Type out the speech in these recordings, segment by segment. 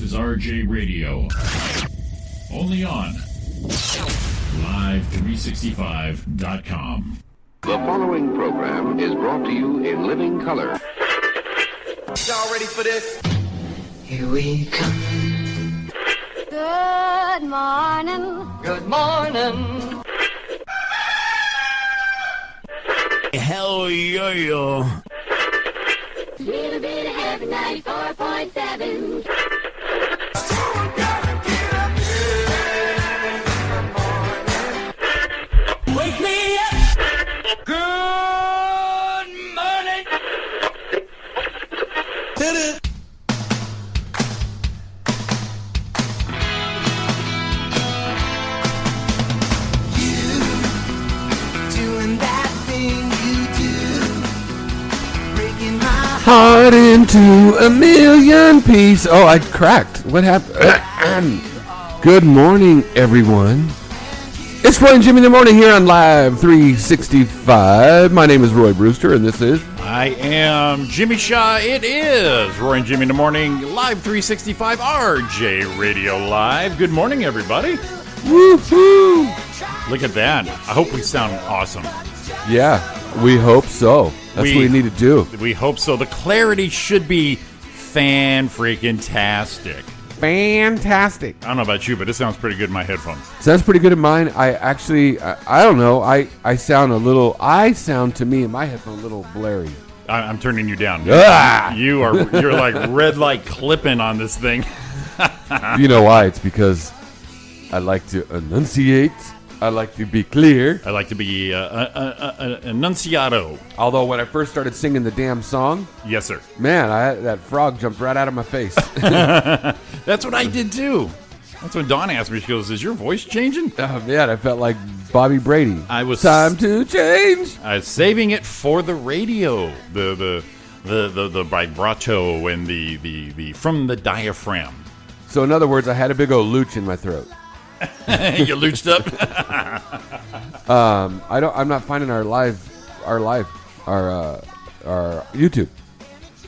is RJ Radio. Only on Live365.com. The following program is brought to you in living color. Y'all ready for this? Here we come. Good morning. Good morning. Hell yeah. Little bit of heaven, 94.7. Wake me up. Good morning. Hit it. Heart into a million pieces. Oh, I cracked. What happened? Good morning, everyone. It's Roy and Jimmy in the morning here on Live 365. My name is Roy Brewster, and this is... I am Jimmy Shaw. It is Roy and Jimmy in the morning, Live 365, RJ Radio Live. Good morning, everybody. Woohoo! Look at that. I hope we sound awesome. Yeah, we hope so. That's what we need to do. We hope so. The clarity should be fan-freaking-tastic. Fantastic. I don't know about you, but it sounds pretty good in my headphones. Sounds pretty good in mine. I don't know. I sound to me in my headphone a little blurry. I'm turning you down. Ah! You're like red light clipping on this thing. You know why? It's because I like to enunciate. I like to be clear. I like to be enunciado. Although when I first started singing the damn song, Yes, sir. man, that frog jumped right out of my face. That's what I did too. That's when Donna asked me. She goes, "Is your voice changing?" Oh man, I felt like Bobby Brady. I was time to change. I was saving it for the radio. The vibrato and the from the diaphragm. So in other words, I had a big old looch in my throat. You looched up. I'm not finding our YouTube.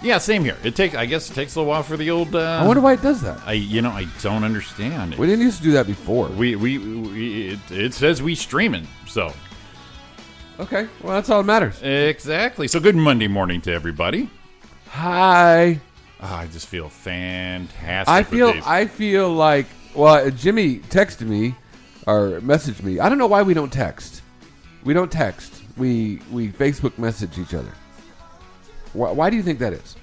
Yeah, same here. I guess it takes a little while for the old. I wonder why it does that. I don't understand. We didn't used to do that before. It says we streaming, so. Okay, well that's all that matters. Exactly. So good Monday morning to everybody. Hi. Oh, I just feel fantastic. I feel like. Well, Jimmy texted me or messaged me. I don't know why we don't text. We don't text. We Facebook message each other. Why do you think that is?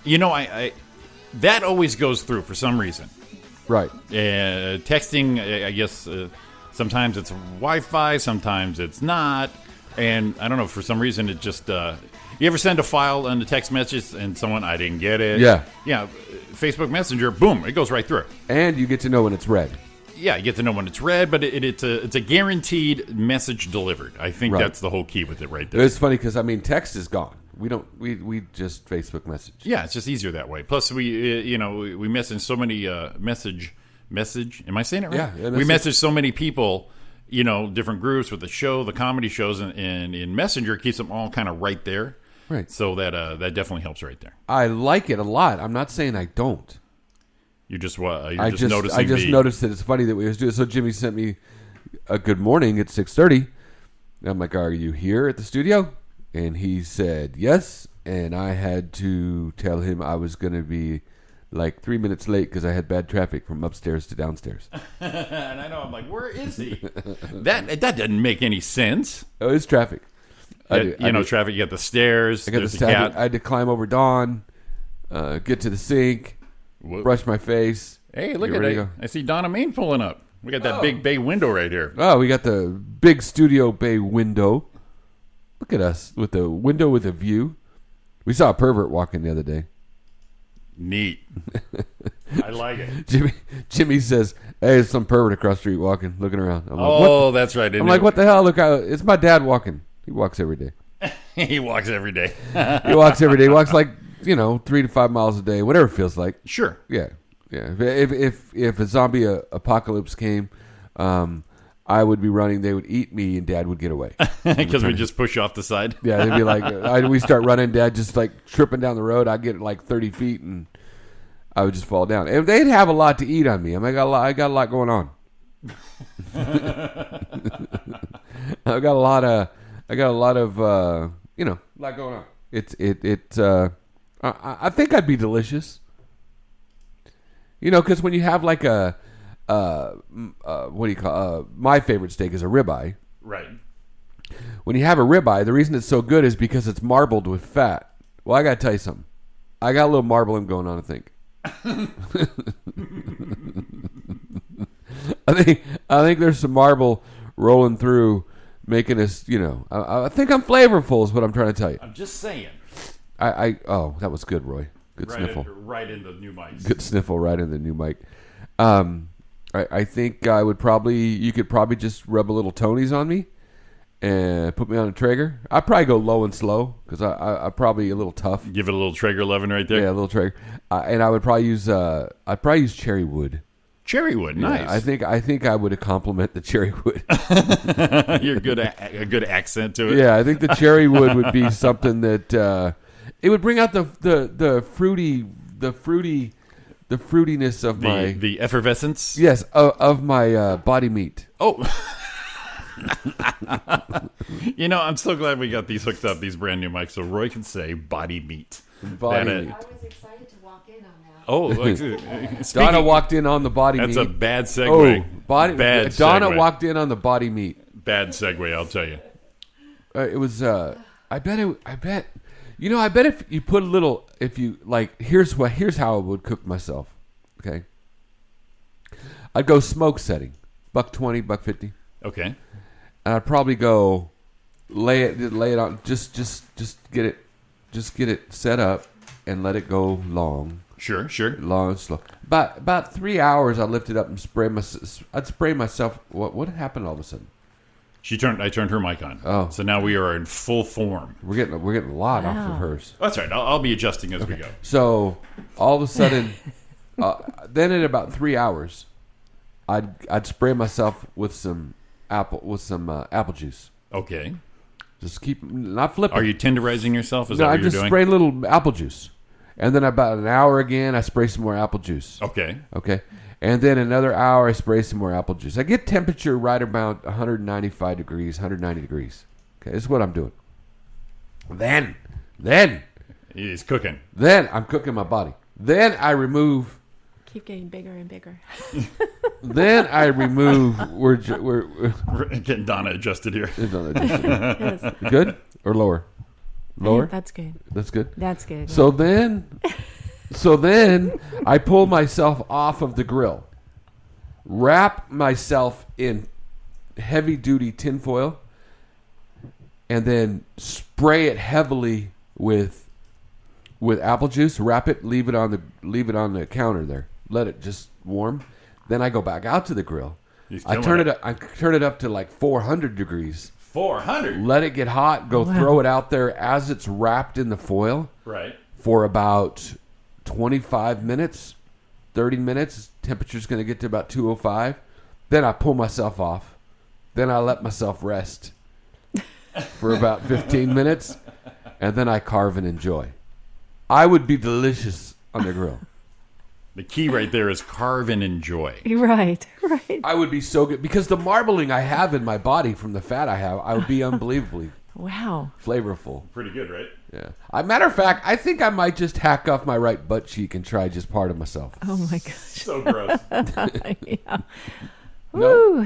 You know, I that always goes through for some reason. Right. Texting, I guess, sometimes it's Wi-Fi, sometimes it's not. And I don't know, for some reason it just... you ever send a file on the text message and I didn't get it? Yeah. Yeah. Facebook Messenger, boom, it goes right through. And you get to know when it's read. Yeah, you get to know when it's read, but it's a guaranteed message delivered. I think that's the whole key with it right there. It's funny because, text is gone. We just Facebook message. Yeah, it's just easier that way. Plus, we message so many message. Am I saying it right? Yeah. We message so many people, different groups with the show, the comedy shows, and in Messenger, it keeps them all kind of right there. Right. So that definitely helps right there. I like it a lot. I'm not saying I don't. I just noticed that it's funny that we was doing. So Jimmy sent me a good morning at 6:30. I'm like, "Are you here at the studio?" And he said yes. And I had to tell him I was going to be like 3 minutes late because I had bad traffic from upstairs to downstairs. And I know, I'm like, where is he? That doesn't make any sense. Oh, it's traffic. Traffic. You got the stairs. I had to climb over Dawn, get to the sink, brush my face. Hey, look at that. I see Donna Main pulling up. We got that big bay window right here. Oh, we got the big studio bay window. Look at us with the window with a view. We saw a pervert walking the other day. Neat. I like it. Jimmy says, "Hey, there's some pervert across the street walking, looking around." I'm like, what? That's right. I'm like, what the hell? Look, it's my dad walking. He walks every day. He walks every day. He walks every day. He walks like 3 to 5 miles a day, whatever it feels like. Sure. Yeah. If a zombie apocalypse came, I would be running. They would eat me, and Dad would get away because we just push you off the side. Yeah, they'd be like, we start running. Dad just like tripping down the road. I get like 30 feet, and I would just fall down. And they'd have a lot to eat on me. I mean, I got a lot going on. I got a lot of lot going on. I think I'd be delicious. Because when you have like a what do you call my favorite steak is a ribeye. Right. When you have a ribeye, the reason it's so good is because it's marbled with fat. Well, I got to tell you something. I got a little marbling going on, I think. I think there's some marble rolling through, making us, I think I'm flavorful is what I'm trying to tell you. I'm just saying. Oh, that was good, Roy. Good sniffle. Right in the new mic. Good sniffle right in the new mic. I think you could probably just rub a little Tony's on me and put me on a Traeger. I'd probably go low and slow because I'm probably a little tough. Give it a little Traeger loving right there. Yeah, a little Traeger. And I would probably use cherry wood. Cherry wood, nice. Yeah, I think I would compliment the cherry wood. You're good a good accent to it. Yeah, I think the cherry wood would be something that it would bring out the fruitiness of the effervescence. Yes, of my body meat. Oh. I'm so glad we got these hooked up, these brand new mics, so Roy can say body meat. Body meat. I was excited to walk in on that. Oh, Donna walked in on the body meat. That's a bad segue. Bad Donna segue. Walked in on the body meat. Bad segue, I'll tell you. It was. I bet. If you put a little, here's how I would cook myself. Okay. I'd go smoke setting, $1.20, $1.50. Okay. And I'd probably go lay it on, just get it set up and let it go long. Sure. Long and slow. About 3 hours, I lift it up and I'd spray myself. What happened all of a sudden? I turned her mic on. Oh. So now we are in full form. We're getting a lot off of hers. That's right. I'll be adjusting as we go. So all of a sudden, then in about 3 hours, I'd spray myself with some apple juice. Okay. Just not flipping. Are you tenderizing yourself? Is that No, what I'm you're just doing? spraying a little apple juice. And then about an hour again, I spray some more apple juice. Okay. And then another hour, I spray some more apple juice. I get temperature right about 195 degrees, 190 degrees. Okay, this is what I'm doing. Then He's cooking. Then I'm cooking my body. Then I remove. Keep getting bigger and bigger. Then I remove. We're getting Donna adjusted here. Yes. Good or lower? Lower. That's good. That's good. That's good. So then I pull myself off of the grill, wrap myself in heavy-duty tinfoil, and then spray it heavily with apple juice. Wrap it, leave it on the counter there. Let it just warm. Then I go back out to the grill. I turn it up to like 400 degrees. 400. Let it get hot. Throw it out there as it's wrapped in the foil. Right. For about 25 minutes, 30 minutes. Temperature's going to get to about 205. Then I pull myself off. Then I let myself rest for about 15 minutes. And then I carve and enjoy. I would be delicious on the grill. The key right there is carve and enjoy. Right. I would be so good. Because the marbling I have in my body from the fat I have, I would be unbelievably flavorful. Pretty good, right? Yeah. Matter of fact, I think I might just hack off my right butt cheek and try just part of myself. Oh, my gosh. So gross. Yeah. No. Ooh,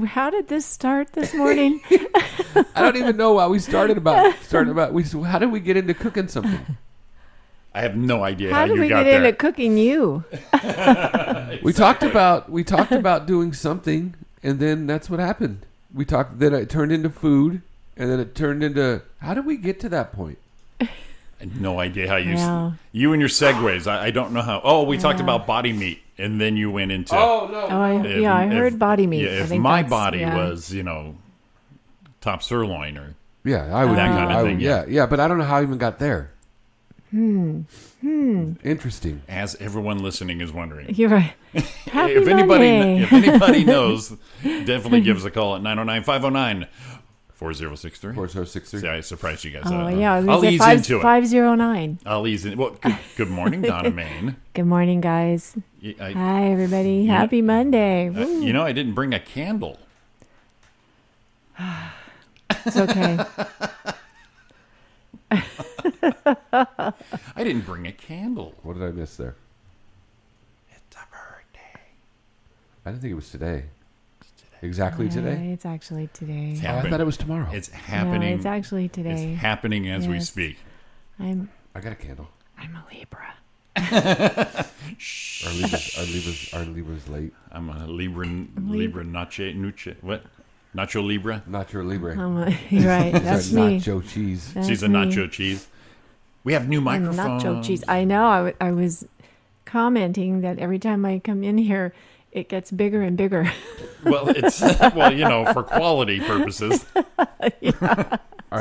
how did this start this morning? I don't even know why we started about. How did we get into cooking something? I have no idea how you did we got get there. into cooking you? We talked about doing something, and then that's what happened. Then it turned into food, and then it turned into. How did we get to that point? I have no idea how you and your segues. I don't know how. Oh, we talked about body meat, and then you went into. Oh no! I heard body meat. Yeah, if my body was, top sirloin or I would that kind of thing. Yeah, but I don't know how I even got there. Interesting. As everyone listening is wondering. You're right. If anybody knows, definitely give us a call at 4063. 4063. See, I surprised you guys. Oh, yeah. I'll ease into it. 509. I'll ease in. Well, good morning, Donna Main. Good morning, guys. Hi, everybody. Happy Monday. Woo. I didn't bring a candle. It's okay. I didn't bring a candle. What did I miss there? It's a birthday. I didn't think it was today. Exactly today? It's actually today. It's I thought it was tomorrow. It's happening. No, it's actually today. It's happening as we speak. I got a candle. I'm a Libra. Our Libra's late. I'm a Libra Nacho. What? Nacho Libra? Nacho Libre. You're right. That's Sorry, me. Nacho cheese. She's a nacho cheese. We have new microphones. Nacho cheese. I know. I was commenting that every time I come in here, it gets bigger and bigger. Well, it's for quality purposes. I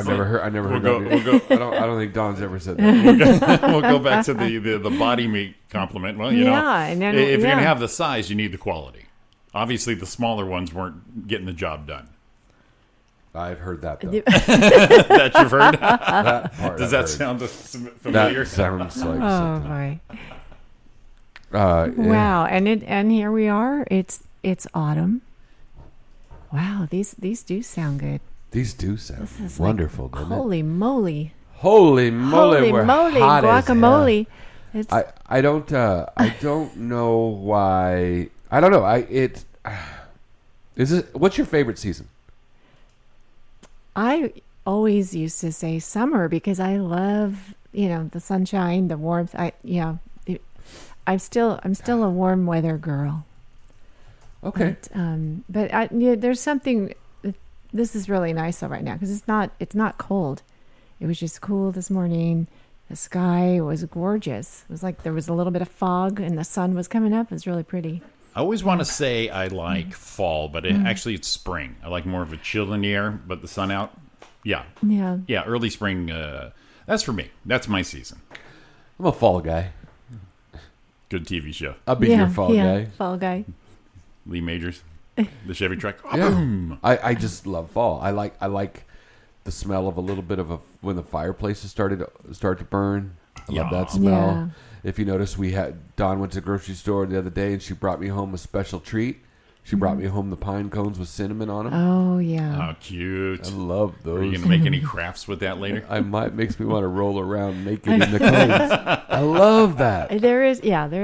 never heard. We'll that. go. I don't think Don's ever said that. We'll go back to the body meat compliment. Well, and then, if you're gonna have the size, you need the quality. Obviously, the smaller ones weren't getting the job done. I've heard that though. That you've heard. That part Does I've that heard. sound familiar? That sounds like oh something. boy! Yeah. Wow, and here we are. It's autumn. Wow, these do sound good. These do sound This is wonderful, like, doesn't it? holy moly! Holy moly! Holy we're moly! hot as hell. Guacamole! It's I don't know why. I don't know. What's your favorite season? I always used to say summer because I love, the sunshine, the warmth. I'm still a warm weather girl. Okay. But there's something. This is really nice though right now because it's not cold. It was just cool this morning. The sky was gorgeous. It was like there was a little bit of fog and the sun was coming up. It was really pretty. I always want to say I like fall, but actually it's spring. I like more of a chill in the air, but the sun out. Yeah. Yeah. Yeah, early spring. That's for me. That's my season. I'm a fall guy. Good TV show. I'll be your fall guy. Fall guy. Lee Majors, the Chevy truck. Oh, Yeah. boom. I just love fall. I like the smell of a little bit of when the fireplaces start to burn. I love that smell. Yeah. If you notice, Dawn went to the grocery store the other day and she brought me home a special treat. She brought me home the pine cones with cinnamon on them. Oh yeah. How cute. I love those. Are you going to make any crafts with that later? I might. Makes me want to roll around naked in the cones. I love that. There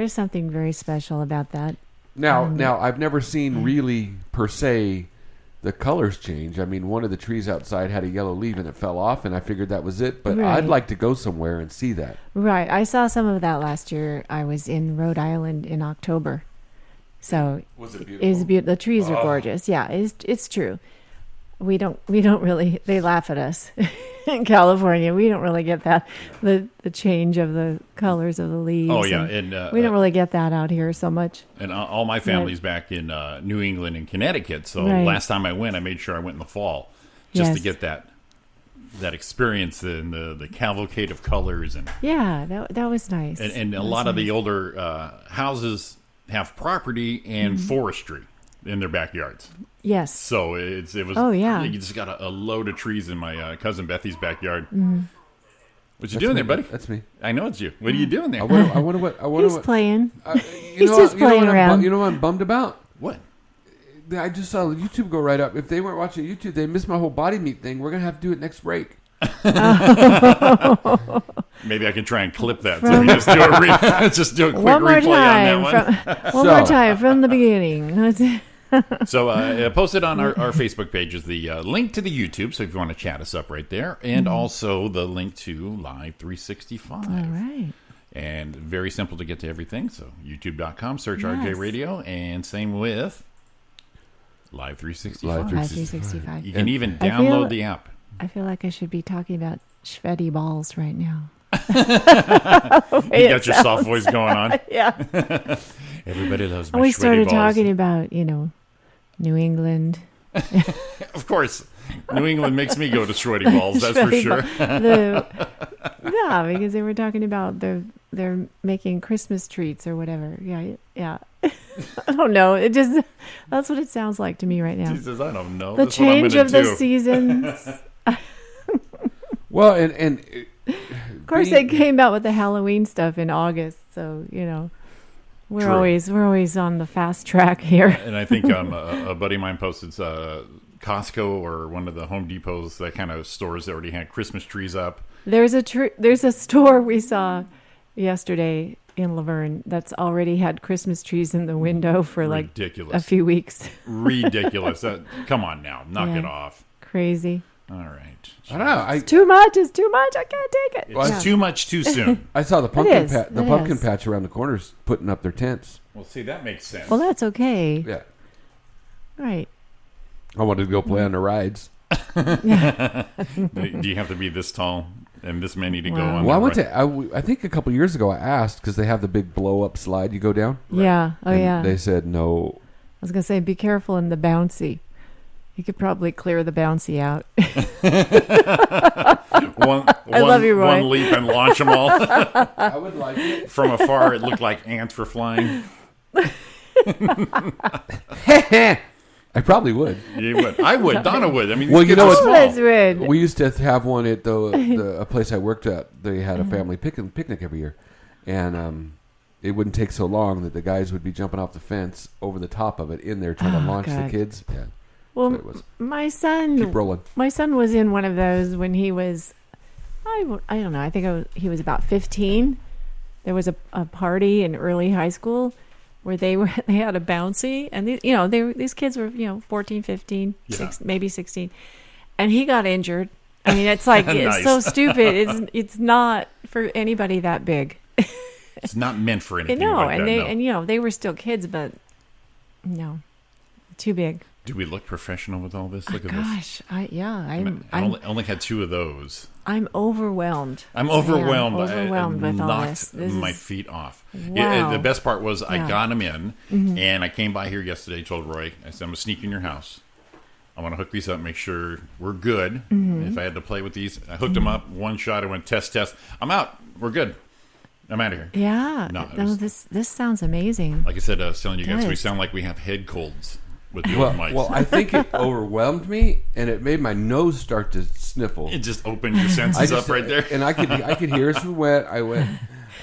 is something very special about that. Now I've never seen really per se the colors change. I mean, one of the trees outside had a yellow leaf and it fell off, and I figured that was it. But Right. I'd like to go somewhere and see that. Right. I saw some of that last year. I was in Rhode Island in October. So Was it the trees are gorgeous. Yeah, it's true. We don't really, they laugh at us in California. We don't really get that, the change of the colors of the leaves. Oh, yeah. And we don't really get that out here so much. And all my family's back in New England and Connecticut. So Right. last time I went, I made sure I went in the fall just to Yes. get that experience and the cavalcade of colors. Yeah, that was nice. And a That was lot of the nice. older houses have property and forestry in their backyards. Yes. So it was. Oh, yeah. You just got a load of trees in my cousin Bethy's backyard. What you That's doing me. there, buddy? That's me. I know it's you. What are you doing there? I wonder what. He's playing. He's just playing around. You know what I'm bummed about? What? I just saw YouTube go right up. If they weren't watching YouTube, they missed my whole body meat thing. We're gonna have to do it next break. Maybe I can try and clip that. So we just do a quick One more replay time. on that one. One more time from the beginning. So posted on our Facebook page is the link to the YouTube, so if you want to chat us up right there, and also the link to Live 365. All right. And very simple to get to everything, so youtube.com, search Yes. RJ Radio, and same with Live 365. Live 365. You can even I download feel- the app. I feel like I should be talking about Schvetty balls right now. You got your soft voice going on. Yeah. Everybody loves my We sweaty started balls. talking about, New England. Of course, New England makes me go to sweaty balls, that's for Schvetty sure. Because they were talking about they're making Christmas treats or whatever. Yeah, yeah. I don't know. That's what it sounds like to me right now. She says, I don't know. The That's what I'm change gonna of the do. seasons. Well, and Of course, they came out with the Halloween stuff in August, so we're True. always on the fast track here. And I think a buddy of mine posted Costco or one of the Home Depots, that kind of stores that already had Christmas trees up. There's a store we saw yesterday in Laverne that's already had Christmas trees in the window for like Ridiculous. a few weeks. Ridiculous. Come on now. Knock Yeah. it off. Crazy. All right. I don't know. It's too much. It's too much. I can't take it. It's too much too soon. I saw the is. pumpkin It is. patch around the corners putting up their tents. Well, see, that makes sense. Well, that's okay. Yeah, Right. I wanted to go play on the rides. Do you have to be this tall and this many to go Wow. on? Well, I the went to. I think a couple years ago I asked because they have the big blow up slide you go down. Yeah. Oh, And yeah. They said no. I was going to say, be careful in the bouncy. You could probably clear the bouncy out. I love you, Roy. One leap and launch them all. I would like it. From afar, it looked like ants were flying. I probably would. You would. I would. Donna would. I mean, Well, these you kids know are what? small. That's red. We used to have one at a place I worked at. They had a family picnic every year, and it wouldn't take so long that the guys would be jumping off the fence over the top of it in there trying to launch the God. kids. Yeah, Well, that's what it was. my son. Keep rolling. My son was in one of those when he was, I don't know, I think he was about 15. There was a party in early high school where they had a bouncy, and these kids were 14, 15, Yeah. maybe 16, and he got injured. I mean, it's like it's Nice. so stupid. It's not for anybody that big. It's not meant for anything No, like and that. no. they were still kids, but no, too big. Do we look professional with all this? Look at this. Gosh, I'm only had 2 of those. I'm overwhelmed. I'm overwhelmed. I am overwhelmed I with all knocked this. my Is, feet off. Wow. The best part was I Yeah. got them in, and I came by here yesterday. Told Roy, I said, I'm gonna sneak in your house. I want to hook these up, make sure we're good. If I had to play with these, I hooked them up. One shot, I went test. I'm out. We're good. I'm out of here. yeah. No, it No, was- this sounds amazing. Like I said, telling you guys, we Does. sound like we have head colds with the Well, old mics. well, I think it overwhelmed me, and it made my nose start to sniffle. It just opened your senses up right there. and I could hear as we went. I went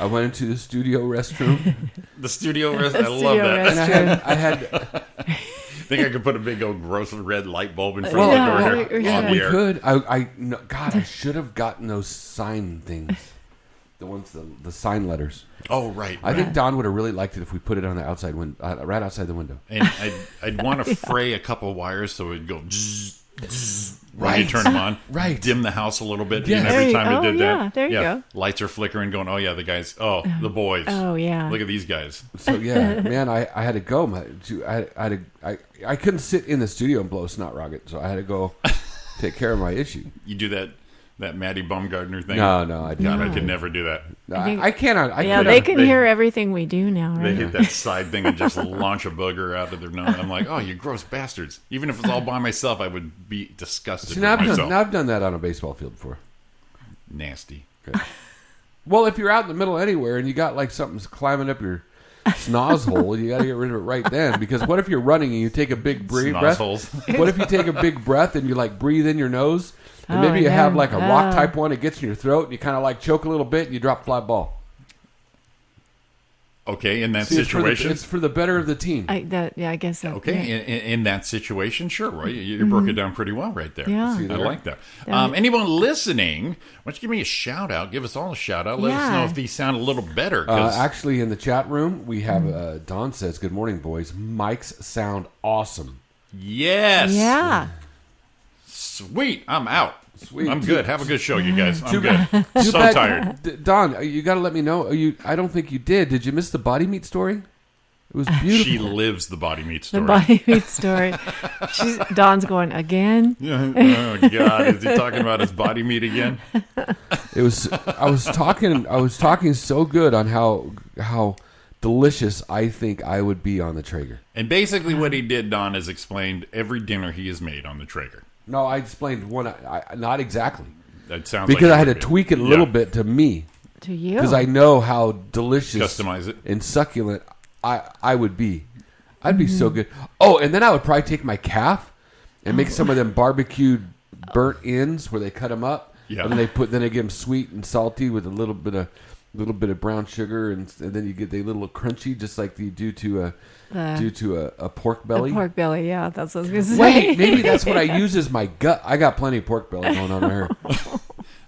into the studio restroom, The studio rest. I love Studio that. and I had Think I could put a big old gross red light bulb in front Well, of the door we here on should. the we air. could. No, God, I should have gotten those sign things. The ones, the sign letters. Oh, right. I think Don would have really liked it if we put it on the outside window, right outside the window. And I'd want to fray a couple of wires so it'd go zzz, zzz, when you Right. turn them on. Right. Dim the house a little bit. Yes. Every time There it you- did oh, that. yeah, there you go. Lights are flickering, going, oh, yeah, the guys. Oh, the boys. Oh, yeah. Look at these guys. So yeah, man, I had to go. I couldn't sit in the studio and blow a snot rocket, so I had to go take care of my issue. You do that Maddie Baumgartner thing? No, I God, didn't. I could never do that. I cannot. They can hear everything we do now, They right? hit that side thing and just launch a booger out of their nose. I'm like, oh, you gross bastards. Even if it's all by myself, I would be disgusted See, with now myself. I've done that on a baseball field before. Nasty. Well, if you're out in the middle anywhere and you got like something climbing up your snoz hole, you got to get rid of it right then. Because what if you're running and you take a big breath? Snozzholes. What if you take a big breath and you like breathe in your nose? And Oh, maybe you have no. like a rock type one, it gets in your throat and you kind of like choke a little bit and you drop a fly ball. Okay, in that See, situation. it's for the better of the team. I guess so. Okay, Yeah. in that situation, sure, Roy, you broke it down pretty well right there. Yeah. See I there? like that. Anyone listening, why don't you give me a shout out? Give us all a shout out. Let us know Yeah. if these sound a little better. 'cause Actually, in the chat room, we have Don says, "Good morning, boys. Mics sound awesome." yes, Yeah. sweet. I'm out. Sweet. I'm good. Have a good show, you guys. I'm Too good. bad- Too So bad- tired. Don, you got to let me know. I don't think you did. Did you miss the body meat story? It was beautiful. She lives the body meat The story. body meat story. Dawn's going again. Oh God, is he talking about his body meat again? It was. I was talking so good on how delicious I think I would be on the Traeger. And basically, what he did, Don, is explained every dinner he has made on the Traeger. No, I explained one. Not exactly That sounds because like I had to it would be. tweak it a little bit to me To you. because I know how delicious Customize it. and succulent I would be. I'd be so good. Oh, and then I would probably take my calf and make some of them barbecued burnt ends where they cut them up. Yeah. And then they give them sweet and salty with a little bit of brown sugar, and then you get they little crunchy, just like you do to a pork belly. Pork belly, yeah, that's what I was going to say. Wait, maybe that's what I use as my gut. I got plenty of pork belly going on there.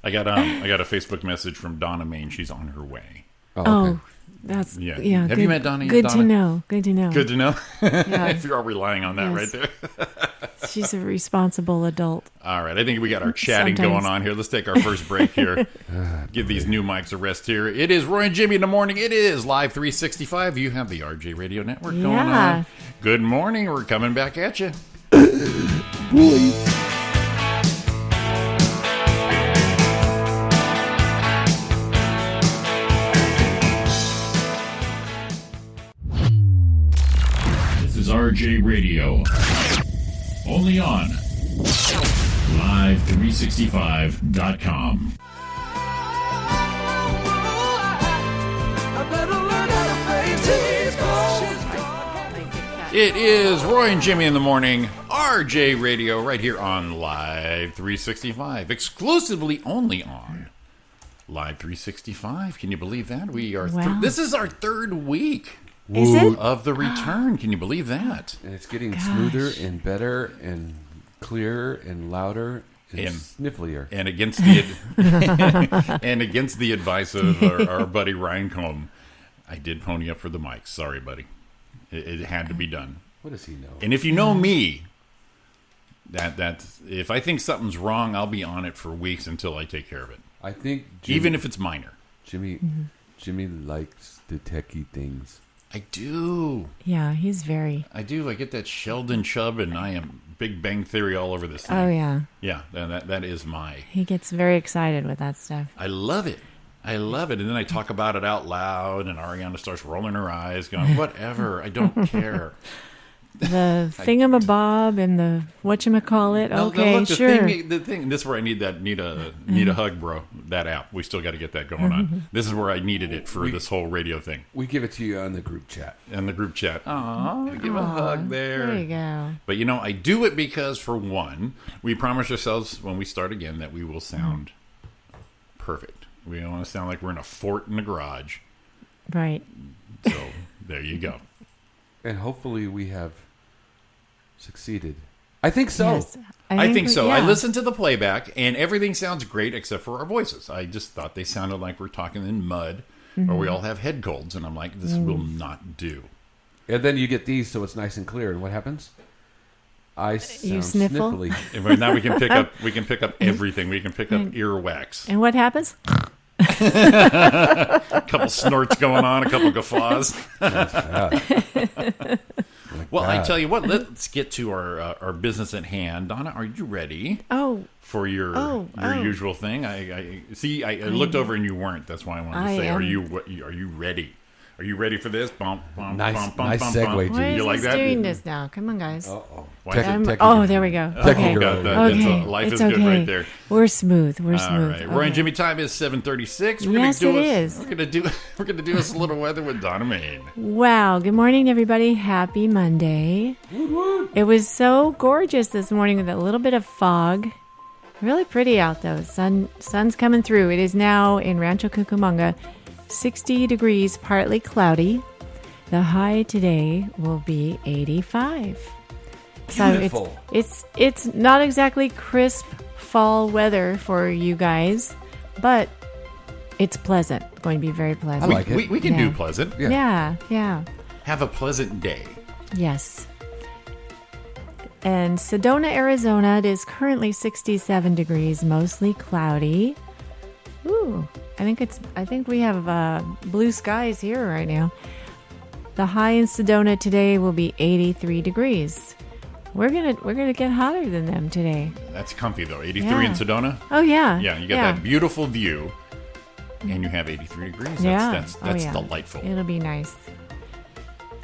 I got a Facebook message from Donna Main. She's on her way. Oh, okay. That's Yeah. yeah. Have you met Donna? Good Donna? to know. Good to know. Good to know. Yeah. If you're all relying on that Yes. right there. She's a responsible adult. All right, I think we got our chatting Sometimes. going on here. Let's take our first break here. Give these new mics a rest here. It is Roy and Jimmy in the morning. It is Live 365. You have the RJ Radio Network going Yeah. on. Good morning. We're coming back at you. This is RJ Radio. Only on Live365.com. It is Roy and Jimmy in the morning. RJ Radio right here on Live 365. Exclusively only on Live 365. Can you believe that? We are. Wow. This is our third week Is it? of the return. Can you believe that? And it's getting smoother and better and clearer and louder and snifflier. And against the and against the advice of our buddy Ryan Combe, I did pony up for the mic. Sorry, buddy. It had to be done. What does he know? And if you know me, that's if I think something's wrong, I'll be on it for weeks until I take care of it. I think Even if it's minor. Jimmy likes the techie things. I do. Yeah, he's very. I do. I get that Sheldon Chubb, and I am Big Bang Theory all over this thing. Oh yeah, Yeah, that is my. he gets very excited with that stuff. I love it. I love it. And then I talk about it out loud, and Ariana starts rolling her eyes, going, whatever, I don't care. The thingamabob and the whatchamacallit. No, Okay, look, sure. The thing, this is where I need a hug, bro. That app. We still got to get that going on. This is where I needed it for this whole radio thing. We give it to you on the group chat. And the group chat. Aww, give a hug there. There you go. But I do it because, for one, we promise ourselves when we start again that we will sound perfect. We don't want to sound like we're in a fort in the garage. Right. So there you go. And hopefully we have succeeded. I think so. Yes. I think so. I yeah. listened to the playback, and everything sounds great except for our voices. I just thought they sounded like we're talking in mud, or we all have head colds, and I'm like, this will not do. And then you get these, so it's nice and clear. And what happens? I sound You sniffle? sniffly. And now we can pick up everything. We can pick up earwax. And what happens? A couple snorts going on, a couple guffaws. Well, I tell you what, let's get to our business at hand. Donna, are you ready Oh, for your usual thing? I see. I looked over and you weren't. That's why I wanted to I say, am. are you ready? Are you ready for this? Bump, bump, Nice- bump, bump, nice bump, segue, bump. Jimmy. why You is like this that? doing this now? Come on, guys. Uh-oh. Why is it- Oh, there we go. Okay. You got that. Okay. Life It's is good okay. right there. We're smooth. We're All smooth. right, Roy and Okay. Jimmy, time is 7:36. Yes, it is. We're gonna do us a little weather with Donna Main. Wow. Good morning, everybody. Happy Monday. It was so gorgeous this morning with a little bit of fog. Really pretty out, though. Sun's coming through. It is now in Rancho Cucamonga, 60 degrees, partly cloudy. The high today will be 85. Beautiful. So it's not exactly crisp fall weather for you guys, but it's pleasant. Going to be very pleasant. I like it. We can Yeah. do pleasant. Yeah. Have a pleasant day. Yes. And Sedona, Arizona, it is currently 67 degrees, mostly cloudy. Ooh, I think we have blue skies here right now. The high in Sedona today will be 83 degrees. We're gonna get hotter than them today. That's comfy though. 83 Yeah. in Sedona. Oh yeah. Yeah, you got that beautiful view, and you have 83 degrees. Yeah. That's Oh, yeah. delightful. It'll be nice.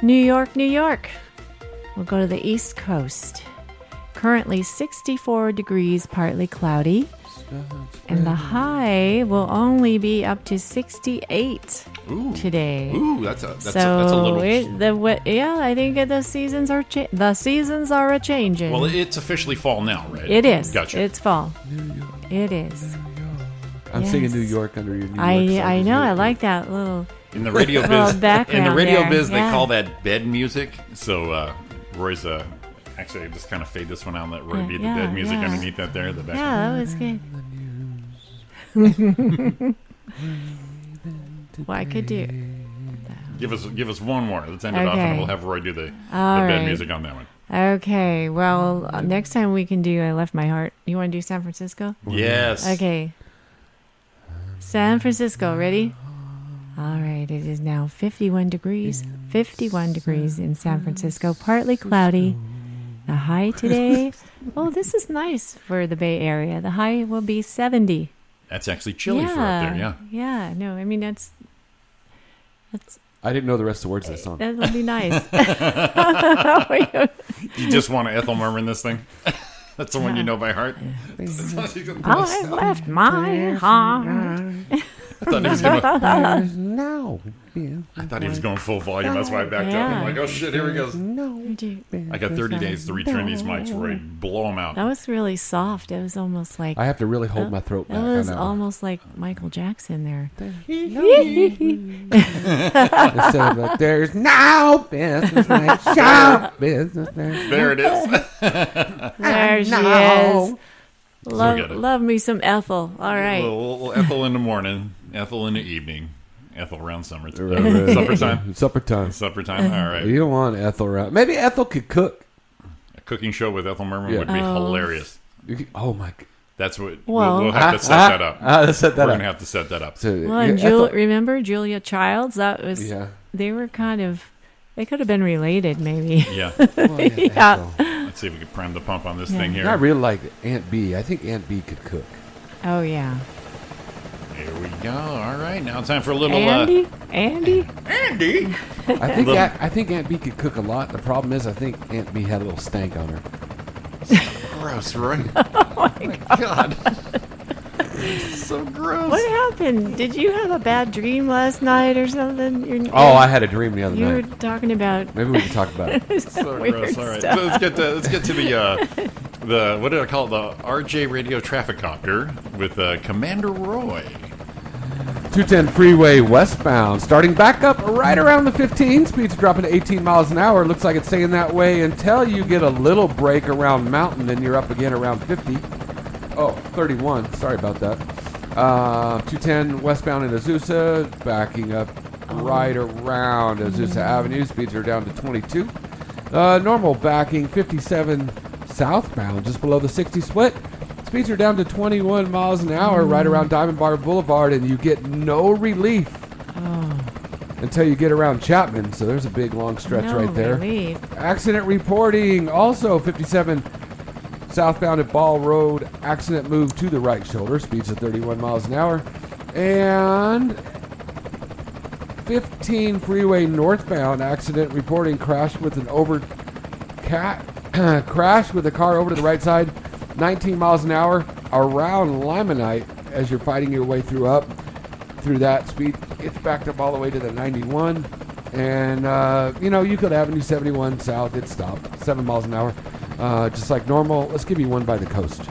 New York, New York. We'll go to the East Coast. Currently 64 degrees, partly cloudy. And the high will only be up to 68 today. Ooh, that's a So little. I think the seasons are a changing. Well, it's officially fall now, right? It is. Gotcha. It's fall. It is. I'm singing New York under your New York. I know. I like that little. In the radio Little biz, background there, they yeah. call that bed music. So Roy's actually I just kind of fade this one out and let Roy be the Yeah, bed music yeah. underneath that there. The back. Yeah, that was good. Well, I could do. Give us one more. Let's end it off, Okay. and we'll have Roy do the All bed right. music on that one. Okay. Well, next time we can do "I Left My Heart." You want to do San Francisco? Yes. Okay. San Francisco, ready? All right, it is now 51 degrees. 51 degrees in San Francisco, partly cloudy. The high today, oh, this is nice for the Bay Area. The high will be 70. That's actually chilly for up there, yeah. Yeah, no, I mean, that's I didn't know the rest of the words of that song. that'll be nice. You just want to Ethel Merman this thing? That's the one you know by heart? I left my heart. I thought he was going No. I thought he was going full volume. That's why I backed up. I'm like, oh shit, here he goes. I got 30 days to retrain these mics, Roy. Blow them out. That was really soft. It was almost like I have to really hold my throat back. it was on that one. almost like Michael Jackson there. Instead of like, there's no business like show business. There it is. There she No. is. Love, got it. love me some Ethel. All right. Little Ethel in the morning, Ethel in the evening, Ethel around summer. Right. Supper time. Supper time. Supper time. All right. You don't want Ethel around. Maybe Ethel could cook. A cooking show with Ethel Merman Yeah. would be hilarious. Oh my god. That's what Well- we'll have to set that up. Let's set that We're up. gonna have to set that up. So, Well, and Ethel- remember Julia Childs? That was Yeah. they were kind of they could have been related, maybe. Yeah. Well, yeah, Yeah. Ethel. Let's see if we can prime the pump on this Yeah. thing here. I really like Aunt B. I think Aunt B could cook. Oh yeah. Here we go. All right, now it's time for a little. Andy. Andy. I think Aunt B could cook a lot. The problem is, I think Aunt B had a little stank on her. Gross, right? Oh my god. So gross. What happened? Did you have a bad dream last night or something? Oh, I had a dream the other You were night. talking about Maybe we can talk about it. So weird gross. All right, stuff. so let's get to the what did I call it? The RJ Radio Traffic Copter with Commander Roy. 210 freeway westbound, starting back up right around the 15. Speeds dropping to 18 miles an hour. Looks like it's staying that way until you get a little break around Mountain, then you're up again around 50. Oh, 31. Sorry about that. 210 westbound in Azusa, backing up right around Azusa Avenue. Speeds are down to 22. Normal backing 57 southbound, just below the 60 split. Speeds are down to 21 miles an hour right around Diamond Bar Boulevard, and you get no relief until you get around Chapman. So there's a big long stretch no right there. relief. Accident reporting, also 57 southbound at Ball Road. Accident moved to the right shoulder, speeds of 31 miles an hour. And 15 freeway northbound, accident reporting, crashed with an crashed with a car over to the right side, 19 miles an hour around Limonite as you're fighting your way through that speed. It's backed up all the way to the 91. And, Euclid Avenue 71 south, it stopped. 7 miles an hour. Just like normal. Let's give you one by the coast.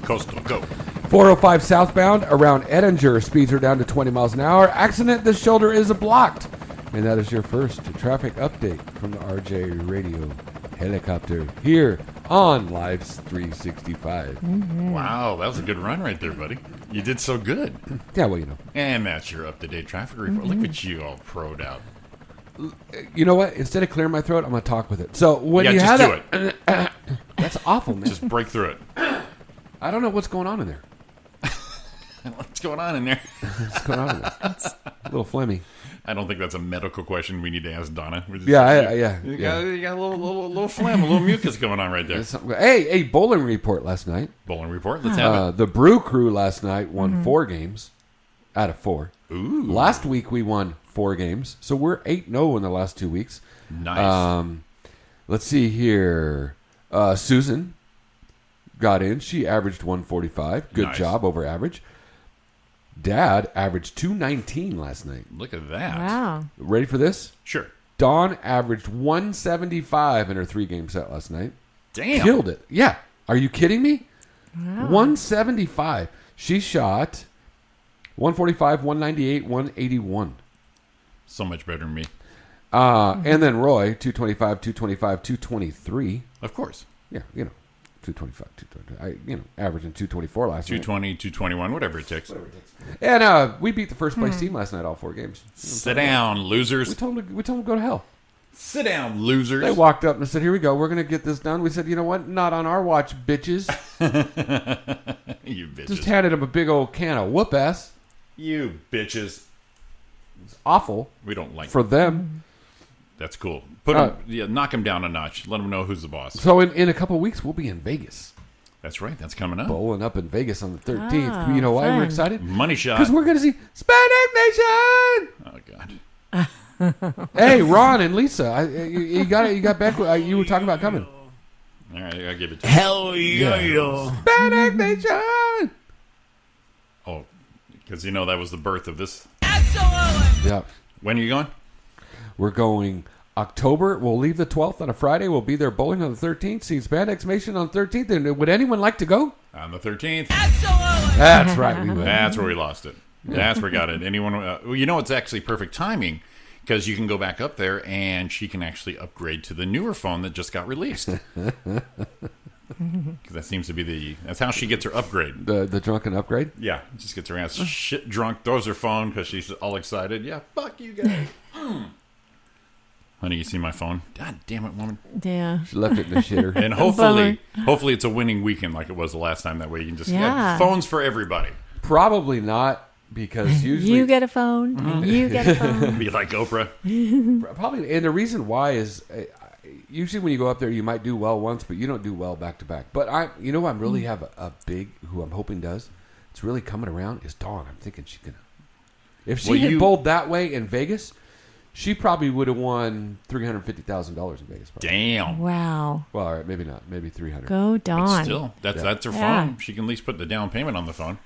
Coastal, go. 405 southbound around Edinger. Speeds are down to 20 miles an hour. Accident, the shoulder is blocked. And that is your first traffic update from the RJ Radio Helicopter here on Lives 365. Wow, that was a good run right there, buddy. You did so good. Yeah, well, you know. And that's your up-to-date traffic report. Look at you all pro'd out. You know what? Instead of clearing my throat, I'm going to talk with it. So when Yeah, you just have do that, that's awful, man. Just break through it. I don't know what's going on in there. What's going on in there? What's going on in there? It's a little phlegmy. I don't think that's a medical question we need to ask Donna. Yeah. You got a little phlegm, a little mucus going on right there. Hey, bowling report last night. Bowling report. Let's have it. The Brew Crew last night won 4 games out of 4. Ooh. Last week we won 4 games, so we're 8-0 in the last 2 weeks. Nice. Let's see here. Susan got in. She averaged 145. Good Nice. job, over average. Dad averaged 219 last night. Look at that. Wow. Ready for this? Sure. Dawn averaged 175 in her 3-game set last night. Damn. Killed it. Yeah. Are you kidding me? Wow. 175. She shot 145, 198, 181. So much better than me. And then Roy, 225, 225, 223. Of course. Yeah, 225, 220. Averaging 224 last night. 220, 221, whatever it takes. And we beat the first place team last night, all 4 games. Sit down, losers. We told them to go to hell. Sit down, losers. They walked up and said, "Here we go. We're going to get this done." We said, "You know what? Not on our watch, bitches." You bitches. Just handed them a big old can of whoop ass. You bitches. It's awful We don't like for them. That's cool. Put 'em, knock them down a notch. Let them know who's the boss. So in a couple of weeks, we'll be in Vegas. That's right. That's coming up. Bowling up in Vegas on the 13th. Oh, You know why fun. we're excited? Money shot. Because we're going to see Hispanic Nation. Oh God. Hey, Ron and Lisa, you got back. You were talking about coming. All right, I'll give it to you. Hell yeah. Hispanic Nation. Oh, because that was the birth of this. Yeah, When are you going? we're going October. We'll leave the 12th on a Friday. We'll be there bowling on the 13th. See Hispanic Nation on the 13th. And would anyone like to go? On the 13th. That's right. We would. That's where we lost it. That's where we got it. Anyone? It's actually perfect timing because you can go back up there and she can actually upgrade to the newer phone that just got released. Because that seems to be that's how she gets her upgrade. The drunken upgrade. Yeah, just gets her ass shit drunk, throws her phone because she's all excited. Yeah, fuck you guys. Honey, you see my phone? God damn it, woman. Yeah. She left it in the shitter. And hopefully it's a winning weekend like it was the last time. That way you can just Yeah. phones for everybody. Probably not, because usually You get a phone. And you get a phone. Be like Oprah. probably. And the reason why is usually when you go up there, you might do well once, but you don't do well back to back. But I'm really have a big who I'm hoping does. It's really coming around is Dawn. I'm thinking she's gonna. If she had bowled that way in Vegas, she probably would have won $350,000 in Vegas. Probably. Damn. Wow. Well, all right, maybe not. Maybe 300. Go But Dawn. still, that's her Yeah. phone. She can at least put the down payment on the phone.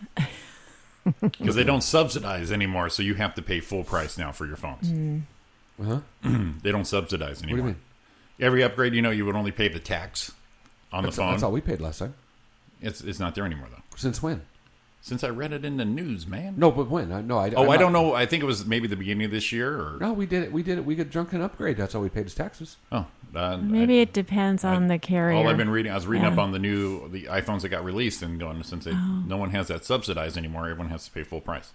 Because they don't subsidize anymore, so you have to pay full price now for your phones. Uh-huh. They don't subsidize anymore. What do you mean? Every upgrade, you would only pay the tax on the phone. That's all we paid last time. It's not there anymore, though. Since when? Since I read it in the news, man. No, but when? I don't know. I think it was maybe the beginning of this year. Or No, we did it. We did it. We got drunken upgrade. That's all we paid as taxes. Maybe it depends on the carrier. All I've been reading, I was reading Yeah. up on the iPhones that got released and going, since no one has that subsidized anymore, everyone has to pay full price.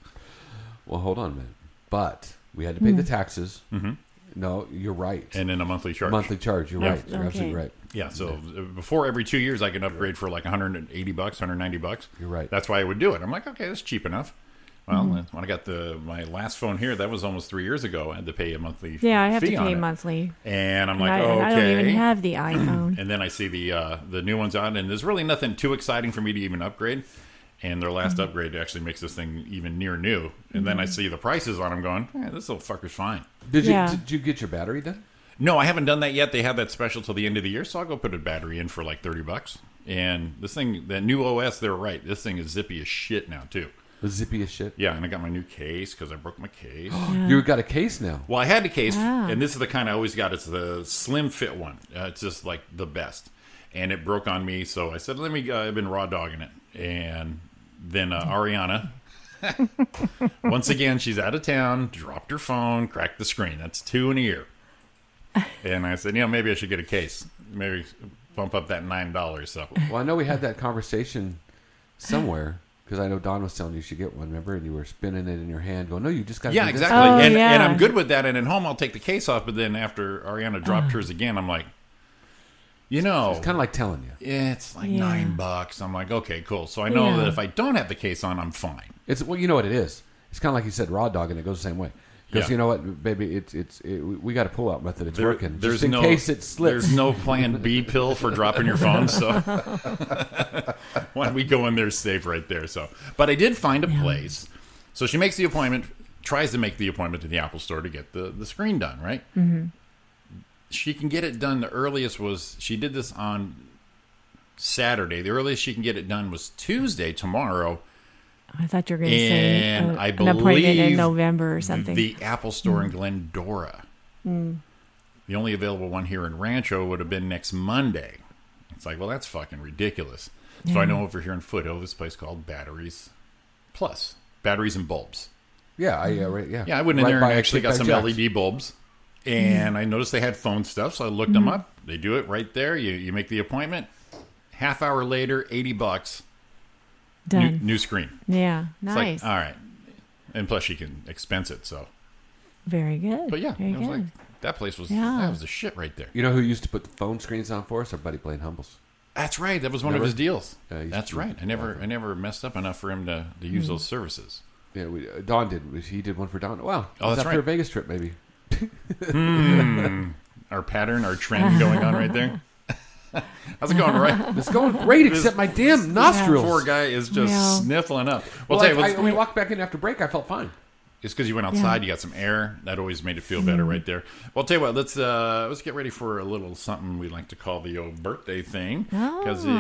Well, hold on a minute. But we had to pay the taxes. Mm-hmm. No, you're right. And then a monthly charge. Monthly charge. You're Yeah. right. You're absolutely right. Yeah, so before every 2 years, I can upgrade for like $180, $190. You're right. That's why I would do it. I'm like, okay, that's cheap enough. Well, when I got my last phone here, that was almost 3 years ago. I had to pay a monthly Yeah, I have to fee on pay it. monthly. And I'm And like, I okay. don't even have the iPhone. And then I see the new ones on, and there's really nothing too exciting for me to even upgrade. And their last upgrade actually makes this thing even near new. And then I see the prices on them going, this little fucker's fine. Did Yeah. you get your battery done? No, I haven't done that yet. They have that special till the end of the year, so I'll go put a battery in for like $30. And this thing, that new OS, they're right. This thing is zippy as shit now, too. The zippy as shit. Yeah, and I got my new case because I broke my case. You got a case now. Well, I had a case, Wow. and this is the kind I always got. It's the slim fit one. It's just like the best. And it broke on me, so I said, I've been raw dogging it. And then Ariana, once again, she's out of town, dropped her phone, cracked the screen. That's 2 in a year. And I said, maybe I should get a case. Maybe bump up that $9. So, Well, I know we had that conversation somewhere because I know Don was telling you should get one. Remember, and you were spinning it in your hand, going, "No, you just got to." yeah, do this." exactly. Oh, and yeah. I'm good with that. And at home, I'll take the case off. But then after Ariana dropped hers again, I'm like, It's kind of like telling you. it's like Yeah. $9. I'm like, okay, cool. So I know Yeah. that if I don't have the case on, I'm fine. Well, you know what it is. It's kind of like you said, raw dog, and it goes the same way. Because Yeah. you know what, baby, we got a pull-out method. It's working. There's Just in no case it slips. There's no Plan B pill for dropping your phone, so why don't we go in there safe right there? So, but I did find a place. So she makes the appointment, tries to make the appointment to the Apple Store to get the screen done. Right? Mm-hmm. She can get it done. The earliest was she did this on Saturday. The earliest she can get it done was Tuesday, tomorrow. I thought you were going to say And I an appointment in believe November or something. The Apple Store in Glendora. The only available one here in Rancho would have been next Monday. It's like, well, that's fucking ridiculous. So I know over here in Foothill, this place called Batteries Plus. Batteries and bulbs. Yeah, yeah. I went in there and by actually got some Jack's. LED bulbs. And I noticed they had phone stuff, so I looked them up. They do it right there. You make the appointment. Half hour later, $80. Done. New screen. Yeah, It's nice. like, all right. And plus, you can expense it, so. Very good. But yeah, Very it was good. like, that place was, Yeah. that was the shit right there. You know who used to put the phone screens on for us? Our buddy Blaine Humbles. That's right. That was one of Never? his deals. Yeah, he used That's to- right. I never messed up enough for him to use those services. Yeah, Don did. He did one for Donna. Well, Oh, that's after right. a Vegas trip, maybe. Our pattern, our trend going on right there. How's it going, Roy? It's going great, except my damn nostrils. Poor guy is just Yeah. sniffling up. Well, Well, tell you what's, when we walked back in after break, I felt fine. it's because you went outside, you got some air. That always made it feel better right there. Well, I'll tell you what, let's get ready for a little something we like to call the old birthday thing. Because we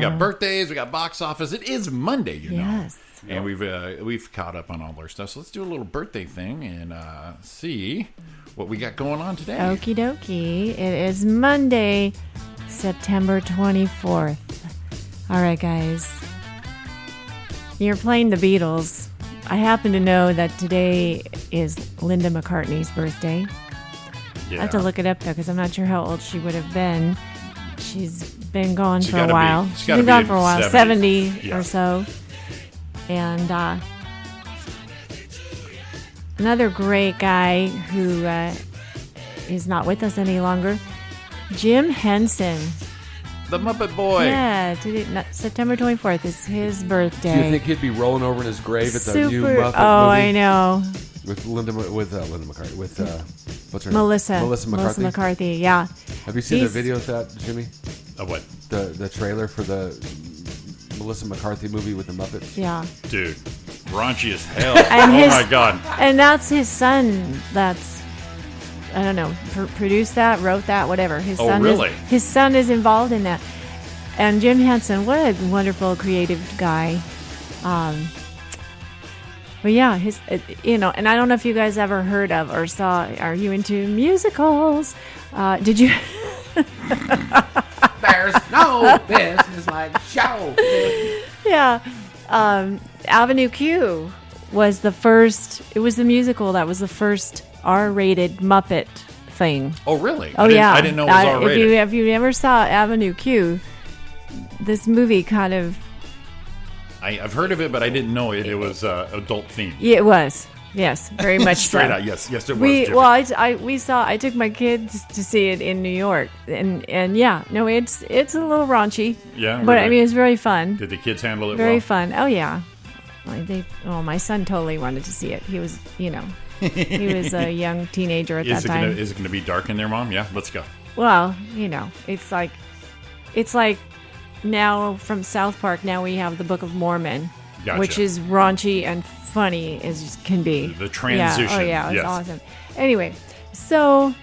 got birthdays, we got box office. It is Monday, you know. Yes. And we've caught up on all our stuff. So let's do a little birthday thing and see what we got going on today. Okie dokie. It is Monday, September 24th. All right, guys. You're playing the Beatles. I happen to know that today is Linda McCartney's birthday. Yeah. I have to look it up, though, because I'm not sure how old she would have been. She's been gone She's for a gotta be- while. she's She's gotta been be gone in for a while, 70s. 70 Yeah. or so. And another great guy who is not with us any longer, Jim Henson. The Muppet Boy. Yeah, today, September 24th is his birthday. Do you think he'd be rolling over in his grave at the new Muppet Oh, movie? I know. With Linda McCartney. With what's her Melissa. name? Melissa McCarthy. Yeah. Have you seen He's- the video of that, Jimmy? Of what? The trailer for the Melissa McCarthy movie with the Muppets? Yeah. Dude, raunchy as hell. And Oh his- my God. And that's his son. That's, I don't know, produced that, wrote that, whatever. His Oh, son really? His son is involved in that. And Jim Henson, what a wonderful creative guy. But yeah, and I don't know if you guys ever heard of or saw. Are you into musicals? Did you? There's no business like show. Yeah. Avenue Q was the first. It was the musical that was the first R-rated Muppet thing. Oh, really? Oh, yeah. I didn't know it was R-rated. If you ever saw Avenue Q, this movie kind of. I've heard of it, but I didn't know it was adult themed. Yeah, it was. Yes, very much Straight so. out, yes, it was. We Jimmy. well, I took my kids to see it in New York, and yeah, no, it's a little raunchy. Yeah, but really? I mean, it's very fun. Did the kids handle it Very well? fun. Oh yeah, my son totally wanted to see it. He was, he was a young teenager at that time. Is it gonna be dark in there, Mom? Yeah, let's go. Well, it's like now from South Park. Now we have the Book of Mormon, Gotcha. which is raunchy and funny as can be. The transition. Yeah. Oh yeah, it's yes. awesome. Anyway, so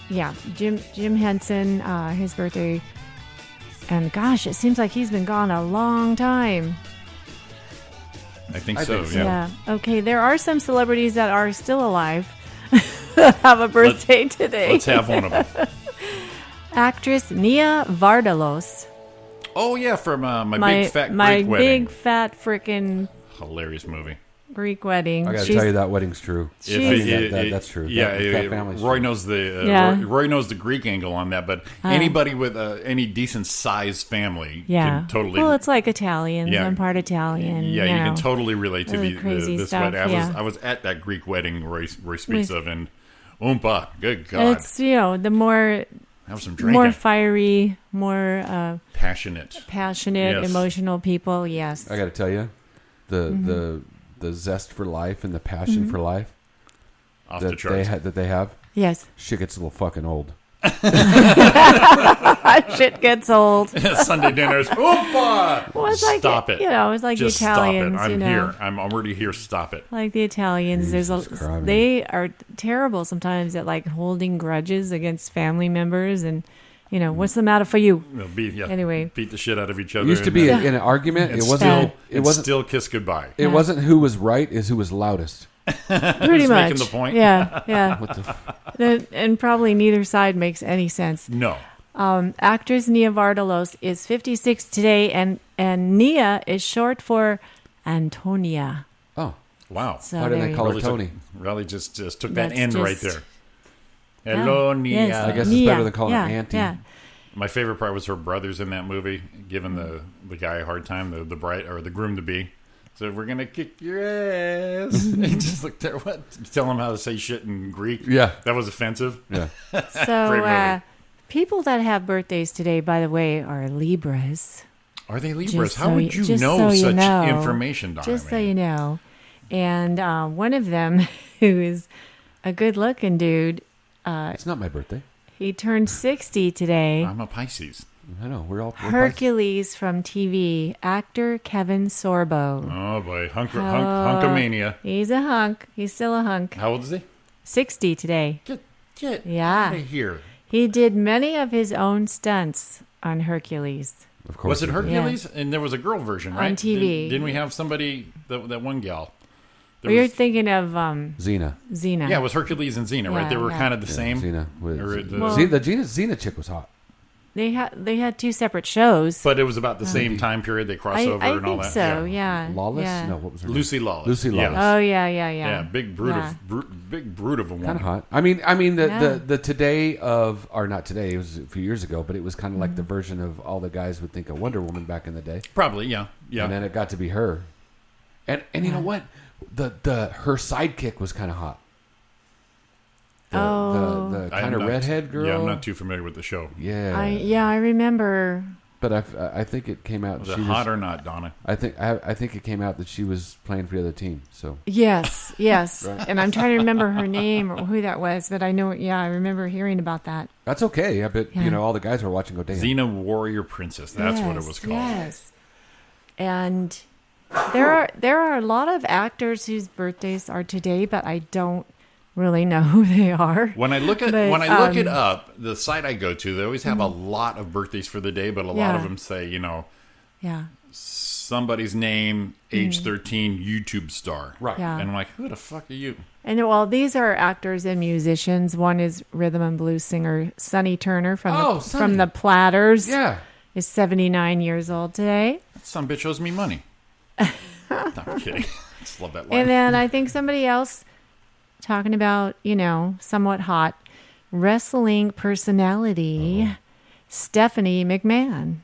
yeah, Jim Henson, his birthday, and gosh, it seems like he's been gone a long time. I think I so. think so. Yeah. Okay, there are some celebrities that are still alive that have a birthday today. Let's have one of them. Actress Nia Vardalos. Oh yeah, from my big fat Greek wedding. big fat frickin' Hilarious movie. Greek wedding. I gotta She's- tell you, that wedding's true. She's- That's true. Yeah, that family's Roy true. knows the Yeah. Roy knows the Greek angle on that, but anybody with any decent sized family Yeah. can totally. Well, it's like Italians. Yeah. I'm part Italian. Yeah, you know. can totally relate to Really crazy this stuff, wedding. yeah. I was at that Greek wedding Roy speaks of, and oompa, good God, It's the more have some drinking. more fiery, more Passionate. passionate, Yes. emotional people. Yes. I got to tell you, the zest for life and the passion for life Off the that charts. they have, Yes. shit gets a little fucking old. Shit gets old. Sunday dinners. Oompa! Well, it's like, Stop it. It's like Just the Italians. stop it. I'm you know. here. I'm already here. Stop it. Like the Italians, Jesus Christ. they are terrible sometimes at like holding grudges against family members, and what's the matter for you? Anyway, beat the shit out of each other. It used to be in an argument. It wasn't. It wasn't still kiss goodbye. It wasn't who was right; is who was loudest. Pretty much making the point. Yeah. What the and probably neither side makes any sense. No. Actress Nia Vardalos is 56 today, and Nia is short for Antonia. Oh, wow! So why did they call her Really Tony? Really just took that That's N right just- there. Hello, Yeah. Nia. Yes. I guess Nia. it's better than calling Yeah, her Auntie. yeah. My favorite part was her brothers in that movie, giving the guy a hard time, the bride or the groom to be. So we're gonna kick your ass. He just looked there. What? Tell him how to say shit in Greek. Yeah. That was offensive. Yeah. Great So movie. people that have birthdays today, by the way, are Libras. Are they Libras? Just How so would you just know so you such know. information, Donna? Just so you know. And one of them, who is a good-looking dude, It's not my birthday. he turned 60 today. I'm a Pisces. I know. We're Hercules from TV, actor Kevin Sorbo. Oh boy, hunkomania. He's a hunk. He's still a hunk. How old is he? 60 today. Get Yeah. out of here. He did many of his own stunts on Hercules. Of course. Was it did. Hercules? And there was a girl version, right? On TV. Didn't we have somebody that one gal? There You're was- thinking of Xena. Xena. yeah, it was Hercules and Xena, right? Yeah, They were yeah. kind of the Yeah, same. Xena. Or the- Well- The Xena chick was hot. They had two separate shows. But it was about the same time period. They crossed over I and all think that. so. Yeah. Lawless? Yeah. No, what was her name? Lucy Lawless. Lucy Lawless. Oh yeah. Yeah, big brute Yeah. big brute of a woman. Kind of hot. I mean, Yeah. the today of, or not today, it was a few years ago, but it was kind of like the version of all the guys would think of Wonder Woman back in the day. Probably, yeah. And then it got to be her. And you know what? Her sidekick was kind of hot. The I'm kind of not- redhead girl. Yeah, I'm not too familiar with the show. Yeah. I remember. But I think it came out. Was it hot or not, Donna? I think it came out that she was playing for the other team. So Yes. And I'm trying to remember her name or who that was, but I know. Yeah, I remember hearing about that. that's okay. I bet Yeah. all the guys were watching. Go damn. Xena Warrior Princess. That's what it was called. Yes. And there are a lot of actors whose birthdays are today, but I don't really know who they are. When I look at But, it up, the site I go to, they always have a lot of birthdays for the day, but a lot of Yeah. them say, Yeah. somebody's name, age 13, YouTube star. Right. Yeah. And I'm like, who the fuck are you? And well, these are actors and musicians. One is rhythm and blues singer Sonny Turner from Sonny. the Platters. Yeah. Is 79 years old today. That some bitch owes me money. No, I'm kidding. I just love that line. And then I think somebody else talking about, somewhat hot wrestling personality, Stephanie McMahon.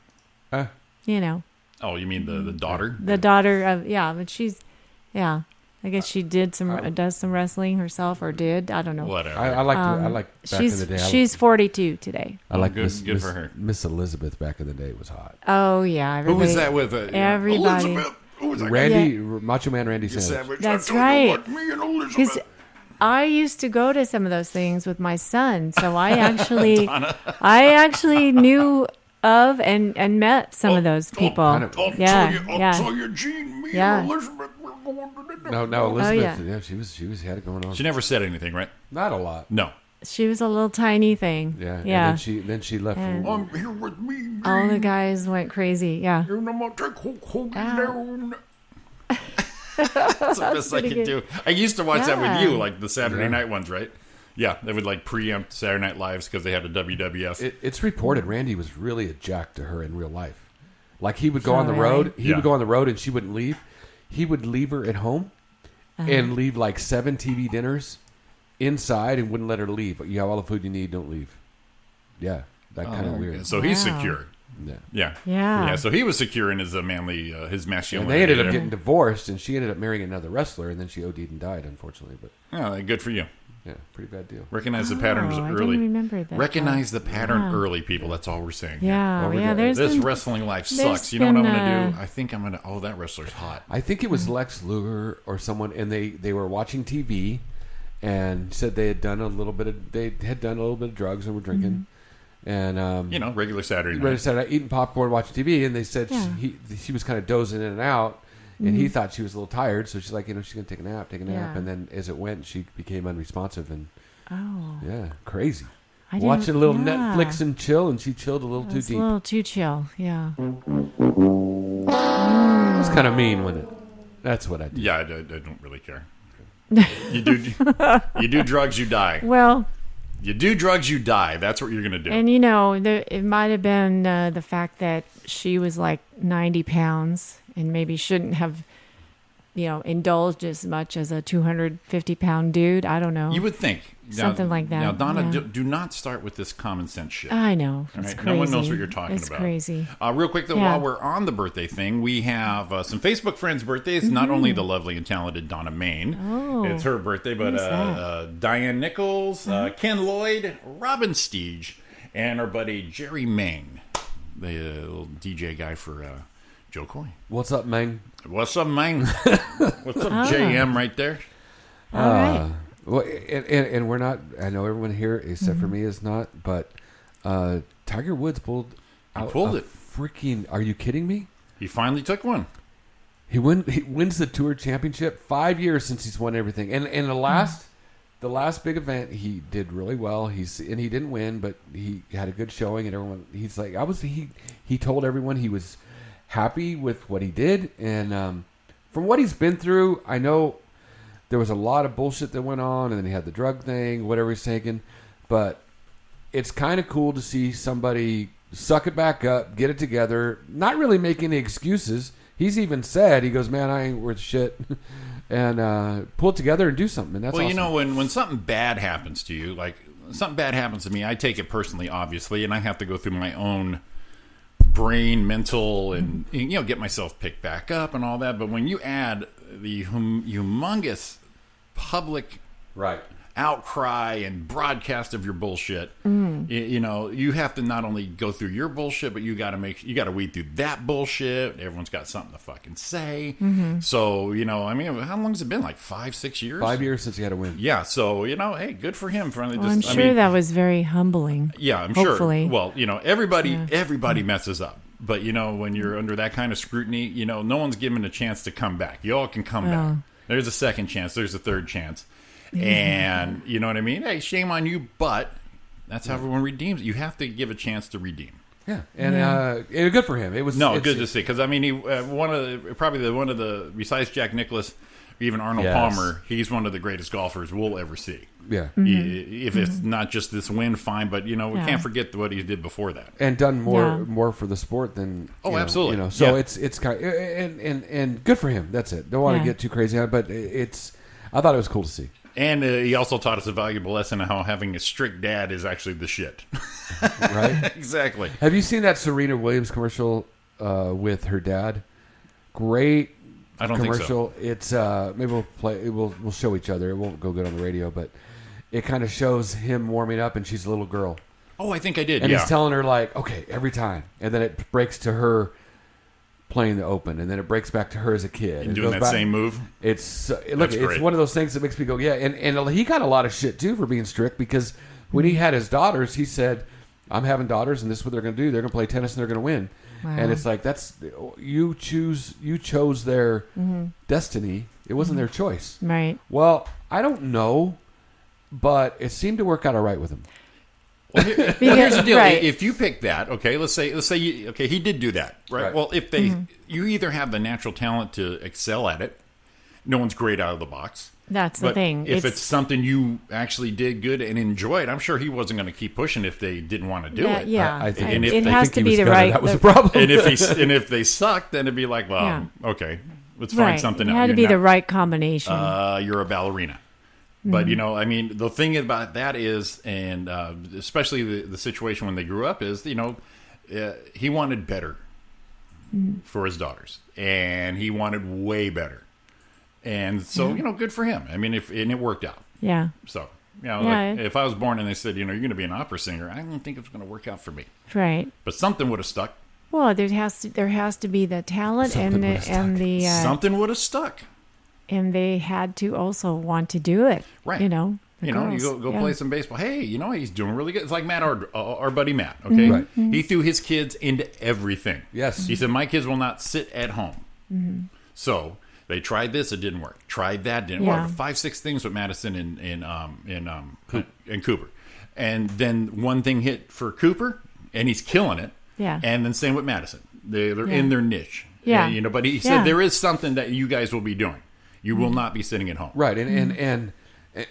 Oh, you mean the daughter? The daughter of, but she's, I guess she did does some wrestling herself or did. I don't know. Whatever. I like back in the day. She's 42 today. I like good for her. Miss Elizabeth back in the day was hot. Oh, yeah. Who was that with? Everybody. Elizabeth. Who was that? Randy, Macho Man Randy Savage. That's right. Because I used to go to some of those things with my son, so I actually knew of and met some of those people. I'll tell you, Gene, me and Elizabeth, we're going to dinner. No, Elizabeth. Oh, yeah. She had it going on. She never said anything, right? Not a lot. No. She was a little tiny thing. Yeah. Yeah. And then she left. And- I'm here with me. All the guys went crazy. Yeah. And I'm going to take Hulk Hogan Ow. down. That's the best I pretty could good. do. I used to watch that with Yeah. you, like the Saturday night ones, right? Yeah, they would like preempt Saturday Night Lives because they had a WWF. It's reported Randy was really a jack to her in real life. Like he would go on the really? road. He Yeah. would go on the road and she wouldn't leave. He would leave her at home Uh-huh. and leave like 7 TV dinners inside and wouldn't let her leave. You have all the food you need. Don't leave. Yeah, that kind of weird. So he's Wow. secure. Yeah. Yeah. Yeah. So he was secure in his manly, his And masculinity. they ended up there. getting divorced, and she ended up marrying another wrestler, and then she OD'd and died, unfortunately. But Oh, good for you. yeah, pretty bad deal. Recognize the patterns Oh, I early. didn't remember that. Recognize the pattern Yeah. early, people. That's all we're saying. Yeah. Well, Yeah. There's This been, wrestling life there's sucks. You know what I'm been, going to do? I think I'm going to. Oh, that wrestler's hot. I think it was Lex Luger or someone, and they were watching TV, and said they had done a little bit of drugs and were drinking, and Regular Saturday night. Ready to Saturday night, eating popcorn, watching TV, and they said Yeah. she was kind of dozing in and out, and he thought she was a little tired, so she's like, she's gonna take a nap, Yeah. and then as it went, she became unresponsive, and Oh. yeah, crazy. watching a little Netflix and chill, and she chilled a little too deep. A little too chill, yeah. It's kind of mean, wasn't it? That's what I do. Yeah, I don't really care. You do drugs, you die. Well, you do drugs, you die. That's what you're going to do. and it might have been the fact that she was like 90 pounds and maybe shouldn't have, indulged as much as a 250-pound dude. I don't know. You would think. Something like that. Now, Donna, yeah. do not start with this common sense shit. I know. All It's right? crazy. No one knows what you're talking It's about. crazy. Real quick, though, Yeah. while we're on the birthday thing, we have some Facebook friends' birthdays. Not only the lovely and talented Donna Main. Oh. It's her birthday, but Who's that? Diane Nichols, Ken Lloyd, Robin Steege, and our buddy Jerry Meng, the little DJ guy for Joe Coy. What's up, Mang? What's up, Meng? What's up, JM, right there? All right. Well, and we're not. I know everyone here except for me is not. But Tiger Woods pulled out. pulled it. Freaking! Are you kidding me? He finally took one. He wins the Tour Championship. 5 years since he's won everything. And the last big event, he did really well. He didn't win, but he had a good showing. And everyone, he's like, he told everyone he was happy with what he did. And from what he's been through, I know there was a lot of bullshit that went on, and then he had the drug thing, whatever he's taking. But it's kind of cool to see somebody suck it back up, get it together, not really make any excuses. He's even said, he goes, man, I ain't worth shit, and pull it together and do something. And that's awesome. When something bad happens to you, like something bad happens to me, I take it personally, obviously, and I have to go through my own brain, mental, and get myself picked back up and all that. But when you add the humongous public outcry and broadcast of your bullshit, you have to not only go through your bullshit, but you got to weed through that bullshit. Everyone's got something to fucking say. So how long has it been? Like 5-6 years? 5 years since he had a win. Yeah. So hey, good for him. I'm sure that was very humbling. Yeah, I'm Hopefully. sure. Well, everybody messes up. But, when you're under that kind of scrutiny, no one's given a chance to come back. You all can come back. There's a second chance. There's a third chance. And, you know what I mean? Hey, shame on you, but that's how everyone redeems. You have to give a chance to redeem. Yeah, and good for him. It was good to see. Because, he one of the besides Jack Nicklaus, even Arnold Palmer, he's one of the greatest golfers we'll ever see. Yeah. If it's not just this win, fine. But, we can't forget what he did before that. And done more for the sport than... absolutely. So it's kind of... And good for him. That's it. Don't want to get too crazy on it, but I thought it was cool to see. And he also taught us a valuable lesson on how having a strict dad is actually the shit. Right? Exactly. Have you seen that Serena Williams commercial with her dad? Great I don't commercial. think so. It's maybe we'll play. We'll show each other. It won't go good on the radio, but it kind of shows him warming up, and she's a little girl. Oh, I think I did. And yeah. he's telling her like, okay, every time, and then it breaks to her playing the Open, and then it breaks back to her as a kid and doing that same move. It's it's one of those things that makes me go, yeah. And he got a lot of shit too for being strict, because when he had his daughters, he said, I'm having daughters, and this is what they're going to do. They're going to play tennis, and they're going to win. Wow. And it's like, you chose their destiny. It wasn't their choice. Right. Well, I don't know, but it seemed to work out all right with him. Well, here's the deal. Right. If you pick that, okay, let's say he did do that, right? Well, if you either have the natural talent to excel at it, no one's great out of the box. That's the thing. If it's something you actually did good and enjoyed, I'm sure he wasn't going to keep pushing if they didn't want to do it. Yeah, I think it has to be the right. That was the problem. And if they sucked, then it'd be like, well, okay, let's find something else. It had to be the right combination. You're a ballerina. But, the thing about that is, and especially the situation when they grew up is, he wanted better for his daughters. And he wanted way better. And so, good for him. I mean, and it worked out. Yeah. So, like if I was born and they said, you're going to be an opera singer, I don't think it's going to work out for me. Right. But something would have stuck. Well, there has to be the talent and the something would have stuck. And they had to also want to do it. Right. You go play some baseball. Hey, he's doing really good. It's like Matt, our buddy Matt, okay? Right. He threw his kids into everything. Yes. He said, my kids will not sit at home. So They tried this, it didn't work. Tried that, didn't work. 5-6 things with Madison and Cooper. And then one thing hit for Cooper, and he's killing it. Yeah. And then same with Madison. They're in their niche. Yeah. And, but he said there is something that you guys will be doing. You will not be sitting at home. Right. And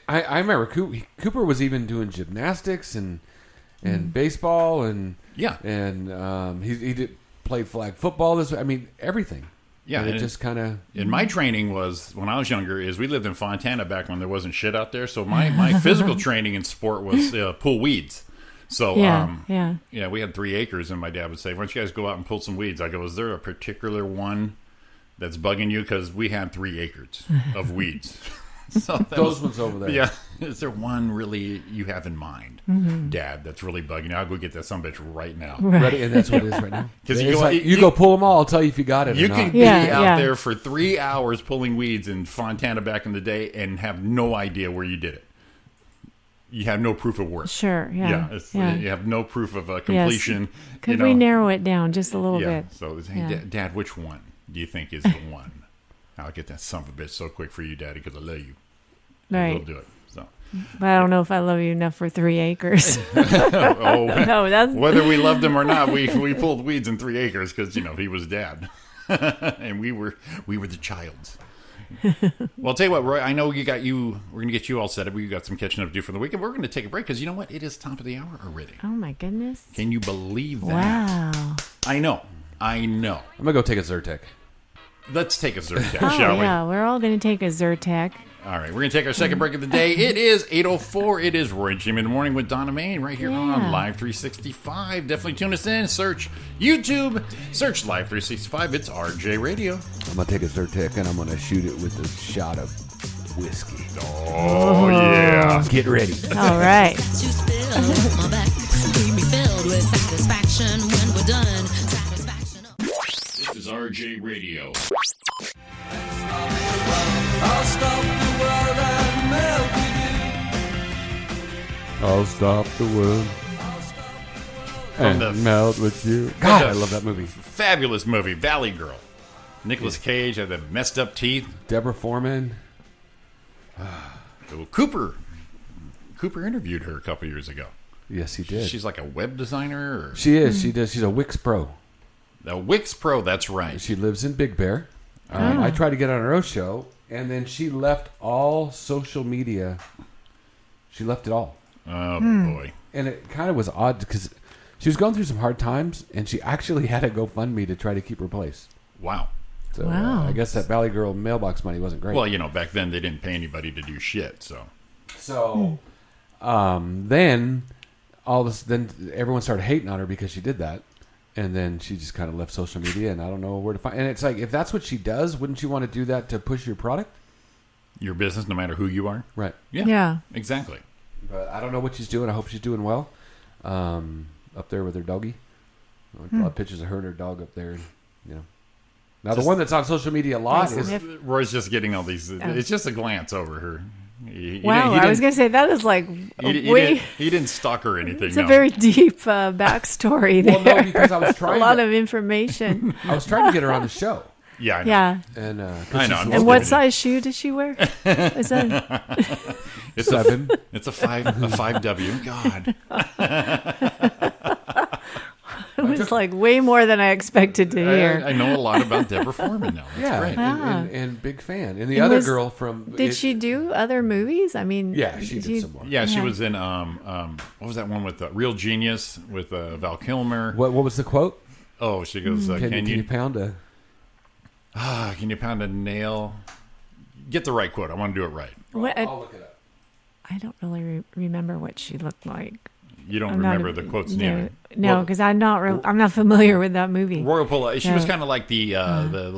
I remember Cooper was even doing gymnastics and baseball and he did played flag football. Everything. Yeah, and it just kind of. And my training was when I was younger. Is we lived in Fontana back when there wasn't shit out there. So my physical training in sport was pull weeds. So we had 3 acres, and my dad would say, "Why don't you guys go out and pull some weeds?" I go, "Is there a particular one that's bugging you?" Because we had 3 acres of weeds. So those ones over there. Yeah. Is there one really you have in mind, Dad, that's really bugging you? I'll go get that sumbitch right now. Ready? And that's what it is right now. Because you go pull them all. I'll tell you if you got it or you not. can be out there for 3 hours pulling weeds in Fontana back in the day and have no idea where you did it. You have no proof of work. Sure, yeah. You have no proof of completion. Yes. Could we narrow it down just a little bit? So, hey, Dad, which one do you think is the one? I'll get that son of a bitch so quick for you, Daddy, because I love you. Right. We'll do it. So. But I don't know if I love you enough for 3 acres. No, that's whether we loved him or not. We pulled weeds in 3 acres because he was Dad, and we were the childs. Well, I'll tell you what, Roy. I know we're going to get you all set up. We got some catching up to do for the weekend. We're going to take a break because you know what? It is top of the hour already. Oh my goodness! Can you believe that? Wow. I know. I'm gonna go take a Zyrtec. Let's take a Zyrtec, shall we? Yeah, we're all going to take a Zyrtec. All right, we're going to take our second break of the day. It is 8:04. It is Roy and Jimmy in the morning with Donna Main right here on Live 365. Definitely tune us in. Search YouTube. Search Live 365. It's RJ Radio. I'm going to take a Zyrtec and I'm going to shoot it with a shot of whiskey. Oh, yeah. Get ready. All right. This is RJ Radio. I'll stop the world and melt with I'll stop the world and melt with you. God, I love that movie. Fabulous movie, Valley Girl. Nicolas Cage had the messed up teeth. Deborah Foreman. Cooper interviewed her a couple years ago. Yes, he did. She's like a web designer? She is. She does. She's a Wix Pro. A Wix Pro, that's right. She lives in Big Bear. I tried to get on her own show, and then she left all social media. She left it all. Oh, boy. And it kind of was odd because she was going through some hard times, and she actually had a GoFundMe to try to keep her place. Wow. So I guess that Valley Girl mailbox money wasn't great. Well, back then they didn't pay anybody to do shit, so. Then then everyone started hating on her because she did that. And then she just kind of left social media, and I don't know where to find. And it's like, if that's what she does, wouldn't you want to do that to push your product? Your business, no matter who you are? Right. Yeah. Exactly. But I don't know what she's doing. I hope she's doing well. Up there with her doggy. A lot of pictures of her and her dog up there. Now, the one that's on social media a lot is... Roy's just getting all these... It's just a glance over her. I was going to say, that is like... He didn't stalk her or anything. It's a very deep backstory there. Well, no, because I was trying a lot of information. I was trying to get her on the show. Yeah, I know. Yeah. And, I know. And what size shoe does she wear? Is that... It's 7. It's a 5W. God. It was like way more than I expected to hear. I know a lot about Deborah Foreman now. That's great. And big fan. And the other girl from... Did she do other movies? I mean... Yeah, she did some more. Yeah, she was in... what was that one with Real Genius with Val Kilmer? What was the quote? Oh, she goes, can you pound a... can you pound a nail? Get the right quote. I want to do it right. I'll look it up. I don't really remember what she looked like. You don't remember the quotes neither? No, because I'm not familiar with that movie. Royal Pola. She was kind of like the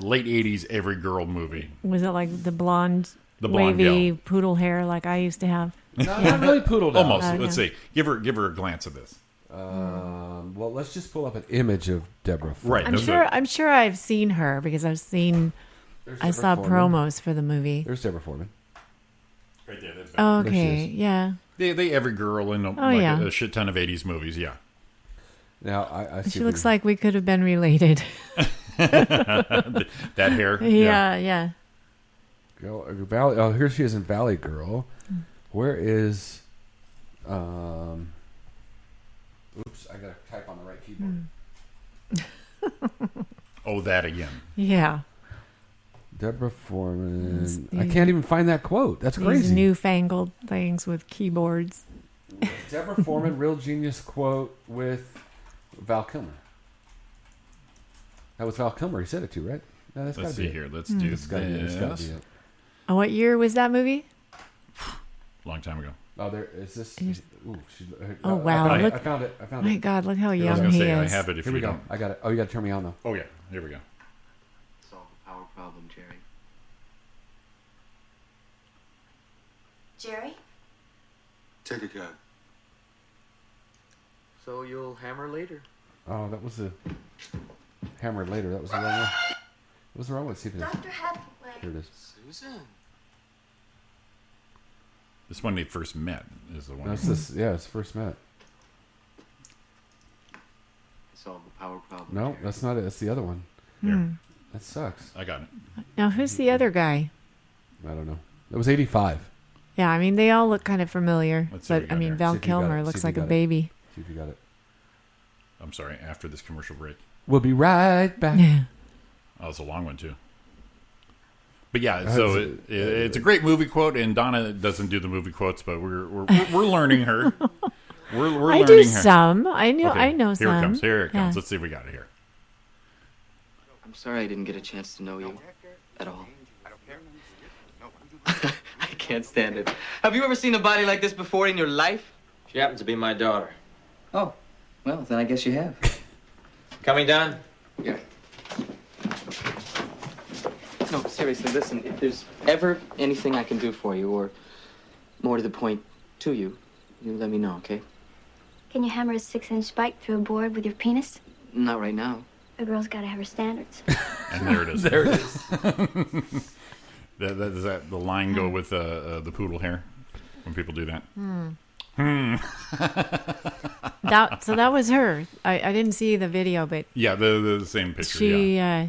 late 80s Every Girl movie. Was it like the blonde gal. wavy poodle hair like I used to have? Not really poodle down. Almost. Let's see. Give her a glance at this. Well, let's just pull up an image of Deborah Foreman. Right. I'm sure I've seen her because I saw promos for the movie. There's Deborah Foreman. Right there. That's Oh, okay. Yeah. They Every Girl in a shit ton of 80s movies, yeah. Now, I see she looks like we could have been related. That hair. Yeah. Valley. Oh, here she is in Valley Girl. Where is? Oops, I gotta type on the right keyboard. Oh, that again. Yeah. Deborah Foreman. I can't even find that quote. That's These crazy. newfangled things with keyboards. Deborah Foreman, real genius quote with Val Kilmer. That was Val Kilmer. He said it too, right? No, that's Let's gotta see be here. it. Let's do That's gotta be it. That's gotta be this. it. Oh, what year was that movie? Long time ago. Oh, there is this. Ooh, Oh, wow. I Look. found it. I found My it. God, look how I was young going to he say, I is. have it if Here you we go. don't. I got it. Oh, you got to turn me on though. Oh, yeah. Here we go. Solve the power problem, Jerry. Jerry? Take a gun. So you'll hammer later. Oh, that was the hammer later. That was the wrong one. What was the wrong one? Let's see if it is. Dr. Hathaway. Here it is. Susan. This one they first met is the one. No, it's this. Yeah, it's first met. Solve the power problem. No, Jerry. that's not it. That's the other one. Here. That sucks. I got it. Now, who's the other guy? I don't know. It was 85. Yeah, I mean, they all look kind of familiar. Let's see what we But, I got mean, here. Val See if you got Kilmer it. looks See if like you a got it. baby. See if you got it. I'm sorry. After this commercial break. We'll be right back. Yeah. Oh, it's a long one, too. But yeah, so it's a great movie quote, and Donna doesn't do the movie quotes, but we're learning her. We're I learning do her. some. I know. Okay, I know here some. it comes. Here it comes. Yeah. Let's see if we got it here. I'm sorry I didn't get a chance to know you at all. I can't stand it. Have you ever seen a body like this before in your life? She happens to be my daughter. Oh, well, then I guess you have. Coming down? Yeah. No, seriously, listen, if there's ever anything I can do for you, or more to the point, to you, you let me know, okay? Can you hammer a 6-inch spike through a board with your penis? Not right now. A girl's gotta have her standards. And there it is. There it is. Does that the line go with the poodle hair when people do that? So that was her. I didn't see the video, but Yeah, the same picture. she yeah,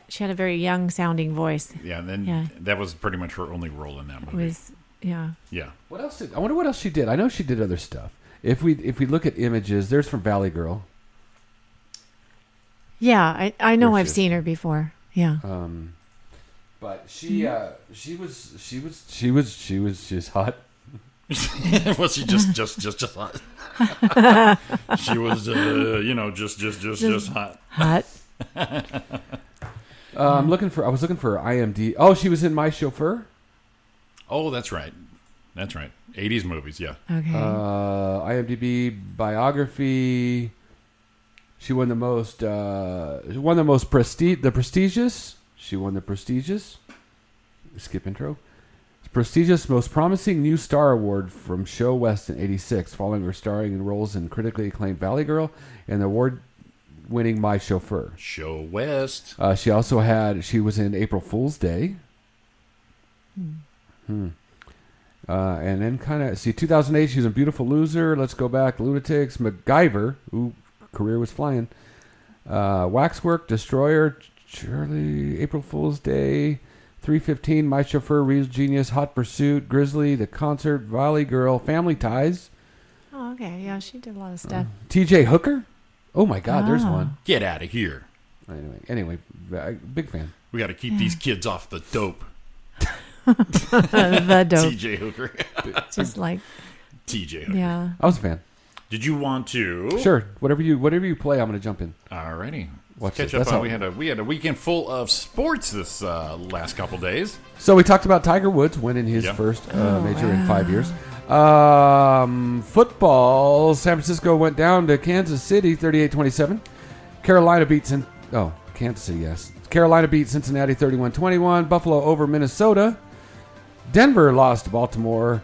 she had a very young sounding voice. yeah. And then yeah. that was pretty much her only role in that It movie. was yeah. Yeah. What else I wonder what else she did. I know she did other stuff. If we look at images, there's from Valley Girl. Yeah, I know There she I've is. seen her before. Yeah. But she was just hot. Was she just hot? She was, just hot. Hot. I was looking for IMDb. Oh, she was in My Chauffeur. Oh, that's right. That's right. 80s movies, yeah. Okay. IMDb biography. She won the most. Prestigious. She won the prestigious. Skip intro. Prestigious Most Promising New Star Award from Show West in '86, following her starring in roles in critically acclaimed Valley Girl and the award-winning My Chauffeur. Show West. She was in April Fool's Day. And then 2008, she was in Beautiful Loser, Let's Go Back, Lunatics, MacGyver, ooh, career was flying, Waxwork, Destroyer, Shirley, April Fool's Day, 315, My Chauffeur, Real Genius, Hot Pursuit, Grizzly, The Concert, Valley Girl, Family Ties. Oh, okay. Yeah, she did a lot of stuff. TJ Hooker? Oh my God, there's one. Get out of here. Anyway, big fan. We got to keep these kids off the dope. The dope. TJ Hooker. Just like TJ Hooker. yeah. I was a fan. Did you want to? Sure, whatever you play, I'm going to jump in. Alrighty. Watch Let's it. catch That's up. how- We had a weekend full of sports this last couple days. So we talked about Tiger Woods winning his Yep. first major in 5 years. Football, San Francisco went down to Kansas City 38-27. Carolina beat Kansas City, yes. Carolina beat Cincinnati 31-21. Buffalo over Minnesota. Denver lost to Baltimore.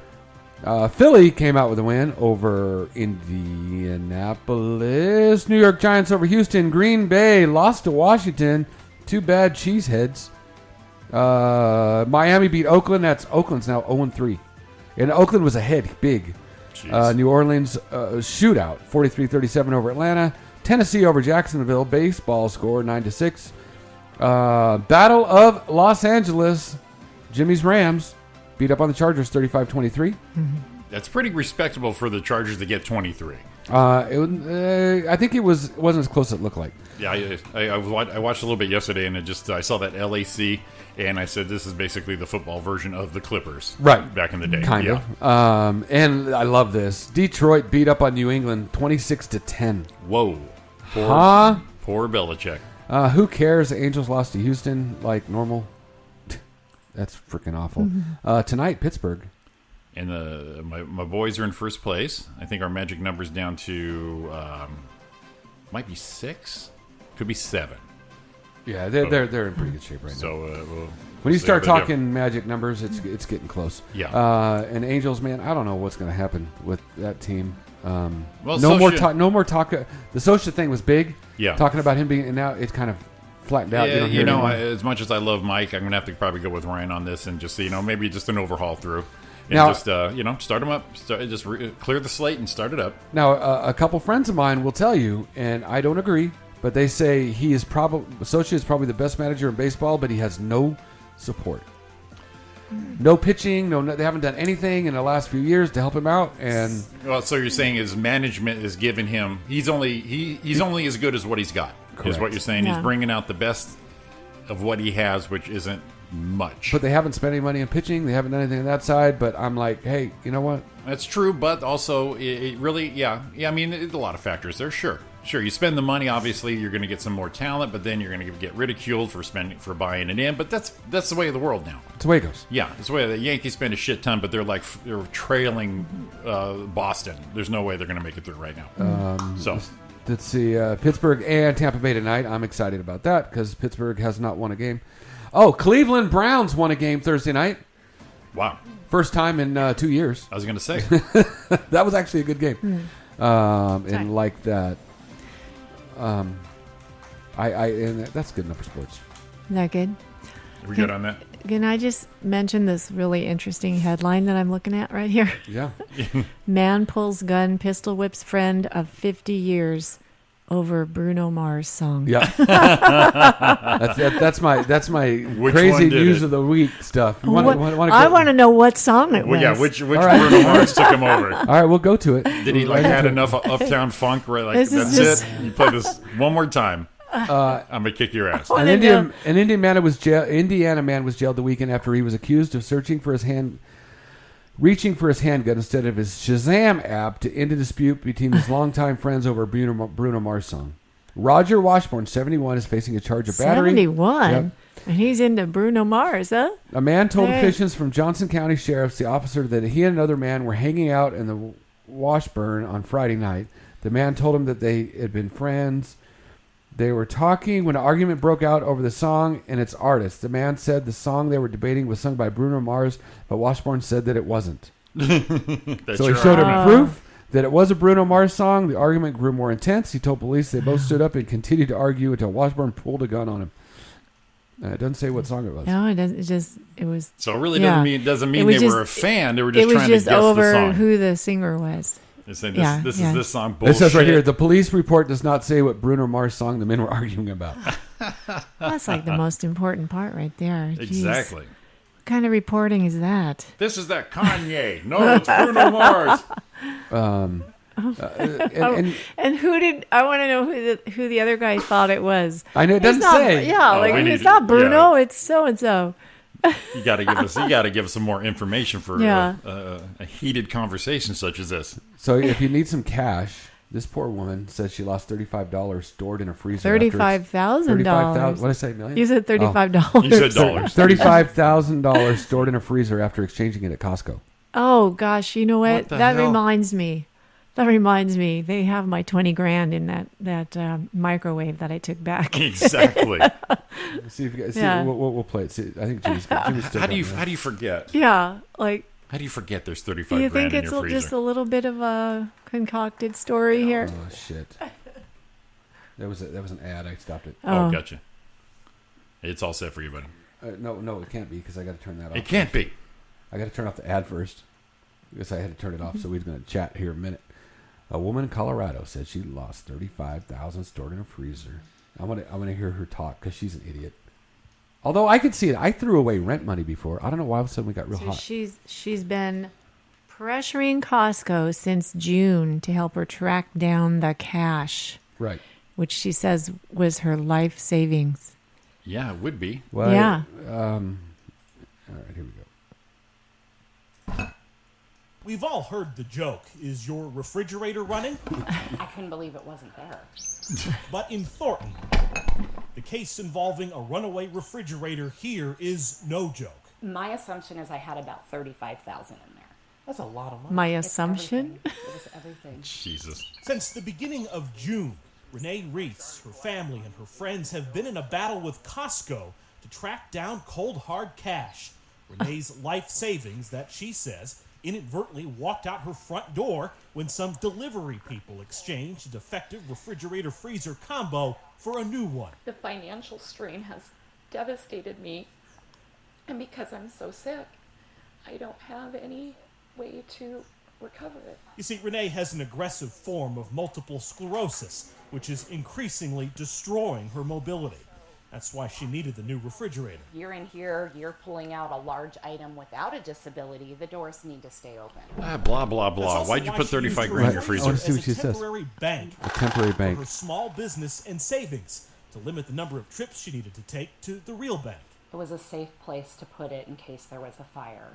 Philly came out with a win over Indianapolis. New York Giants over Houston. Green Bay lost to Washington. Too bad, cheeseheads. Miami beat Oakland. Oakland's now 0-3. And Oakland was ahead big. New Orleans shootout 43-37 over Atlanta. Tennessee over Jacksonville. Baseball score 9-6. Battle of Los Angeles. Jimmy's Rams beat up on the Chargers 35-23. That's pretty respectable for the Chargers to get 23. I think it wasn't as close as it looked like. Yeah, I watched a little bit yesterday, and I saw that LAC, and I said this is basically the football version of the Clippers, Right. back in the day, Kind of. And I love this. Detroit beat up on New England 26-10. Whoa, poor Belichick. Who cares? The Angels lost to Houston like normal. That's freaking awful. Tonight, Pittsburgh. And my boys are in first place. I think our magic number's down to might be 6, could be 7. Yeah, they're in pretty good shape right now. So when you see start how they do. talking magic numbers, it's getting close. Yeah. And Angels, man, I don't know what's going to happen with that team. Well, no more talk. No more talk. The Socha thing was big. Yeah. Talking about him being, and now it's kind of flattened out. Yeah, You don't hear anymore. as much as I love Mike, I'm gonna have to probably go with Ryan on this and just maybe just an overhaul through. And Now- just start them up, clear the slate and start it up. Now, a couple friends of mine will tell you, and I don't agree, but they say Socha is probably the best manager in baseball, but he has no support. No pitching, they haven't done anything in the last few years to help him out, and Well, so you're saying his management is giving him he's only as good as what he's got. Is Correct. what you're saying? Yeah. He's bringing out the best of what he has, which isn't much. but they haven't spent any money on pitching. They haven't done anything on that side. But I'm like, hey, you know what? That's true, but also it really, yeah. I mean, it's a lot of factors there. Sure. You spend the money. Obviously, you're going to get some more talent, but then you're going to get ridiculed for buying it in. But that's the way of the world now. It's the way it goes. Yeah, it's the way the Yankees spend a shit ton, but they're trailing Boston. There's no way they're going to make it through right now. Let's see, Pittsburgh and Tampa Bay tonight. I'm excited about that because Pittsburgh has not won a game. Oh, Cleveland Browns won a game Thursday night. Wow, First time in 2 years. I was going to say That was actually a good game. And like that. And that's good enough for sports. Is that good? Are we good on that? Can I just mention this really interesting headline that I'm looking at right here? Yeah. Man pulls gun, pistol whips friend of 50 years over Bruno Mars song. Yeah. that's my Which crazy one did news it? of the week stuff. You I wanna want to know what song it was. Well, yeah, which right. Bruno Mars took him over? All right, we'll go to it. Did he had enough Uptown Funk where This is that's just- it? You play this one more time, I'm gonna kick your ass. An Indiana man was jailed the weekend after he was accused of reaching for his handgun instead of his Shazam app to end a dispute between his longtime friends over a Bruno Mars song. Roger Washburn, 71, is facing a charge of battery. 71? Yep. And he's into Bruno Mars, huh? A man told Hey. officials from Johnson County Sheriff's the officer that he and another man were hanging out in the Washburn on Friday night. The man told him that they had been friends. They were talking when an argument broke out over the song and its artist. The man said the song they were debating was sung by Bruno Mars, but Washburn said that it wasn't. So he showed him proof that it was a Bruno Mars song. The argument grew more intense. He told police they both stood up and continued to argue until Washburn pulled a gun on him. It doesn't say what song it was. No, it doesn't. It was. So it really Yeah. doesn't It mean was they were a just- fan. They were just It was trying just to guess the over song. who the singer was. They're saying Yeah, this yeah. is this song It bullshit. says right here, the police report does not say what Bruno Mars song the men were arguing about. That's like the most important part right there. Jeez. Exactly. What kind of reporting is that? This is that Kanye. No, it's Bruno Mars. And who did? I want to know who the other guy thought it was. I know it doesn't It's not- say. Yeah, Oh, like we it's need- not Bruno. yeah. It's so and so. You got to give us some more information for Yeah. a heated conversation such as this. So if you need some cash, this poor woman says she lost $35 stored in a freezer. $35,000. $35,000. What did I say? Million? You said $35. You said dollars. $35,000 stored in a freezer after exchanging it at Costco. Oh gosh, you know what? What the That hell? reminds me. That reminds me. They have my 20 grand in that microwave that I took back. Exactly. See if you guys. See, Yeah. we'll play it. See, I think Jimmy's still How got do you it. forget? Yeah, like. How do you forget there's Do 35 you grand think in it's your freezer? just a little bit of a concocted story here? Oh shit! That was an ad. I stopped it. Oh, gotcha. It's all set for you, buddy. No, it can't be because I got to turn that off. It can't be. I got to turn off the ad first. Because I had to turn it off, so we're going to chat here a minute. A woman in Colorado said she lost $35,000 stored in a freezer. I want to hear her talk because she's an idiot. Although I could see it. I threw away rent money before. I don't know why all of a sudden we got real hot. She's been pressuring Costco since June to help her track down the cash. Right. Which she says was her life savings. Yeah, it would be. Well, yeah. All right, here we go. We've all heard the joke. Is your refrigerator running? I couldn't believe it wasn't there. But in Thornton, the case involving a runaway refrigerator here is no joke. My assumption is I had about $35,000 in there. That's a lot of money. My assumption? It was everything. Jesus. Since the beginning of June, Renee Reese, her family, and her friends have been in a battle with Costco to track down cold, hard cash. Renee's life savings that she says inadvertently walked out her front door when some delivery people exchanged a defective refrigerator-freezer combo for a new one. The financial strain has devastated me, and because I'm so sick, I don't have any way to recover it. You see, Renee has an aggressive form of multiple sclerosis, which is increasingly destroying her mobility. That's why she needed the new refrigerator. You're in here, you're pulling out a large item without a disability, the doors need to stay open. Blah, blah, blah. Why'd you put 35 grand in your freezer? I want to see what she says. Temporary bank. A temporary bank. For her small business and savings to limit the number of trips she needed to take to the real bank. It was a safe place to put it in case there was a fire.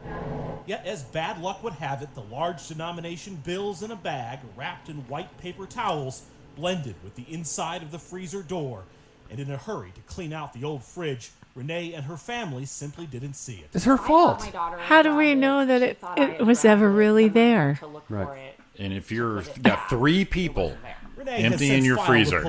Yet, as bad luck would have it, the large denomination bills in a bag wrapped in white paper towels blended with the inside of the freezer door. And in a hurry to clean out the old fridge, Renee and her family simply didn't see it. It's her fault. How do we know that it was ever really there? Right. And if you're got 3 people Renee emptying your freezer,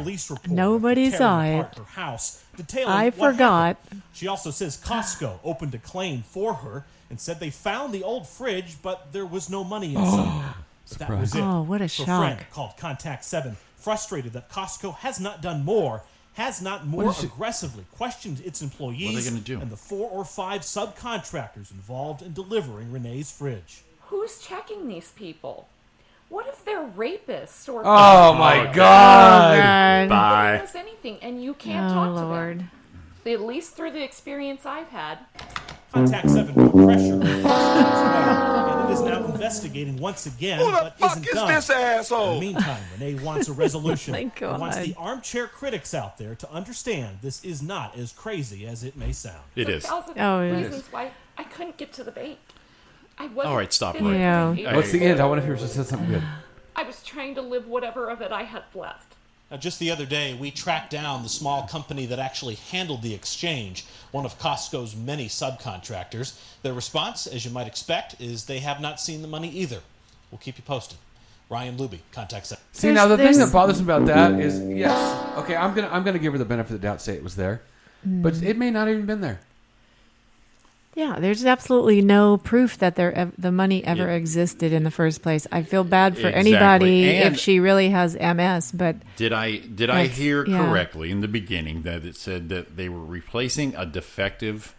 nobody saw it. Her house, detailing I what forgot. happened. She also says Costco opened a claim for her and said they found the old fridge, but there was no money inside. But that was it. Oh, what a Her shock. friend called Contact 7, frustrated that Costco has not done more, has not more aggressively questioned its employees What are they gonna do? and the 4 or 5 subcontractors involved in delivering Renee's fridge. Who's checking these people? What if they're rapists or... Oh, my God. Bye. Nobody knows anything, and you can't talk to them. At least through the experience I've had. Contact 7 put pressure on and it is now investigating once again, but isn't done. This asshole? In the meantime, Renee wants a resolution. My God. And wants the armchair critics out there to understand this is not as crazy as it may sound. It is. Reasons why I couldn't get to the bank. I wasn't. All right, stop. physically able What's the to. end? I wonder if she said something good. I was trying to live whatever of it I had left. Now, just the other day, we tracked down the small company that actually handled the exchange, one of Costco's many subcontractors. Their response, as you might expect, is they have not seen the money either. We'll keep you posted. Ryan Luby, Contact 7. See, now the thing that bothers me about that is, yes, okay, I'm gonna give her the benefit of the doubt, say it was there, but it may not even been there. Yeah, there's absolutely no proof that the money ever existed in the first place. I feel bad for anybody And if she really has MS, but did I hear correctly in the beginning that it said that they were replacing a defective?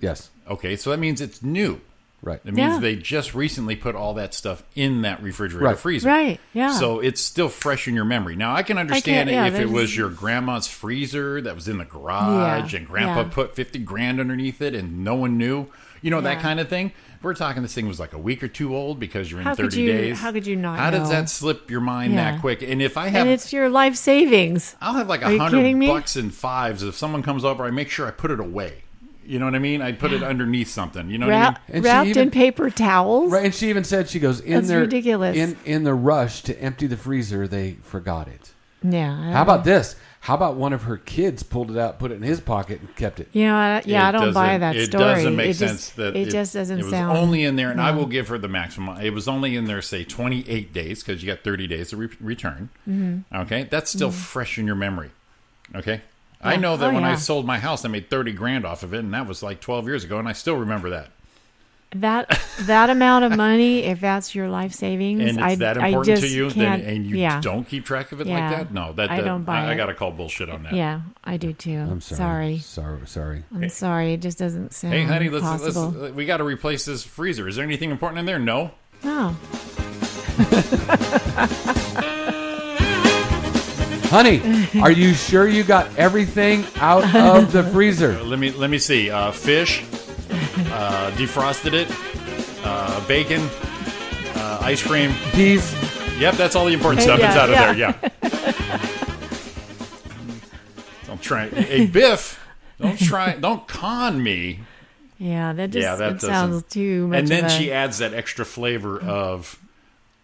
Yes. Okay, so that means it's new. Right. It means they just recently put all that stuff in that refrigerator freezer. Right, yeah. So it's still fresh in your memory. Now, I can understand if it was your grandma's freezer that was in the garage and grandpa put 50 grand underneath it and no one knew, that kind of thing. We're talking this thing was like a week or 2 old because you're in 30 days. How could you not How know? does that slip your mind that quick? And if I have... And it's your life savings. I'll have like Are you kidding me? $100 in fives. If someone comes over, I make sure I put it away. You know what I mean? I put it underneath something. You know what I mean? Wrapped in paper towels. Right, and she even said, she goes, That's ridiculous. In the rush to empty the freezer, they forgot it. Yeah. How about this? How about one of her kids pulled it out, put it in his pocket, and kept it? I don't buy that story. It doesn't make sense that it just doesn't it was sound. only in there, and I will give her the maximum. It was only in there, say, 28 days, because you got 30 days to return. Mm-hmm. Okay? That's still fresh in your memory. Okay? Yeah. I know that when I sold my house, I made 30 grand off of it, and that was like 12 years ago, and I still remember that. That amount of money, if that's your life savings, and it's that important to you, and you yeah. don't keep track of it like that? No, I don't buy it. I got to call bullshit on that. Yeah, I do too. I'm sorry. Sorry. I'm sorry. It just doesn't sound Hey, honey, possible. we got to replace this freezer. Is there anything important in there? No. No. Honey, are you sure you got everything out of the freezer? Let me see. Fish, defrosted it, bacon, ice cream, peas. Yep, that's all the important stuff. It's out of there. Yeah. Don't try. Hey, Biff. Don't con me. Yeah, that sounds too much. And then she adds that extra flavor of,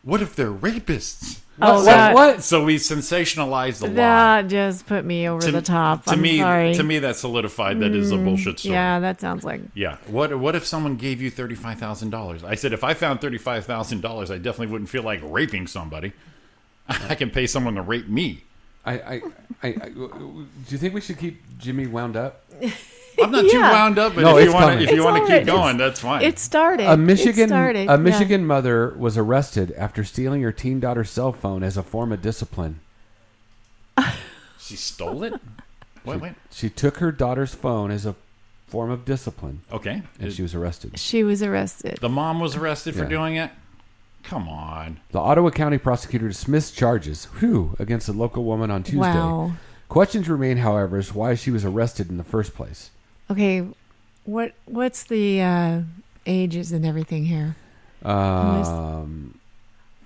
what if they're rapists? What? So we sensationalized the lie. That just put me over the top. I'm sorry. To me, that solidified that is a bullshit story. Yeah, that sounds like. Yeah. What if someone gave you $35,000? I said, if I found $35,000, I definitely wouldn't feel like raping somebody. I can pay someone to rape me. Do you think we should keep Jimmy wound up? I'm not too wound up, but if you want to keep going, that's fine. It started. A Michigan mother was arrested after stealing her teen daughter's cell phone as a form of discipline. She stole it? Wait. She took her daughter's phone as a form of discipline. Okay. And she was arrested. She was arrested. The mom was arrested for doing it? Come on. The Ottawa County prosecutor dismissed charges against the local woman on Tuesday. Wow. Questions remain, however, as why she was arrested in the first place. Okay, what's the ages and everything here?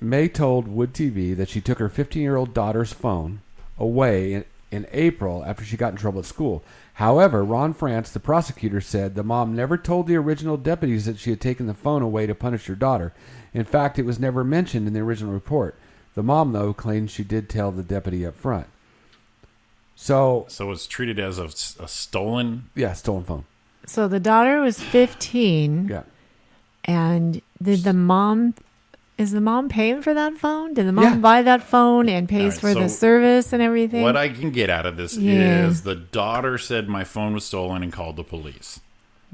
May told Wood TV that she took her 15-year-old daughter's phone away in April after she got in trouble at school. However, Ron France, the prosecutor, said the mom never told the original deputies that she had taken the phone away to punish her daughter. In fact, it was never mentioned in the original report. The mom, though, claims she did tell the deputy up front. So it's treated as a stolen... Yeah, stolen phone. So the daughter was 15. Yeah. And is the mom paying for that phone? Did the mom buy that phone and pays for the service and everything? What I can get out of this is the daughter said my phone was stolen and called the police.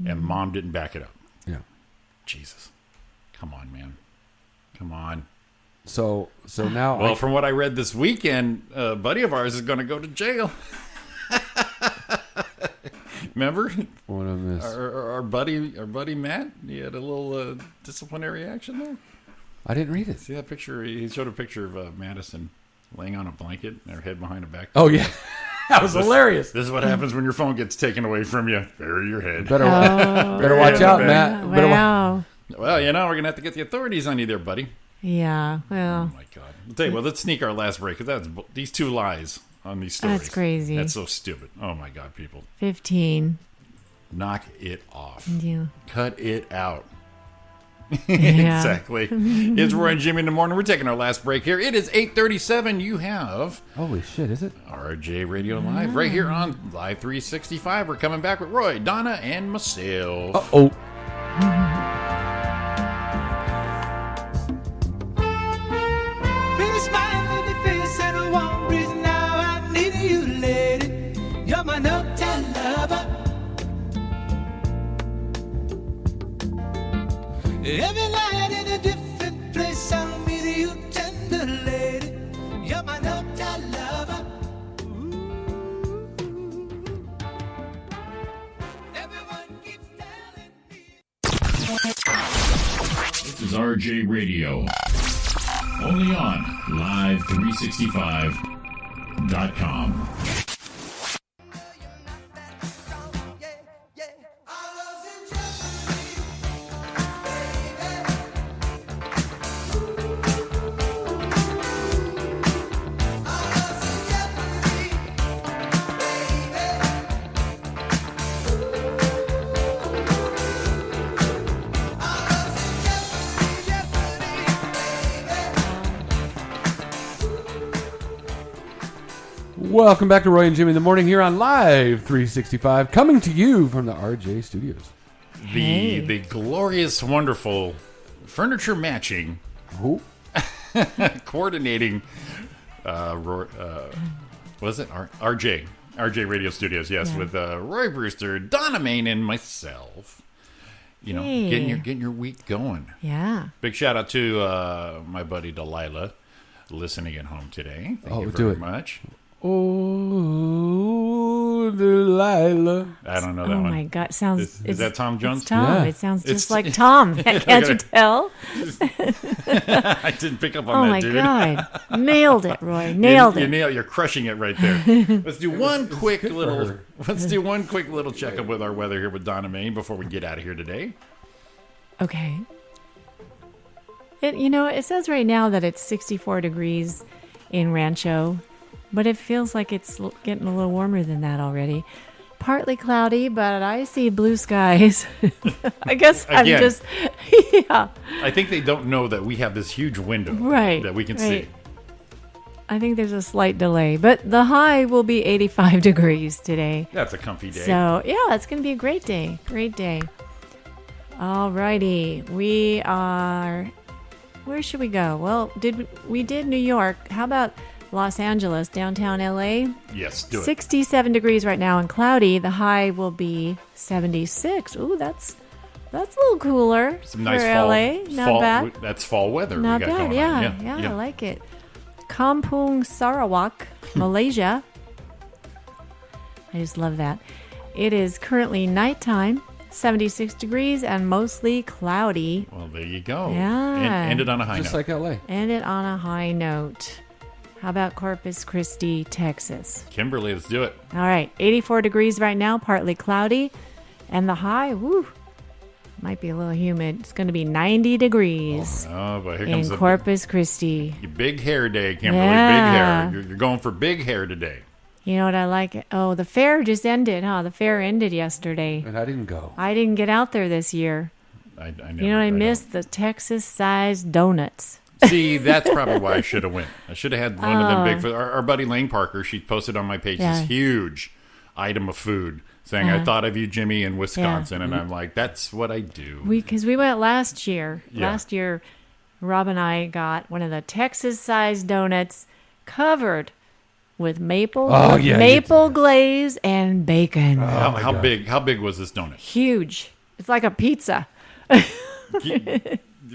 And mom didn't back it up. Yeah. Jesus. Come on, man. Come on. So now... Well, from what I read this weekend, a buddy of ours is going to go to jail. Remember? What I missed? Our buddy Matt, he had a little disciplinary action there. I didn't read it. See that picture? He showed a picture of Madison laying on a blanket and her head behind a back. Oh, yeah. That was hilarious. This is what happens when your phone gets taken away from you. Bury your head. Better watch out, Matt. Wow. Well, we're going to have to get the authorities on you there, buddy. Yeah, well. Oh, my God. I'll tell you what, let's sneak our last break, because these two lies on these stories. That's crazy. That's so stupid. Oh, my God, people. 15. Knock it off. Yeah. Cut it out. Yeah. Exactly. It's Roy and Jimmy in the morning. We're taking our last break here. It is 8:37. You have... Holy shit, is it? RJ Radio Live right here on Live 365. We're coming back with Roy, Donna, and myself. Uh-oh. Pretty smile on your face and one reason now I need you, lady. You're my no-tell lover. Every night in a different place I'll meet you, tender lady. You're my no-tell lover. Everyone keeps telling me. This is RJ Radio. Only on Live365.com. Welcome back to Roy and Jimmy in the morning here on Live 365, coming to you from the RJ Studios. The glorious, wonderful furniture matching, coordinating. Was it RJ Radio Studios? Yes, with Roy Brewster, Donna Main, and myself. You know, getting your week going. Yeah. Big shout out to my buddy Delilah, listening at home today. Thank you very much. Oh, Delilah. I don't know that Oh one. my God! Sounds. Is that Tom Jones? It's Tom. Yeah. It sounds It's- just like Tom. Can't you tell? I didn't pick up on Oh that, my dude. God! Nailed it, Roy. Nailed it. You're crushing it right there. Let's do one quick little. Let's do one quick little checkup with our weather here with Donna May before we get out of here today. Okay. It says right now that it's 64 degrees in Rancho, but it feels like it's getting a little warmer than that already. Partly cloudy, but I see blue skies. I guess I'm Again. just, yeah. I think they don't know that we have this huge window Right, that we can right. see. I think there's a slight delay, but the high will be 85 degrees today. That's a comfy day. So, yeah, it's going to be a great day. Great day. All righty. We are... Where should we go? Well, we did New York. How about Los Angeles, downtown LA? Yes, do it. 67 degrees right now and cloudy. The high will be 76. Ooh, that's a little cooler Some nice for fall. LA. Not bad. That's fall weather. Not we got bad. going on. Yeah, I like it. Kampong Sarawak, Malaysia. I just love that. It is currently nighttime, 76 degrees and mostly cloudy. Well, there you go. Yeah. And ended on a high Just note. like LA. Ended on a high note. How about Corpus Christi, Texas? Kimberly, let's do it. All right, 84 degrees right now, partly cloudy. And the high, might be a little humid. It's going to be 90 degrees Oh, but here in comes Corpus Christi. your big hair day, Kimberly. Yeah. Big hair. You're going for big hair today. You know what I like? Oh, the fair just ended, huh? The fair ended yesterday. And I didn't go. I didn't get out there this year. I never, You know what I missed? The Texas-sized donuts. See, that's probably why I should have went. I should have had one of them big. Our buddy Lane Parker, she posted on my page Yeah. this huge item of food saying, I thought of you, Jimmy, in Wisconsin. And I'm like, that's what I do. Because we went last year. Yeah. Last year, Rob and I got one of the Texas-sized donuts covered with maple glaze and bacon. How big was this donut? Huge. It's like a pizza.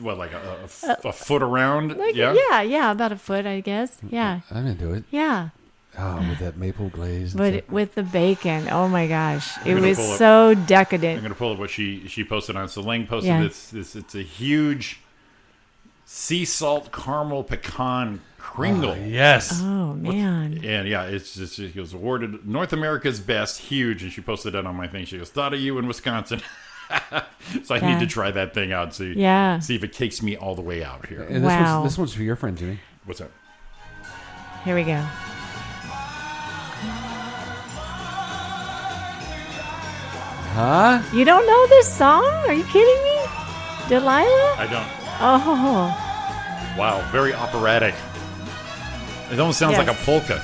What, like a foot around? Yeah, about a foot, I guess. Yeah. I'm into it. Yeah. Oh, with that maple glaze. and But stuff. with the bacon, oh my gosh. It gonna was pull up- so I'm decadent. going to pull up what she posted on. So Lang posted Yeah. this. It's a huge sea salt caramel pecan Kringle. Yes. Oh, man. And yeah, it's just, it was awarded North America's best, huge. And she posted that on my thing. She goes, thought of you in Wisconsin. So I need to try that thing out. See if it takes me all the way out here. And this one's for your friend, Jimmy. What's that? Here we go. Huh? You don't know this song? Are you kidding me? Delilah? I don't. Oh, Wow, very operatic. It almost sounds Yes. like a polka.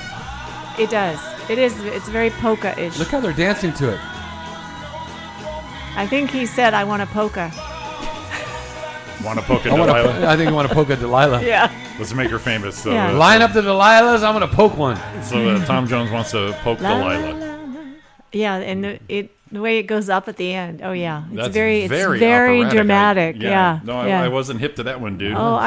it does. It is. It's very polka-ish. Look how they're dancing to it. I think he said, I want a polka. Want a polka, I Delilah? think I want to poke a Delilah. Yeah. Let's make her famous. So, Yeah. Line up the Delilahs. I'm going to poke one. So Tom Jones wants to poke La, la, Delilah. la, la. Yeah, and the way it goes up at the end. Oh yeah, it's That's very operatic. dramatic. No, yeah. I wasn't hip to that one, dude. Oh,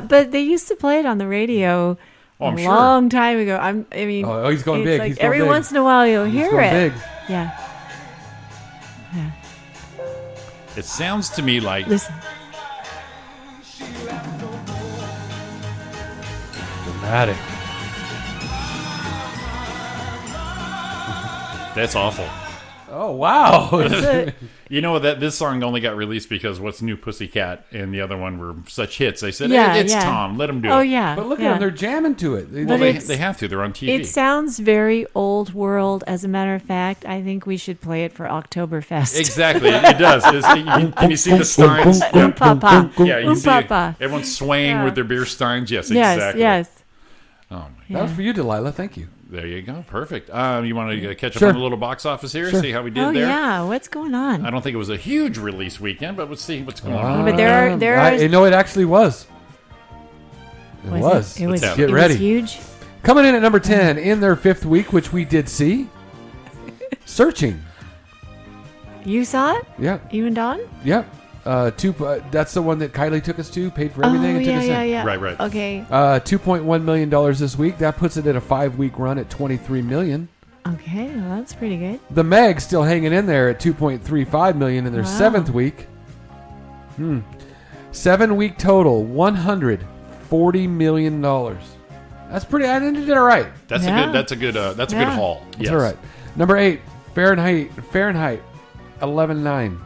but they used to play it on the radio I'm a sure. long time ago. I mean, Oh, he's going it's big. like He's going every big. once in a while you'll He's hear going it. big. Yeah. It sounds to me like Listen. Dramatic. that's awful. Oh, wow. You know that this song only got released because What's New Pussycat and the other one were such hits. They said, Yeah, it's yeah. Tom. Let him do it. Oh yeah. But look yeah. at them. They're jamming to it. Well, But they have to. They're on TV. It sounds very old world. As a matter of fact, I think we should play it for Oktoberfest. Exactly. It does. Can you see the steins? Papa. Yeah, you see Papa. everyone swaying Yeah. with their beer steins. Yes, Yes, exactly. yes. Oh, my Yeah. That was for you, Delilah. Thank you. There you go. Perfect. You want to catch up Sure. on the little box office here? Sure. See how we did Oh there? yeah, what's going on? I don't think it was a huge release weekend, but let's see what's going on. But there are. You know, it actually was. It Was was. it? It was. Let's Get it ready. was huge. Coming in at number 10 in their fifth week, which we did see. Searching. You saw it? Yeah. You and Don? Yeah. That's the one that Kylie took us to, paid for everything, Oh and took us in. yeah. Right. Okay. $2.1 million this week. That puts it at a 5-week run at $23 million. Okay, well, that's pretty good. The Meg still hanging in there at $2.35 million in their 7th week. 7-week total, $140 million. That's pretty. I think you did all right. That's a good haul. That's all right. Number 8, Fahrenheit 11.9.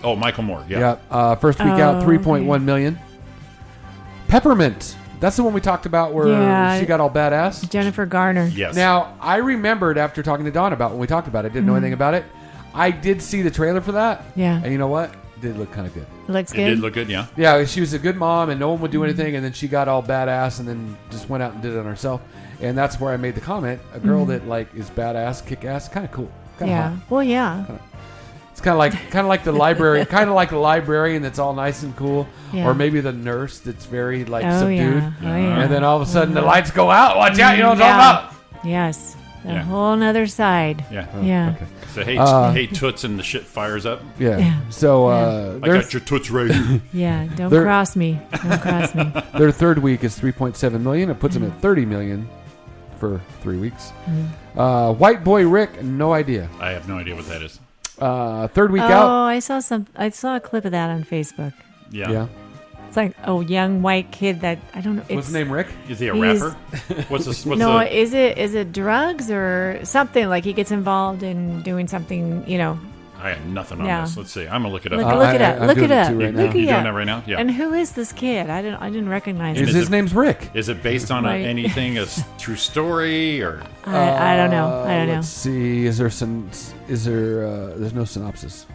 Oh, Michael Moore. Yeah. Yeah. First week out, 3.1 million. Peppermint. That's the one we talked about where she got all badass. Jennifer Garner. Yes. Now, I remembered after talking to Donna about when we talked about it, didn't know anything about it. I did see the trailer for that. Yeah. And you know what? It did look kind of good. Looks good. It did look good, yeah. Yeah, she was a good mom and no one would do anything, and then she got all badass and then just went out and did it on herself. And that's where I made the comment, a girl that like is badass, kick ass, kind of cool. Kinda hot. Well, yeah. It's kind of like the library, kind of like the librarian that's all nice and cool, Yeah. or maybe the nurse that's very like Oh, subdued, yeah. Oh, yeah. and then all of a sudden the lights go out. Watch out! You know what I'm talking about? Yes. A Yeah. whole nother side. Yeah. Yeah. Okay. So hey toots and the shit fires up. Yeah. So I got your toots right here. Yeah. Don't cross me. Don't cross me. Their 3rd week is 3.7 million. It puts them at 30 million for 3 weeks. White Boy Rick, no idea. I have no idea what that is. 3rd week Oh, out. I saw a clip of that on Facebook. Yeah. It's like a young white kid that I don't know. What's his name? Rick? Is he a rapper? What's is it drugs or something? Like he gets involved in doing something, you know. I have nothing on this. Let's see. I'm gonna look it up. Look it up. Look it up. Right now. You doing that right now? Yeah. And who is this kid? I didn't recognize him. His name's Rick. Is it based on Right. anything, a true story, or? I don't know. I don't know. Let's see. Is there some? Is there? There's no synopsis.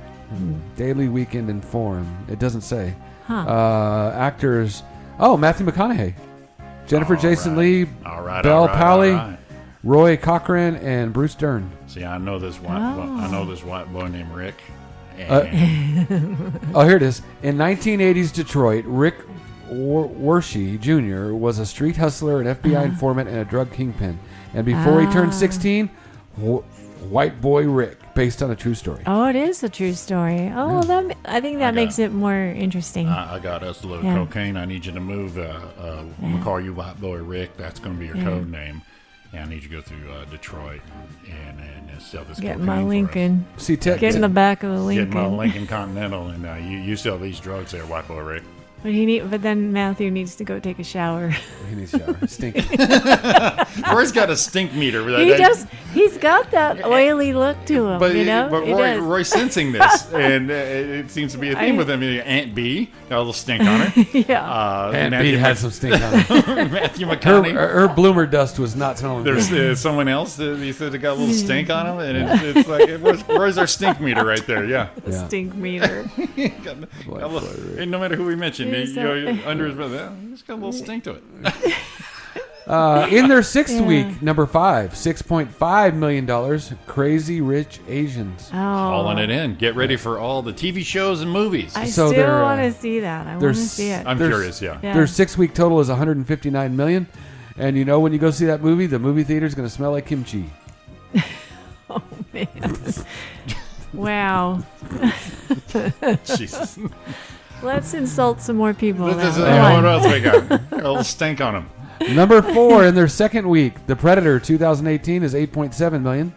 Daily Weekend Inform. It doesn't say. Actors. Oh, Matthew McConaughey, Jennifer Jason Leigh, Belle Powley, Roy Cochran, and Bruce Dern. See, I know this white. I know this white boy named Rick. Oh, here it is. In 1980s Detroit, Rick Wershey Jr. was a street hustler, an FBI informant, and a drug kingpin. And before he turned 16, White Boy Rick, based on a true story. Oh, it is a true story. Oh, I think that makes it more interesting. I got us a little cocaine. I need you to move. I'm gonna call you White Boy Rick. That's gonna be your code name. Yeah, I need you to go through Detroit and sell this. Get cocaine my for Lincoln. us. See, get in the back of the Lincoln. Get my Lincoln Continental, and you sell these drugs there, White Boy Rick. But then Matthew needs to go take a shower. He needs a shower. Stinky. Roy's got a stink meter. He's got that oily look to him. But, you know? but Roy's sensing this, and it seems to be a theme with him. Aunt B got a little stink on her. Yeah. Aunt B had some stink on her. Matthew McConaughey. Her bloomer dust was not telling me. There's someone else that he said it got a little stink on him, and it's like Roy's our stink meter right there. Yeah. Stink meter. And no matter who we mention, under his breath, he's got a little stink to it. In their 6th week, number 5, $6.5 million, Crazy Rich Asians. Calling it in. Get ready for all the TV shows and movies. I still want to see that. I want to see it. I'm curious, yeah. Their 6-week total is $159 million. And you know when you go see that movie, the movie theater is going to smell like kimchi. Oh, man. Wow. Jesus. Let's insult some more people. What else we got? A little stink on them. Number 4 in their 2nd week, The Predator 2018 is $8.7 million.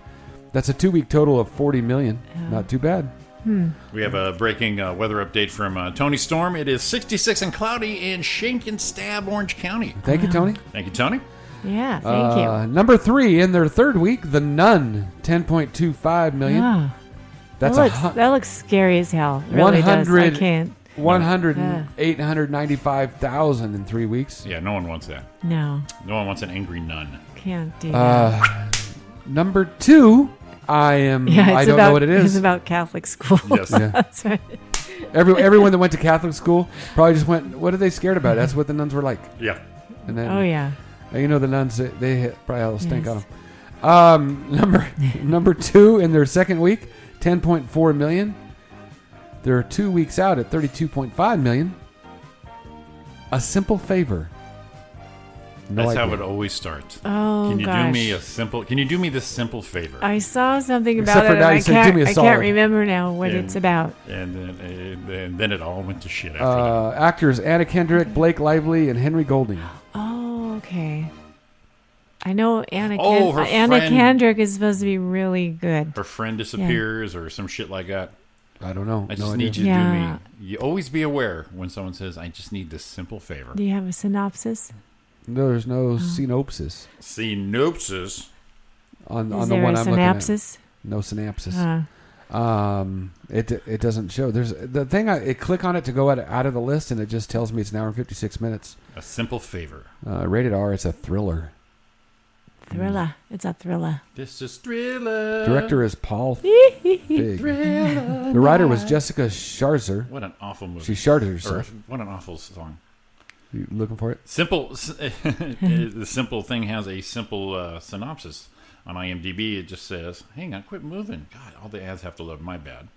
That's a 2-week total of $40 million. Not too bad. We have a breaking weather update from Tony Storm. It is 66 and cloudy in Shink and Stab, Orange County. Thank you, Tony. Thank you, Tony. Yeah, thank you. Number 3 in their 3rd week, The Nun, $10.25 million. Yeah. That's that looks scary as hell. It really does. I can't. 895,000 in 3 weeks. Yeah, no one wants that. No. No one wants an angry nun. Can't do that. Number 2, I don't know what it is. It's about Catholic school. Yes. Yeah. That's right. Everyone that went to Catholic school probably just went, what are they scared about? That's what the nuns were like. Yeah. And then, oh, yeah. You know the nuns, they probably had a stink on them. Number 2 in their 2nd week, $10.4 million. They're 2 weeks out at $32.5 million. A Simple Favor. That's how it always starts. Oh, Can you gosh. do me a simple? Can you do me this simple favor? I saw something Except about for it. now And you said, "Do me a I solid." can't remember now what it's about. And then it all went to shit after that. Actors Anna Kendrick, Blake Lively, and Henry Golding. Oh, okay. I know Anna her Anna friend- Kendrick is supposed to be really good. Her friend disappears or some shit like that. I don't know. I just No need idea. you to do Yeah. me. You always be aware when someone says, I just need this simple favor. Do you have a synopsis? No, there's no synopsis Synopsis? on Is the there one a I'm looking at. synopsis? No synopsis. It doesn't show. There's the thing. I click on it to go out of the list, and it just tells me it's an hour and 56 minutes. A simple favor. Rated R. It's a thriller. Thriller. It's a thriller. This is Thriller. Director is Paul Fig. Thriller. The writer was Jessica Sharzer. What an awful movie. She sharded herself. What an awful song. You looking for it? Simple. The simple thing has a simple synopsis on IMDb. It just says, "Hang on, quit moving." God, all the ads have to load. My bad.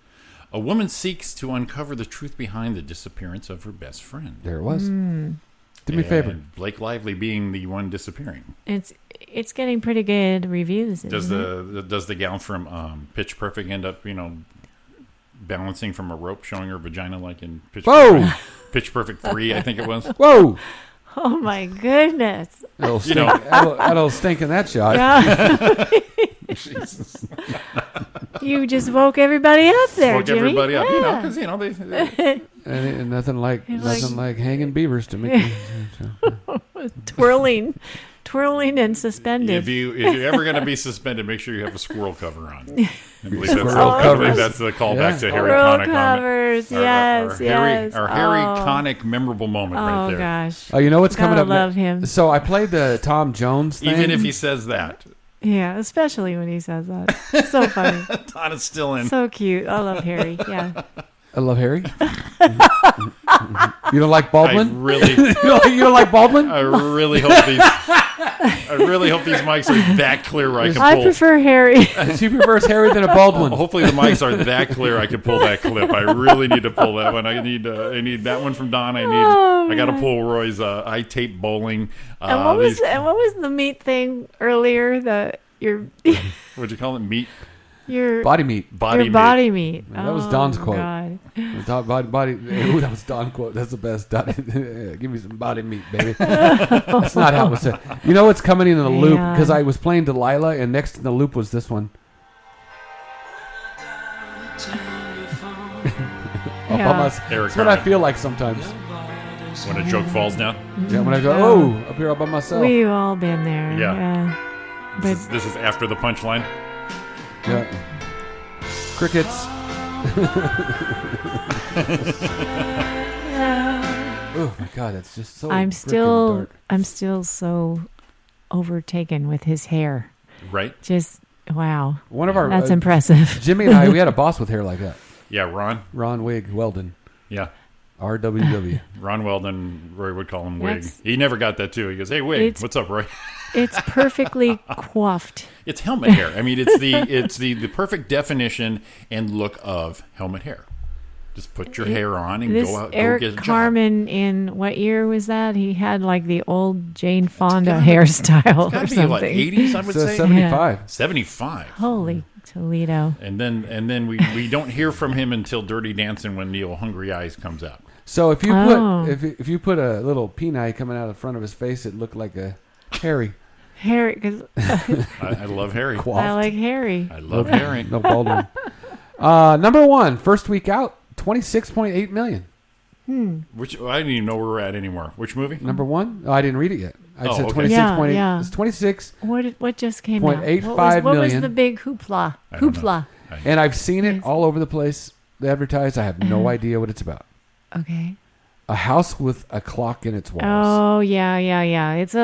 A woman seeks to uncover the truth behind the disappearance of her best friend. There it was. Do me a favor. Blake Lively being the one disappearing. It's getting pretty good reviews. Does isn't the gal from Pitch Perfect end up balancing from a rope, showing her vagina like in Pitch Perfect? Pitch Perfect 3, I think it was. Whoa! it? Oh my goodness! That'll stink in that shot. Yeah. Jesus. You just woke everybody up there, Woke Jimmy. everybody up, Yeah. because they. And nothing like hanging beavers to make twirling and suspended. If you're ever going to be suspended, make sure you have a squirrel cover on. I believe that's the callback to Harry Squirrel Connick. covers, yes. Our Harry Connick memorable moment right there. Oh gosh! Oh, you know what's coming up? Love him. So I played the Tom Jones thing. Even if he says that. Yeah, especially when he says that. So funny. Donna's still in. So cute. I love Harry. Yeah. I love Harry. You don't like Baldwin? you don't like Baldwin? I really hope these mics are that clear where I can pull. I prefer Harry. She prefers Harry than a Baldwin. Hopefully the mics are that clear I can pull that clip. I really need to pull that one. I need that one from Donna. I got to pull Roy's I tape bowling. And what was the meat thing earlier? What'd you call it? Meat. Your body meat. Body meat. That was Don's quote. God. Ooh, that was Don's quote. That's the best. Give me some body meat, baby. That's not how it was said. You know what's coming in the loop? Because I was playing Delilah, and next in the loop was this one. That's what I feel like sometimes. When a joke falls down? Yeah, when I go, up here all by myself. We've all been there. Yeah. But this is after the punchline? Yeah. Crickets. Oh my God, that's just so. I'm still so overtaken with his hair. Right. Just wow. One of our that's impressive. Jimmy and I, we had a boss with hair like that. Yeah, Ron. Ron Wig Weldon. Yeah. RWW. Ron Weldon, Roy would call him Wig. He never got that too. He goes, "Hey, Wig, what's up, Roy?" It's perfectly coiffed. It's helmet hair. I mean, it's the perfect definition and look of helmet hair. Just put your hair on and go out. Eric go get a Carmen job. In what year was that? He had like the old Jane Fonda hairstyle or something. Like 80s, I would say. 75. Yeah. 75. Holy Toledo! And then we don't hear from him until Dirty Dancing when Neil Hungry Eyes comes out. So if you put a little peanut coming out of the front of his face, it looked like a Harry. Harry, because I love Harry. I like Harry. I love Harry. No Baldwin. Number one, first week out, 26.8 million. Which I didn't even know where we're at anymore. Which movie? Number one? Oh, I didn't read it yet. I said okay. 26.8. Yeah. It's 26. What just came out? 0.85 what was million. the big hoopla? Hoopla. And I've seen it all over the place. They advertise. I have no idea what it's about. Okay. A house with a clock in its walls. Oh yeah. It's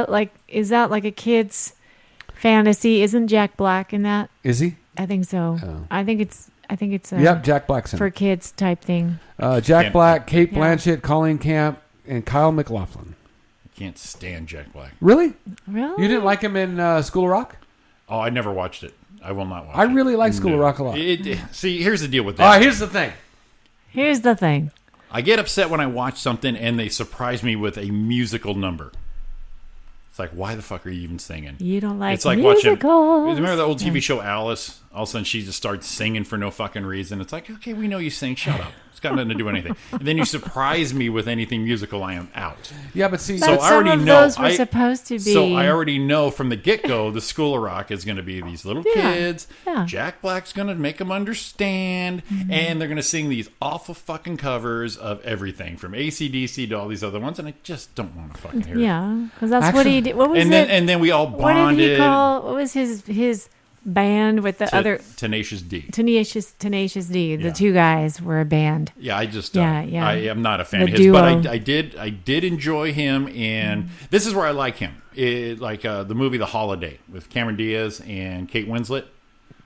is that like a kid's fantasy? Isn't Jack Black in that? Is he? I think so. Oh. I think it's yep, Jack Black's in for it. kids type thing. Jack Black, Kate Blanchett, Colleen Camp, and Kyle MacLachlan. I can't stand Jack Black. Really? Really? You didn't like him in School of Rock? Oh, I never watched it. I will not watch it. I really like School of Rock a lot. See, here's the deal with that. that. Here's the thing. Here's the thing. I get upset when I watch something and they surprise me with a musical number. It's like, why the fuck are you even singing? You don't like it's like musicals. Watching. Remember the old TV show Alice? All of a sudden she just starts singing for no fucking reason. It's like, okay, we know you sing. Shut up. It's got nothing to do with anything. And then you surprise me with anything musical, I am out. Yeah, but see, so But I already some of know. those were supposed to be. So I already know from the get-go the School of Rock is going to be these little kids. Yeah. Jack Black's going to make them understand, and they're going to sing these awful fucking covers of everything from AC/DC to all these other ones, and I just don't want to fucking hear it. Yeah, because that's what he did. What was and it? then we all What bonded. did he call? What was his band with the other Tenacious D. Tenacious D? The Yeah. two guys were a band. Yeah, I just Yeah. I am not a fan The of his, but duo. I did enjoy him, and this is where I like him. The movie The Holiday with Cameron Diaz and Kate Winslet.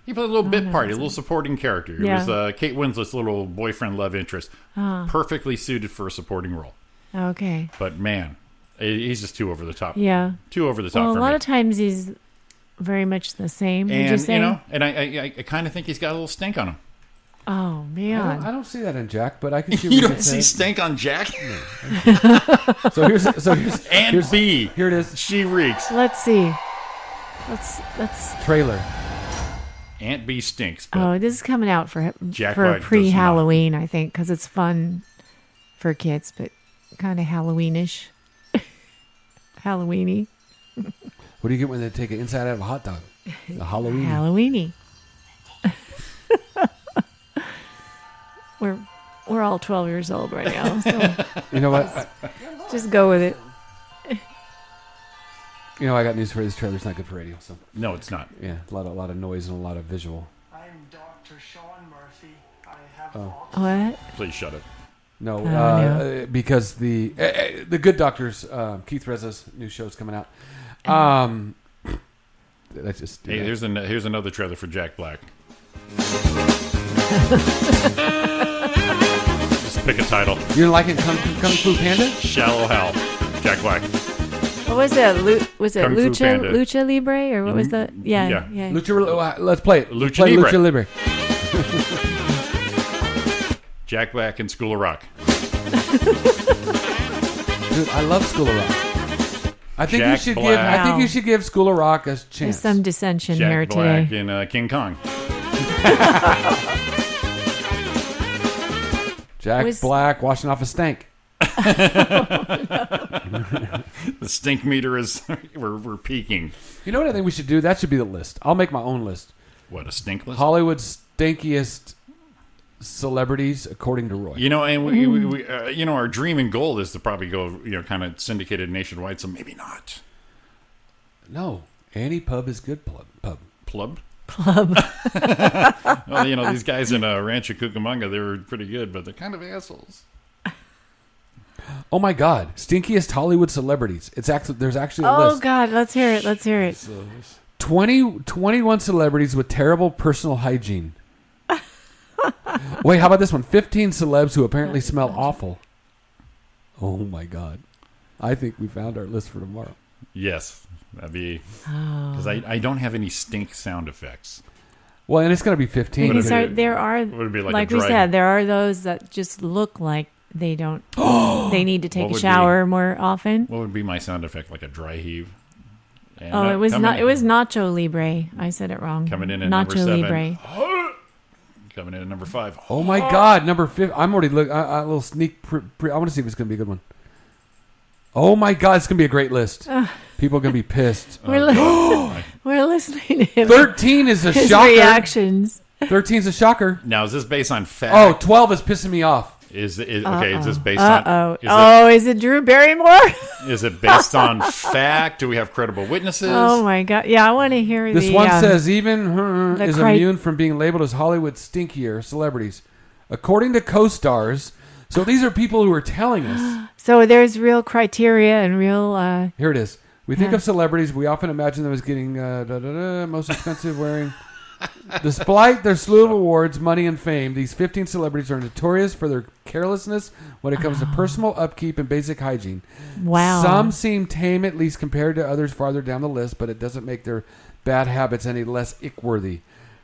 He played a little bit part, a little supporting character. It Yeah. was Kate Winslet's little boyfriend love interest, perfectly suited for a supporting role. Okay. But man, he's just too over the top. Yeah. Too over the top Well, for a lot me. of times he's very much the same. Would you And say? and I kind of think he's got a little stink on him. Oh man. I don't see that in Jack, but I can see. You what don't you're see saying. stink on Jack? So here's and B. Here it is. She reeks. Let's see. Let's. Trailer. Aunt B stinks. But Oh, this is coming out for Jack Black does not. pre-Halloween, I think, because it's fun for kids, but kind of Halloweenish. Halloweeny. What do you get when they take an inside out of a hot dog? A Halloween. Halloweeny. We're all 12 years old right now, so You know what? just go with it. You know, I got news for you. This trailer's not good for radio. So No, it's not. yeah, a lot of noise and a lot of visual. I'm Dr. Sean Murphy. I have What? Please shut it. No, no. because the Good Doctors, Keith Reza's new show's coming out. Let's just do Hey, that. here's another trailer for Jack Black. Just pick a title. You didn't like it, Kung Fu Panda? Shallow Hal. Jack Black. What was that? Was it Kung Fu Panda. Lucha Libre, or what was that? Yeah, Yeah. yeah. Let's play it. Lucha Play Libre. Lucha Libre. Jack Black and School of Rock. Dude, I love School of Rock. I think Jack you should Black. I think you should give School of Rock a There's chance. some dissension Jack here Black today. and King Kong. Jack Black washing off a stank. The stink meter is we're peaking. You know what I think we should do? That should be the list. I'll make my own list. What, a stink list? Hollywood's stinkiest celebrities according to Roy. You know, and we our dream and goal is to probably go, kind of syndicated nationwide. So maybe not. No, Annie Pub is good. Pub. Plub. Plub. Well, these guys in Rancho Cucamonga, they were pretty good, but they're kind of assholes. Oh my God! Stinkiest Hollywood celebrities. There's actually a Oh list. God, let's hear it. Let's hear it. 21 celebrities with terrible personal hygiene. Wait, how about this one? 15 celebs who apparently smell awful. Oh my God! I think we found our list for tomorrow. Yes, that'd be because I don't have any stink sound effects. Well, and it's going to be 15. Because there are, would it be like a we dry- said, there are those that just look like they don't. They need to take What a would shower more often. What would be my sound effect? Like a dry heave? And Oh, it was not. It was Nacho Libre. I said it wrong. Coming in at Nacho number 7. Libre. Coming in at number 5. Oh my God! Number 5. I'm already looking. A little sneak. I want to see if it's going to be a good one. Oh my God! It's going to be a great list. People are going to be pissed. We're listening to him. 13 is a His shocker. reactions. 13 is a shocker. Now, is this based on fact? Oh, 12 is pissing me off. Is this based on? Is it Drew Barrymore? Is it based on fact? Do we have credible witnesses? Oh my God! Yeah, I want to hear This one says even her the is immune from being labeled as Hollywood's stinkier celebrities, according to co-stars. So these are people who are telling us. So there's real criteria and real. Here it is. We think Yeah. of celebrities. We often imagine them as getting most expensive wearing. Despite their slew of awards, money, and fame, these 15 celebrities are notorious for their carelessness when it comes to personal upkeep and basic hygiene. Wow. Some seem tame, at least compared to others farther down the list, but it doesn't make their bad habits any less ick-worthy.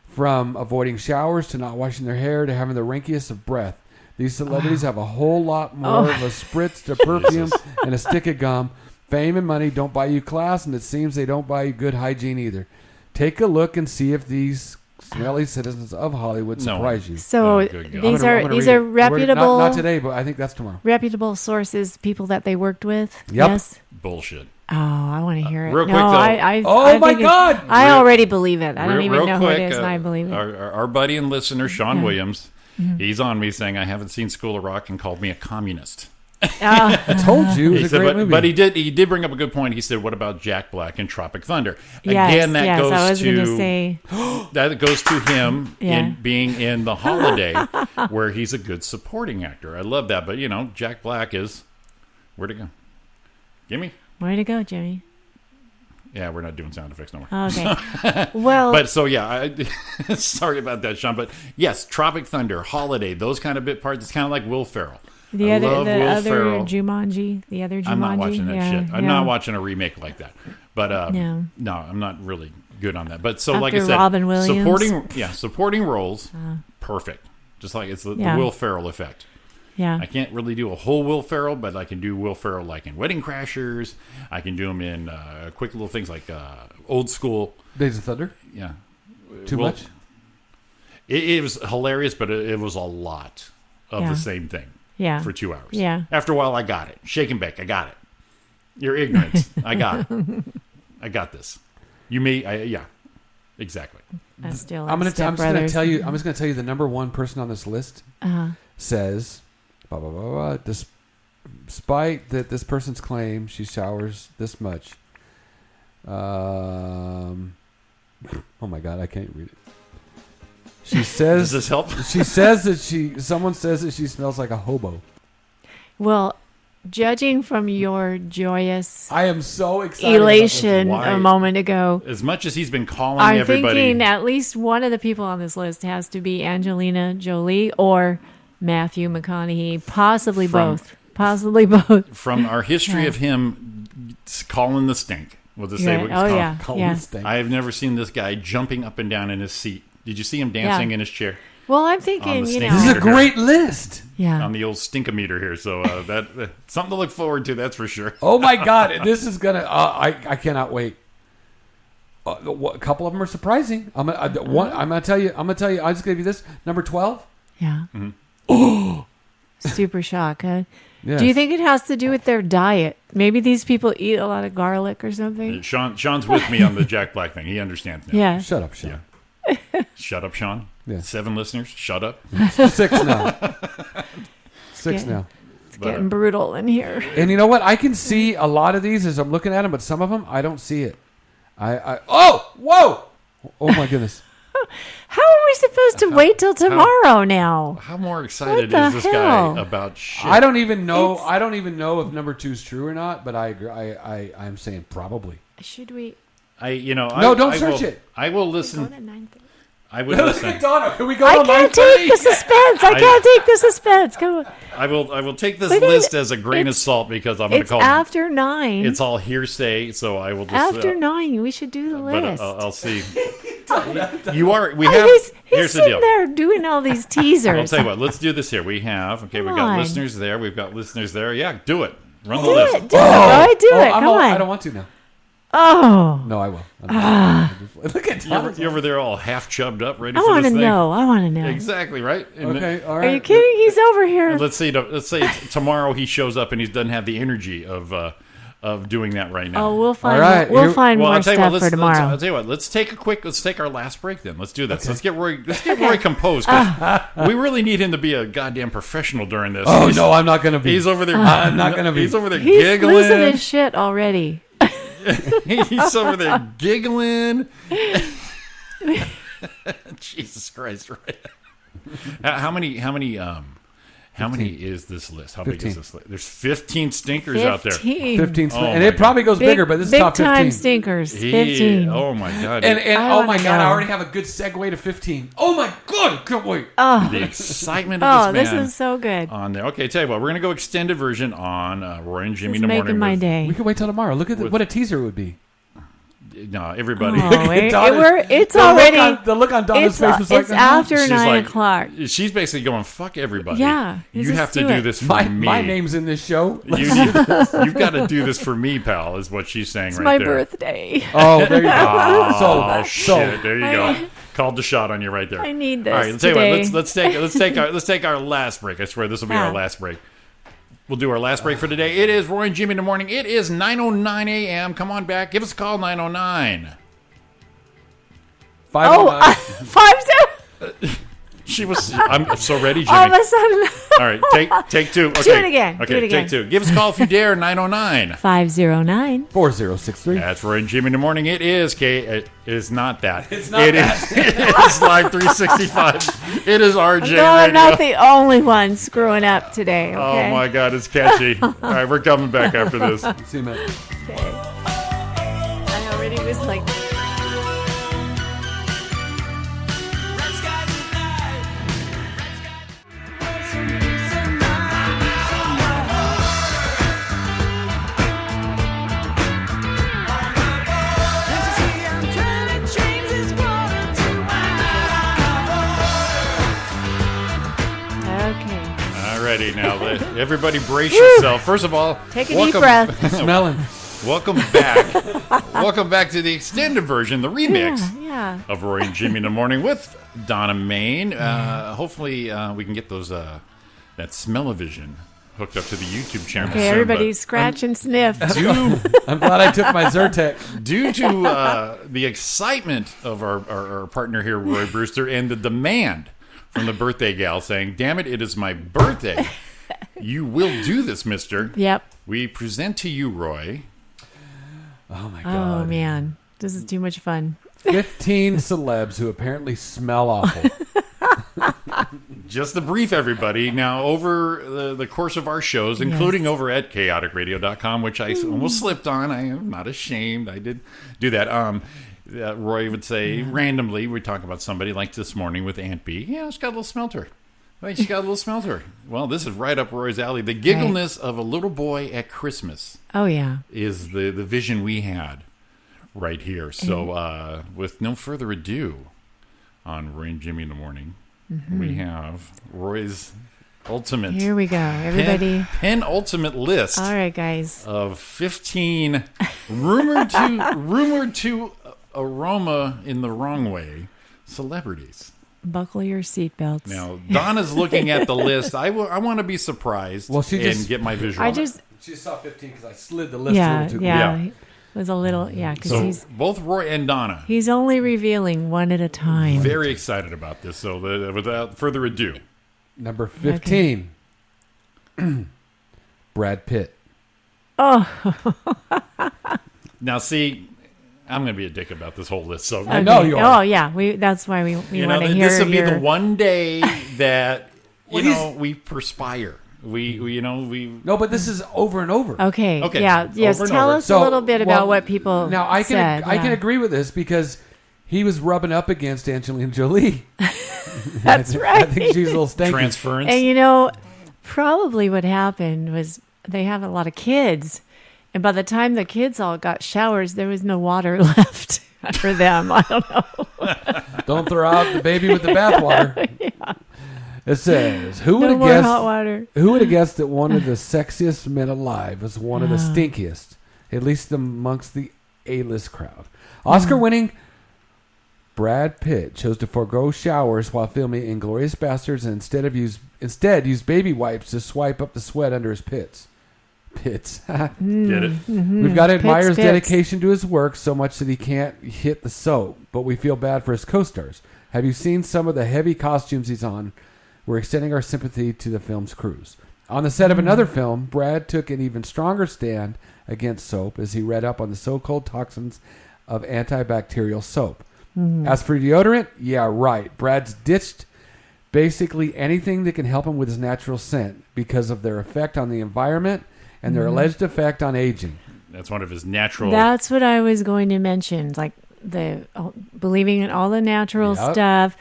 From avoiding showers to not washing their hair to having the rankiest of breath. These celebrities have a whole lot more of a spritz to perfume and a stick of gum. Fame and money don't buy you class, and it seems they don't buy you good hygiene either. Take a look and see if these Smelly Citizens of Hollywood No. surprise you. So Oh, good God. these I'm are gonna these read are it. Not- reputable. Not today, but I think that's tomorrow. Reputable sources, people that they worked with. Yep. Yes. Bullshit. Oh, I want to hear it. real no, quick, though. I my think it- God! I Real- already believe it. I don't even Real know quick, who it is, and I believe it. Our buddy and listener, Sean Yeah. Williams, Mhm. he's on me saying I haven't seen School of Rock and called me a communist. I told you it He was a said, great but, movie. but he did bring up a good point. He said, "What about Jack Black and Tropic Thunder?" Yes, Again, that yes, goes I was to gonna say. that goes to him Yeah. in being in The Holiday, where he's a good supporting actor. I love that, but Jack Black is where'd it go? Gimme. Way to go, Jimmy. Yeah, we're not doing sound effects no more. Okay. Well- but so yeah, sorry about that, Sean. But yes, Tropic Thunder, Holiday, those kind of bit parts. It's kind of like Will Ferrell. The I other love Will Ferrell. Jumanji, the other Jumanji. I'm not watching that yeah, shit. I'm yeah. not watching a remake like that. But No. no, I'm not really good on that. But so After like I said, Robin Williams. supporting roles, perfect. Just like it's the Yeah. Will Ferrell effect. Yeah. I can't really do a whole Will Ferrell, but I can do Will Ferrell like in Wedding Crashers. I can do him in quick little things like Old School. Days of Thunder? Yeah. Too much? It was hilarious, but it was a lot of Yeah. the same thing. Yeah. For 2 hours. Yeah. After a while, I got it. Shake and bake. I got it. Your ignorance. I got it. I got this. You may. Yeah. Exactly. I still I'm like just Step going to Brothers. tell you. I'm just going to tell you the number one person on this list Uh-huh. says, blah, blah, blah, blah, despite that this person's claim she showers this much. Oh my God, I can't read it. She says. Does this help? She says that someone says that she smells like a hobo. Well, judging from your joyous I am so excited elation about this. a moment ago, As much as he's been calling I'm everybody. thinking at least one of the people on this list has to be Angelina Jolie or Matthew McConaughey, possibly From- both. Possibly both. From our history Yeah. of him calling the stink. We'll just say Yeah. what Oh, he's yeah. calling Yeah. the stink. I have never seen this guy jumping up and down in his seat. Did you see him dancing Yeah. in his chair? Well, I'm On thinking, the you stink know. This is a meter here. great list. Yeah. On the old stinkometer here. So that something to look forward to, that's for sure. Oh my God, this is gonna. I cannot wait. A couple of them are surprising. I'm gonna tell you. I'm just gonna give you this number 12. Yeah. Mm-hmm. Oh, Super shock, huh? Yes. Do you think it has to do with their diet? Maybe these people eat a lot of garlic or something? Sean's with me on the Jack Black thing. He understands now. Yeah. Shut up, Sean. Shut up, Sean. Yeah. 7 listeners. Shut up. 6 now. 6 getting- now. It's getting brutal in here. And you know what? I can see a lot of these as I'm looking at them, but some of them I don't see it. Whoa! Oh my goodness! How are we supposed to wait till tomorrow now? How more excited What the is this hell? guy about shit? I don't even know. I don't even know if number 2 is true or not. But I agree. I'm saying probably. Should we? No, don't search it. I will listen. Go to 9:30. I would Look listen. at Donna. Can we go I to can't 9:30? take the suspense. I can't take the suspense. Come on. I will take this We need- list as a grain of it's- salt because I'm going to It's call after 9. it's all hearsay. So I will just After 9. We should do the But list. I'll see. You are. We Oh, have. he's Here's the sitting deal. there doing all these I'll teasers. tell you what. Let's do this here. We have. Okay, we've Come got on. listeners there. We've got listeners there. Yeah, do it. Run the Do list. it, do it, Roy, do it. Come on. I don't want to now. Oh. No, I will. Look at Donna. You're over there all half chubbed up, ready I for want this to thing. know. I want to know. Exactly right. And Okay, all Are right. you kidding? He's over here. Let's say tomorrow he shows up and he doesn't have the energy of doing that right now. Oh, we'll find. All right, We'll here- find Well, more I'll tell you stuff what. for tomorrow. I'll tell you what. Let's take our last break then. Let's do this. Let's get Roy. Let's get Roy composed. 'Cause we really need him to be a goddamn professional during this. Oh no, I'm not going to be. He's over there. I'm not going to be. He's over there He's giggling. losing his shit already. He's over there giggling. Jesus Christ! Right? How many is this list? How big 15. is this list? There's 15 stinkers out there. 15, Oh and my it probably goes Big- bigger, but this is big top 15. time stinkers. 15. Oh my god! And I oh my wanna God, I know. already have a good segue to 15. Oh my God, I can't wait. Oh, the excitement of this this man is so good. on there. Okay, tell you what, we're gonna go extended version on Roy and Jimmy It's in the making morning. my with- day. We can wait till tomorrow. Look at what a teaser it would be. No, everybody. Oh, it's The already. the look on Donna's face was it's like, after She's 9 like- o'clock. She's basically going, "Fuck everybody." Yeah, you just have to do do it. this for my, me. my name's in this show. You've got to do this for me, pal. Is what she's saying It's right my there. birthday. Oh, there you go. Oh so shit! There you go. Called the shot on you right there. I need this All right, let's tell you today. what. Let's take our last break. I swear this will be our last break. We'll do our last break for today. It is Roy and Jimmy in the morning. It is 9:09 a.m. Come on back. Give us a call, 909. 509. 50. She was. I'm so ready, Jimmy. All of a sudden. All right, take two. Okay. Do it again. Okay, Do it again. take two. Give us a call if you dare, 909. 509. 4063. That's Roy and Jimmy in the morning. It is, It is not that. It's not that. It is Live 365. It is RJ No, I'm Radio. not the only one screwing up today. Okay? Oh, my God, it's catchy. All right, we're coming back after this. See you, man. Okay. I already was like. Alrighty, now everybody brace yourself. First of all, take a deep breath. Smelling. Welcome back. Welcome back to the extended version, the remix Yeah. of Roy and Jimmy in the morning with Donna Main. Hopefully, we can get those that smell-o-vision hooked up to the YouTube channel. Okay, soon, everybody but scratch and sniff. I'm glad I took my Zyrtec. Due to the excitement of our partner here, Roy Brewster, and the demand from the birthday gal saying, "Damn it, it is my birthday. You will do this, mister." Yep. We present to you, Roy. Oh, my God. Oh, man. This is too much fun. 15 celebs who apparently smell awful. Just to brief everybody, now over the course of our shows, including over at chaoticradio.com, which I almost slipped on. I am not ashamed. I did do that. Roy would say randomly, we're talking about somebody like this morning with Aunt B. Yeah, she's got a little smell to her. Right, she's got a little smell to her. Well, this is right up Roy's alley. The giggleness of a little boy at Christmas. Oh, yeah. Is the vision we had right here. So with no further ado, on Roy and Jimmy in the morning, we have Roy's ultimate. Here we go, everybody. Penultimate list. All right, guys. Of 15 rumored to aroma in the wrong way celebrities. Buckle your seatbelts. Now, Donna's looking at the list. I want to be surprised and get my visual. She saw 15 because I slid the list a little too quick. Yeah. It was a little, because so he's... both Roy and Donna. He's only revealing one at a time. Very excited about this. So without further ado. Number 15. Okay. Brad Pitt. Oh. Now, see... I'm going to be a dick about this whole list. So okay. I know you are. Oh, yeah. That's why we want to hear this will be the one day that, we perspire. We No, but this is over and over. Okay. Yeah. Yes. Tell us a little bit about what people now, I said. I can agree with this because he was rubbing up against Angelina Jolie. That's right. I think she's a little stanky. Transference. And, probably what happened was they have a lot of kids. And by the time the kids all got showers, there was no water left for them. I don't know. Don't throw out the baby with the bathwater. Yeah. It says, who would have guessed that one of the sexiest men alive was one of the stinkiest, at least amongst the A-list crowd? Oscar-winning Brad Pitt chose to forego showers while filming Inglourious Basterds and instead used baby wipes to swipe up the sweat under his pits. Get it? Mm-hmm. We've got to admire his dedication to his work so much that he can't hit the soap, but we feel bad for his co-stars. Have you seen some of the heavy costumes he's on? We're extending our sympathy to the film's crews. On the set of another film, Brad took an even stronger stand against soap as he read up on the so-called toxins of antibacterial soap. As for deodorant, yeah, right. Brad's ditched basically anything that can help him with his natural scent because of their effect on the environment and their alleged effect on aging. That's one of his natural... That's what I was going to mention. Like believing in all the natural stuff,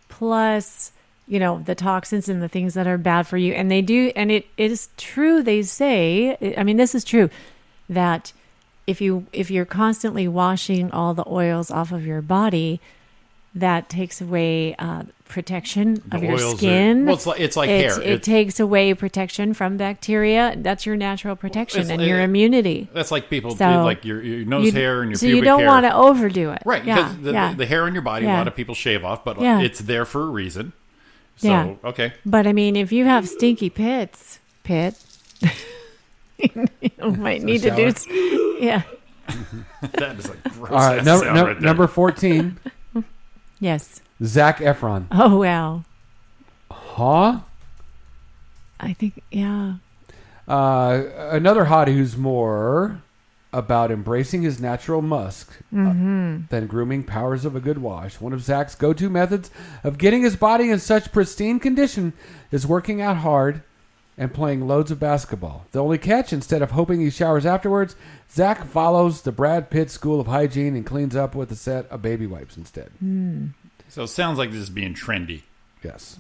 plus, the toxins and the things that are bad for you. And they do, and it is true, they say, this is true, that if you're constantly washing all the oils off of your body, that takes away protection of The your oils are- skin. well, it's like hair. It takes away protection from bacteria. That's your natural protection and your immunity. That's like people do, So like your nose hair and your so pubic you don't hair. want to overdo it. Right, Yeah. because the hair on your body, a Yeah. lot of people shave off, but Yeah. it's there for a reason. So, Yeah. okay. But I mean, if you have stinky pits, you might need to do. Yeah. That is like gross. All right, number 14. Yes. Zac Efron. Oh wow. Huh? I think yeah. Another hottie who's more about embracing his natural musk Mhm. than grooming powers of a good wash. One of Zach's go-to methods of getting his body in such pristine condition is working out hard and playing loads of basketball. The only catch, instead of hoping he showers afterwards, Zach follows the Brad Pitt school of hygiene and cleans up with a set of baby wipes instead. So it sounds like this is being trendy. Yes.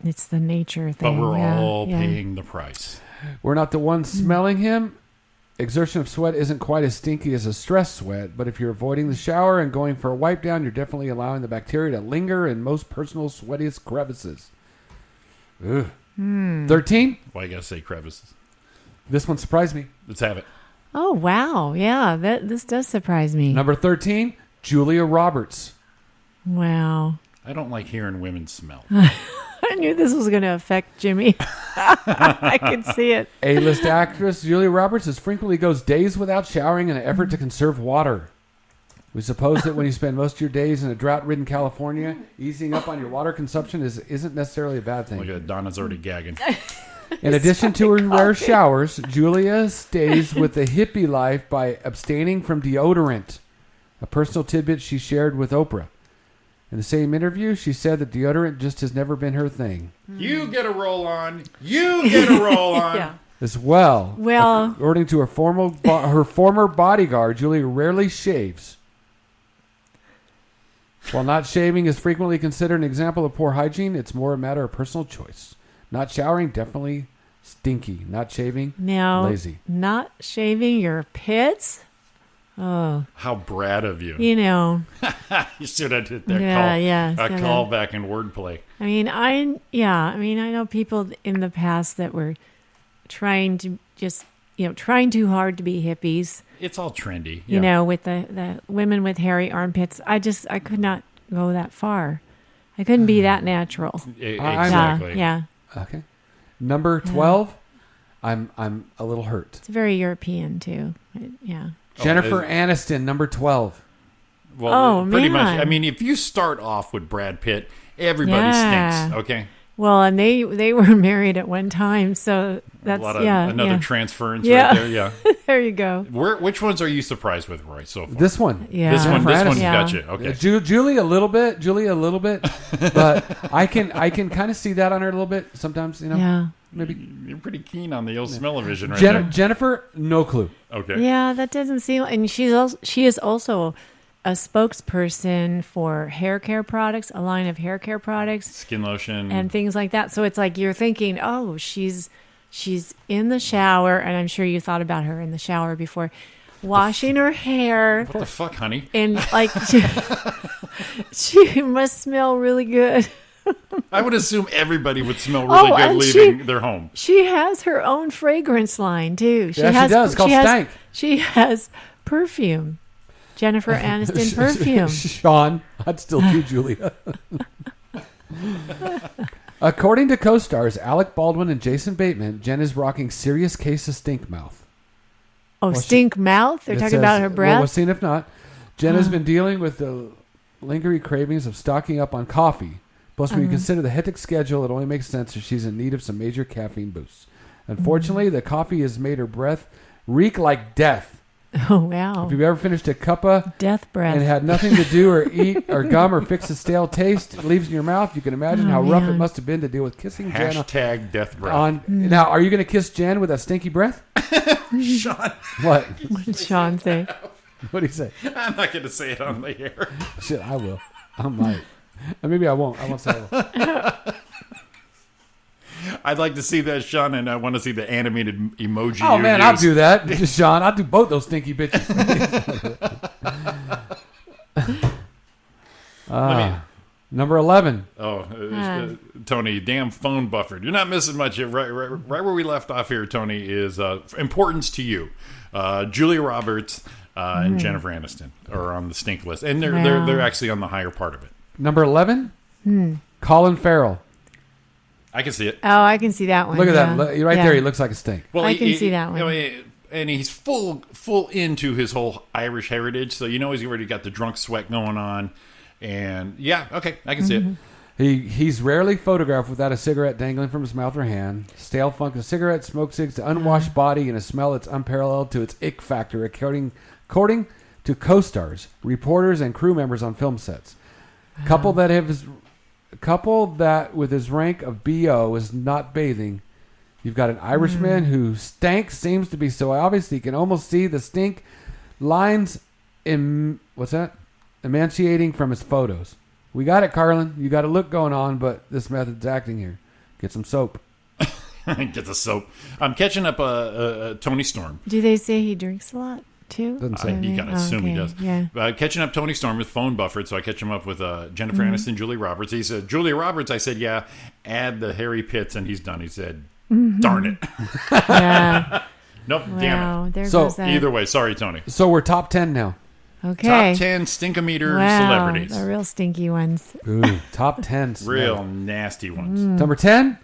It's the nature But thing. we're yeah, all yeah. paying the price. We're not the ones smelling him. Exertion of sweat isn't quite as stinky as a stress sweat, but if you're avoiding the shower and going for a wipe down, you're definitely allowing the bacteria to linger in most personal sweatiest crevices. Ugh. 13? Why you gotta say crevices? This one surprised me. Let's have it. Oh wow, yeah. This does surprise me. Number 13, Julia Roberts. Wow. I don't like hearing women smell. I knew this was going to affect Jimmy. I could see it. A-list actress Julia Roberts frequently goes days without showering in an effort to conserve water. We suppose that when you spend most of your days in a drought-ridden California, easing up on your water consumption isn't necessarily a bad thing. Look at Donna's already gagging. In addition to her rare showers, Julia stays with the hippie life by abstaining from deodorant, a personal tidbit she shared with Oprah. In the same interview, she said that deodorant just has never been her thing. You get a roll on. You get a roll on. Yeah. As well, Well- according to her former bodyguard, Julia rarely shaves. While not shaving is frequently considered an example of poor hygiene, it's more a matter of personal choice. Not showering, definitely stinky. Not shaving, Now, lazy. not shaving your pits? Oh. How Brad of you. You know. You should have did that Yeah, call. yeah, A shoulda. call back in wordplay. I mean, I know people in the past that were trying to just, trying too hard to be hippies. It's all trendy. You know, with the women with hairy armpits. I could not go that far. I couldn't be that natural. Exactly. Yeah. Okay. Number 12, I'm a little hurt. It's very European too. Yeah. Jennifer Aniston, number 12. Well, pretty much. man. I mean, if you start off with Brad Pitt, everybody Yeah. stinks. Okay. Well, and they were married at one time, so that's A lot of yeah. transference Yeah. right there. Yeah. There you go. Which ones are you surprised with, Roy? So far? This one. Yeah. This one's Aniston. got you. Okay. Julie a little bit, but I can kind of see that on her a little bit sometimes. Yeah. Maybe You're pretty keen on the old smell-o-vision right there. Jennifer, no clue. Okay. Yeah, that doesn't seem. And she is also a spokesperson for hair care products, a line of hair care products, Skin lotion. and things like that. So it's like you're thinking, oh, she's in the shower, and I'm sure you thought about her in the shower before, washing her hair. What the fuck, honey? And like she must smell really good. I would assume everybody would smell really good and leaving their home. She has her own fragrance line too. Yeah, she does. It's called Stank. She has perfume. Jennifer Aniston perfume. Sean, I'd still do Julia. According to co-stars Alec Baldwin and Jason Bateman, Jen is rocking serious case of stink mouth. Oh, Well, stink mouth? They're It talking says- about her Well, breath? we'll see if not. Jen has been dealing with the lingering cravings of stocking up on coffee. Plus, when you consider the hectic schedule, it only makes sense that she's in need of some major caffeine boosts. Unfortunately, the coffee has made her breath reek like death. Oh, wow. If you've ever finished a cuppa Death breath. and had nothing to do or eat or gum or fix a stale taste it leaves in your mouth, you can imagine how rough it man. must have been to deal with kissing Jen. Hashtag death breath. Now, are you going to kiss Jen with that stinky breath? Sean. What? What did Sean say? What do you say? I'm not going to say it on the air. Shit, I will. I might. Maybe I won't. I won't say I will. I'd like to see that, Sean, and I want to see the animated emoji. Oh, you man, use. I'll do that. Sean, I'll do both those stinky bitches. Number 11. Tony, damn phone buffered. You're not missing much. Right where we left off here, Tony, is importance to you. Julia Roberts and Jennifer Aniston are on the stink list, and they're actually on the higher part of it. Number 11. Colin Farrell. I can see it. Oh, I can see that one. Look at that right there. He looks like a stink. Well, I can see that one. And he's full into his whole Irish heritage, so he's already got the drunk sweat going on. And I can see it. He's rarely photographed without a cigarette dangling from his mouth or hand. Stale funk of cigarette, smoke cigs, the unwashed body, and a smell that's unparalleled to its ick factor, according to co-stars, reporters, and crew members on film sets. Couple that with his rank of BO is not bathing. You've got an Irishman who stank seems to be so obvious you can almost see the stink lines emaciating from his photos. We got it, Carlin. You got a look going on, but this method's acting here. Get some soap. Get the soap. I'm catching up Tony Storm. Do they say he drinks a lot too? Doesn't say. You gotta assume he does. Yeah. Catching up Tony Storm with phone buffered, so I catch him up with Jennifer Aniston, Julia Roberts. He said, Julia Roberts, I said, yeah, add the hairy pits, and he's done. He said, darn it. Yeah. Nope, damn it. There goes that. Either way, sorry, Tony. So we're top 10 now. Okay. Top 10 stinkometer celebrities. The real stinky ones. Ooh, top 10. Real nasty ones. Number 10,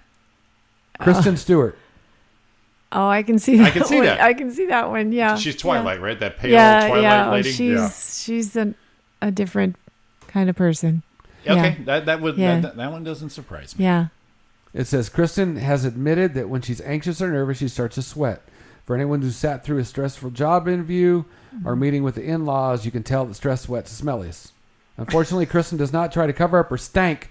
Kristen Stewart. Oh, I can see that. I can see that. I can see that one. Yeah. She's Twilight, right? That pale Twilight lady. She's a different kind of person. Okay, that one doesn't surprise me. Yeah. It says Kristen has admitted that when she's anxious or nervous, she starts to sweat. For anyone who sat through a stressful job interview or meeting with the in-laws, you can tell that stress sweat's the smelliest. Unfortunately, Kristen does not try to cover up her stank,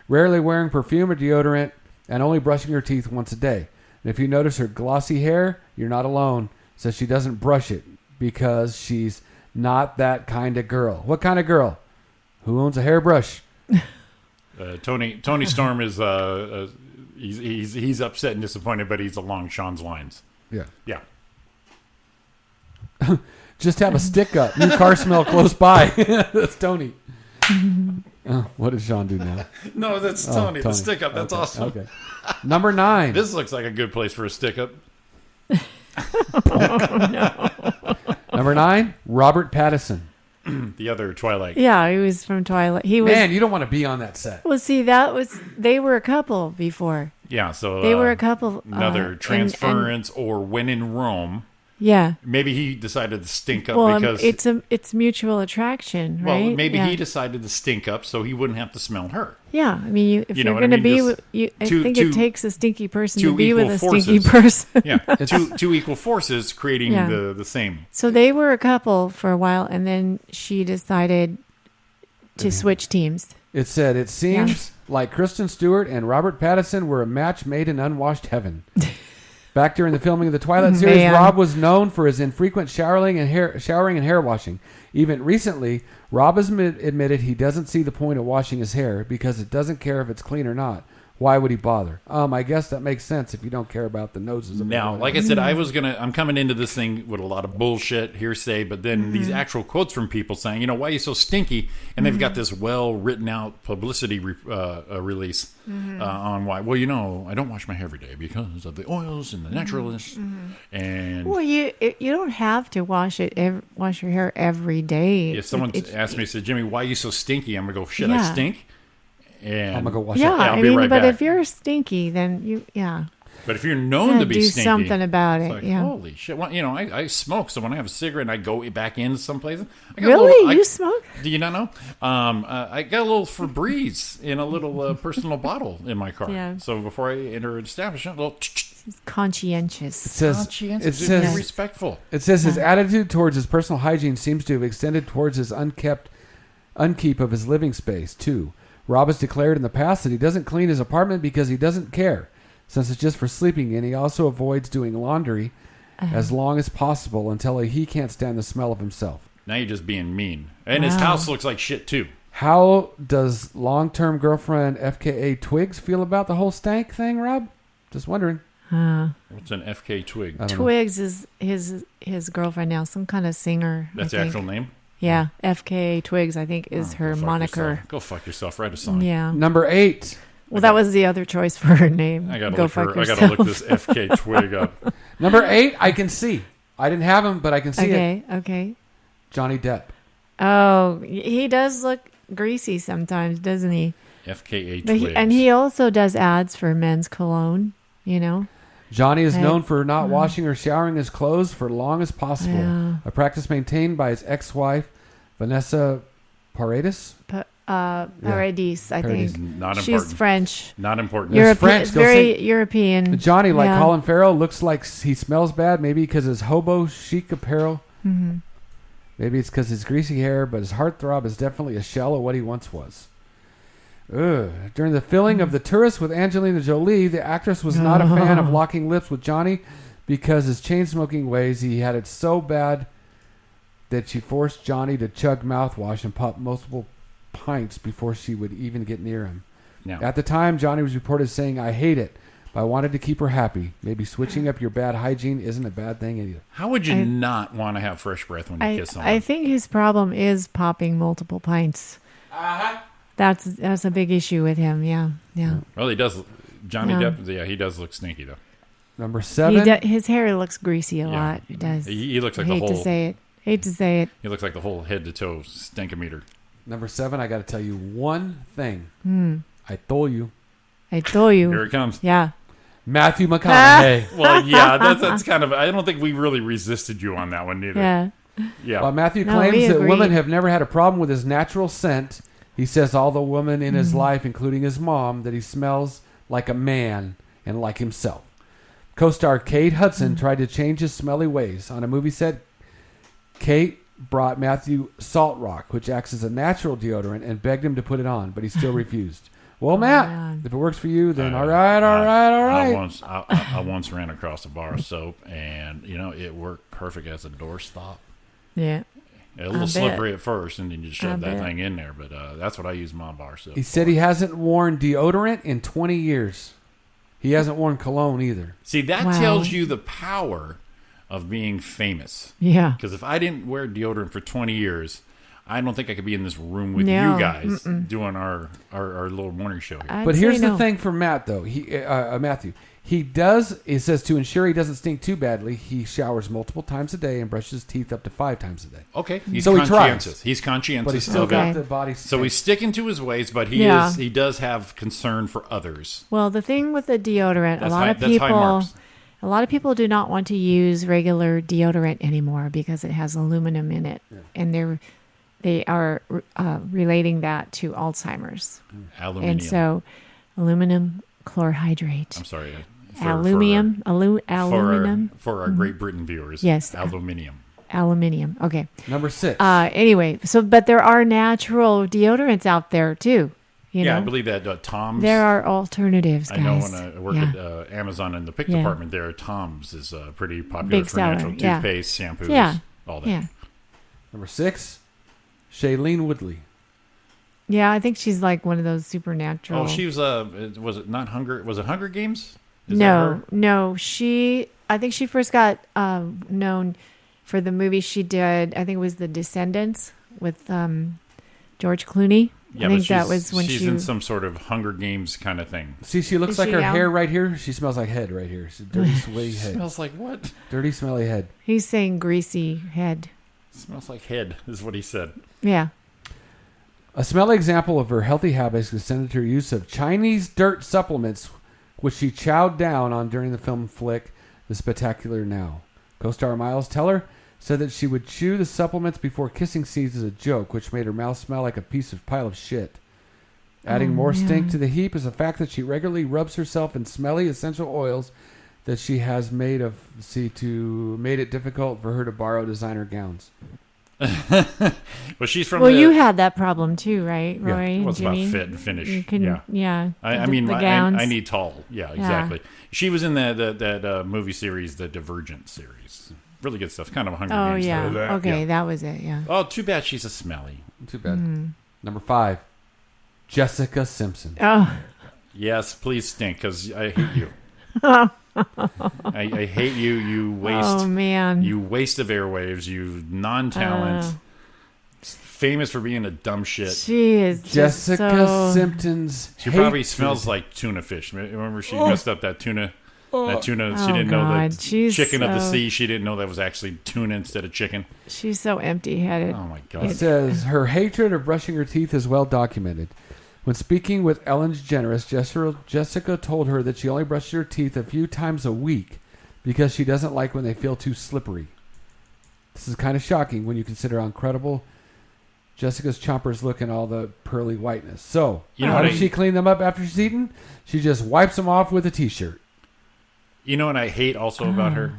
rarely wearing perfume or deodorant, and only brushing her teeth once a day. And if you notice her glossy hair, you're not alone. Says she doesn't brush it because she's not that kind of girl. What kind of girl? Who owns a hairbrush? Tony Storm is he's upset and disappointed, but he's along Sean's lines. Yeah. Just have a stick up. New car smell close by. That's Tony. What did Sean do now? No, that's Tony. The stick up. That's awesome. Okay. Number 9. This looks like a good place for a stick up. No. Number 9, Robert Pattinson. The other Twilight. Yeah, he was from Twilight. Man, you don't want to be on that set. Well, see, they were a couple before. Yeah, so they were a couple. Another transference, or when in Rome. Yeah. Maybe he decided to stink up because it's mutual attraction, right? Well, maybe he decided to stink up so he wouldn't have to smell her. Yeah, I mean, if you're going to be with, I think it takes a stinky person to be with a stinky forces. person. Yeah, two equal forces creating the same. So they were a couple for a while, and then she decided to switch teams. It said, it seems like Kristen Stewart and Robert Pattinson were a match made in unwashed heaven. Back during the filming of the Twilight series, Rob was known for his infrequent showering and hair washing. Even recently, Rob has admitted he doesn't see the point of washing his hair because it doesn't care if it's clean or not. Why would he bother? I guess that makes sense if you don't care about the noses of it. Now, like I said, I'm coming into this thing with a lot of bullshit, hearsay, but then these actual quotes from people saying, why are you so stinky? And they've got this well written out publicity release on why. Well, I don't wash my hair every day because of the oils and the naturalness. And well, you don't have to wash your hair every day. If someone asked me, said, Jimmy, why are you so stinky? I'm gonna go, shit, I stink. And I'm gonna go wash it. I'll be right back. But if you're stinky, then But if you're known to be stinky, do something about it. Like, holy shit! Well, I smoke, so when I have a cigarette and I go back into some place, you smoke? Do you not know? I got a little Febreze in a little personal bottle in my car. Yeah. So before I enter an establishment, a little. He's conscientious. It says respectful. It says his attitude towards his personal hygiene seems to have extended towards his upkeep of his living space too. Rob has declared in the past that he doesn't clean his apartment because he doesn't care. Since it's just for sleeping in, he also avoids doing laundry as long as possible until he can't stand the smell of himself. Now you're just being mean. And his house looks like shit, too. How does long-term girlfriend FKA Twigs feel about the whole stank thing, Rob? Just wondering. What's an FK Twig? Twigs is his girlfriend now, some kind of singer. That's the actual name? Yeah, FK Twigs, I think, is her moniker. Go fuck yourself. Write a song. Yeah. Number 8. Well, that was the other choice for her name. I gotta Go look fuck I yourself. gotta look this FK Twig up. Number 8, I can see. I didn't have him, but I can see it. Okay. Johnny Depp. Oh, he does look greasy sometimes, doesn't he? FKA But Twigs. and he also does ads for men's cologne, you know. Johnny is Right. known for not washing or showering his clothes for long as possible. Yeah. A practice maintained by his ex-wife, Vanessa Paredes. Paradis, I Paradis. think. Not She's important. French. Not important. It's French. Go Very see- European. Johnny, like Yeah. Colin Farrell, looks like he smells bad. Maybe because his hobo chic apparel. Mm-hmm. Maybe it's because his greasy hair, but his heartthrob is definitely a shell of what he once was. Ugh. During the filming of The Tourist with Angelina Jolie, the actress was not a fan of locking lips with Johnny because his chain-smoking ways. He had it so bad that she forced Johnny to chug mouthwash and pop multiple pints before she would even get near him. Now, At the time, Johnny was reported saying, "I hate it, but I wanted to keep her happy. Maybe switching up your bad hygiene isn't a bad thing either." how would you not want to have fresh breath when you kiss someone? I think his problem is popping multiple pints. That's a big issue with him. Yeah. Well, he does. Johnny Yeah. Depp, he does look stinky though. Number 7. His hair looks greasy a Yeah. lot. It does. He looks like I the hate whole. to say it. Hate to say it. He looks like the whole head to toe stinkometer. Number 7, I got to tell you one thing. I told you. I told you. Here it comes. Yeah. Matthew McConaughey. Well, yeah, that's kind of. I don't think we really resisted you on that one either. Yeah. Yeah. While Matthew No, claims we that agree. women have never had a problem with his natural scent, he says all the women in his life, including his mom, that he smells like a man and like himself. Co-star Kate Hudson tried to change his smelly ways. On a movie set, Kate brought Matthew Salt Rock, which acts as a natural deodorant, and begged him to put it on, but he still refused. Well, Matt, man. if it works for you, then all right. I once ran across a bar of soap, and it worked perfect as a doorstop. Yeah. A little I bet. slippery at first, and then you shove I that bet. thing in there. But that's what I use my bar soap. He said he hasn't worn deodorant in 20 years. He hasn't worn cologne either. See, that Wow. tells you the power of being famous. Yeah. Because if I didn't wear deodorant for 20 years, I don't think I could be in this room with No. you guys Mm-mm. doing our little morning show here. I'd But say here's the no. thing for Matt, though. Matthew. It says to ensure he doesn't stink too badly, he showers multiple times a day and brushes his teeth up to 5 times a day. Okay, he's So he conscientious. tries. He's conscientious. But he's still of got it. the body So stink. he's sticking to his ways, but Yeah. he does have concern for others. Well, the thing with the deodorant, That's a lot high- of that's high people, marks. a lot of people do not want to use regular deodorant anymore because it has aluminum in it, and they are relating that to Alzheimer's. Aluminium. And so, aluminum chlorhydrate. I'm sorry. Aluminum. Aluminum. For our Great Britain viewers. Yes. Aluminium. Aluminium. Okay. Number 6. Anyway, but there are natural deodorants out there too. You I know? believe that Tom's. There are alternatives, guys. I know when I work Yeah. at Amazon in the pick Yeah. department there, Tom's is pretty popular Big for natural seller, yeah. toothpaste, shampoos, Yeah. all that. Yeah. Number 6, Shailene Woodley. Yeah, I think she's like one of those supernatural. Oh, she was was it not Hunger? Was it Hunger Games? Is that No, her? no. I think she first got known for the movie she did. I think it was The Descendants with George Clooney. Yeah, I but think that was when she's she in some sort of Hunger Games kind of thing. See, she looks Is like she her now? hair right here. She smells like head right here. She's a dirty, sweaty head. Smells like what? Dirty, smelly head. He's saying greasy head. Smells like head is what he said. Yeah. A smelly example of her healthy habits extended to her use of Chinese dirt supplements, which she chowed down on during the film flick The Spectacular Now. Co-star Miles Teller said that she would chew the supplements before kissing scenes as a joke, which made her mouth smell like a pile of shit. Adding more stink to the heap is the fact that she regularly rubs herself in smelly essential oils that she has made it difficult for her to borrow designer gowns. Well, she's from. Well, you had that problem too, right, Roy? Yeah. and Well, it's about Jimmy? fit and finish. You can, yeah. I the mean, gowns. I need tall. Yeah, exactly. She was in that movie series, the Divergent series. Really good stuff. Kind of a Hunger Oh Games. yeah. style. Okay, Yeah. that was it. Yeah. Oh, too bad she's a smelly. Too bad. Number 5, Jessica Simpson. Oh. Yes, please stink, because I hate you. I hate you. You waste. Oh man. You waste of airwaves. You non-talent. famous for being a dumb shit. She is just Jessica Simpson's. She probably smells like tuna fish. Remember, she messed up that tuna. That tuna. She didn't know that chicken of the sea. She didn't know that was actually tuna instead of chicken. She's so empty-headed. Oh my god! It says her hatred of brushing her teeth is well documented. When speaking with Ellen DeGeneres, Jessica told her that she only brushes her teeth a few times a week because she doesn't like when they feel too slippery. This is kind of shocking when you consider how incredible Jessica's chompers look in all the pearly whiteness. So, how does she clean them up after she's eaten? She just wipes them off with a T-shirt. You know what I hate also about her?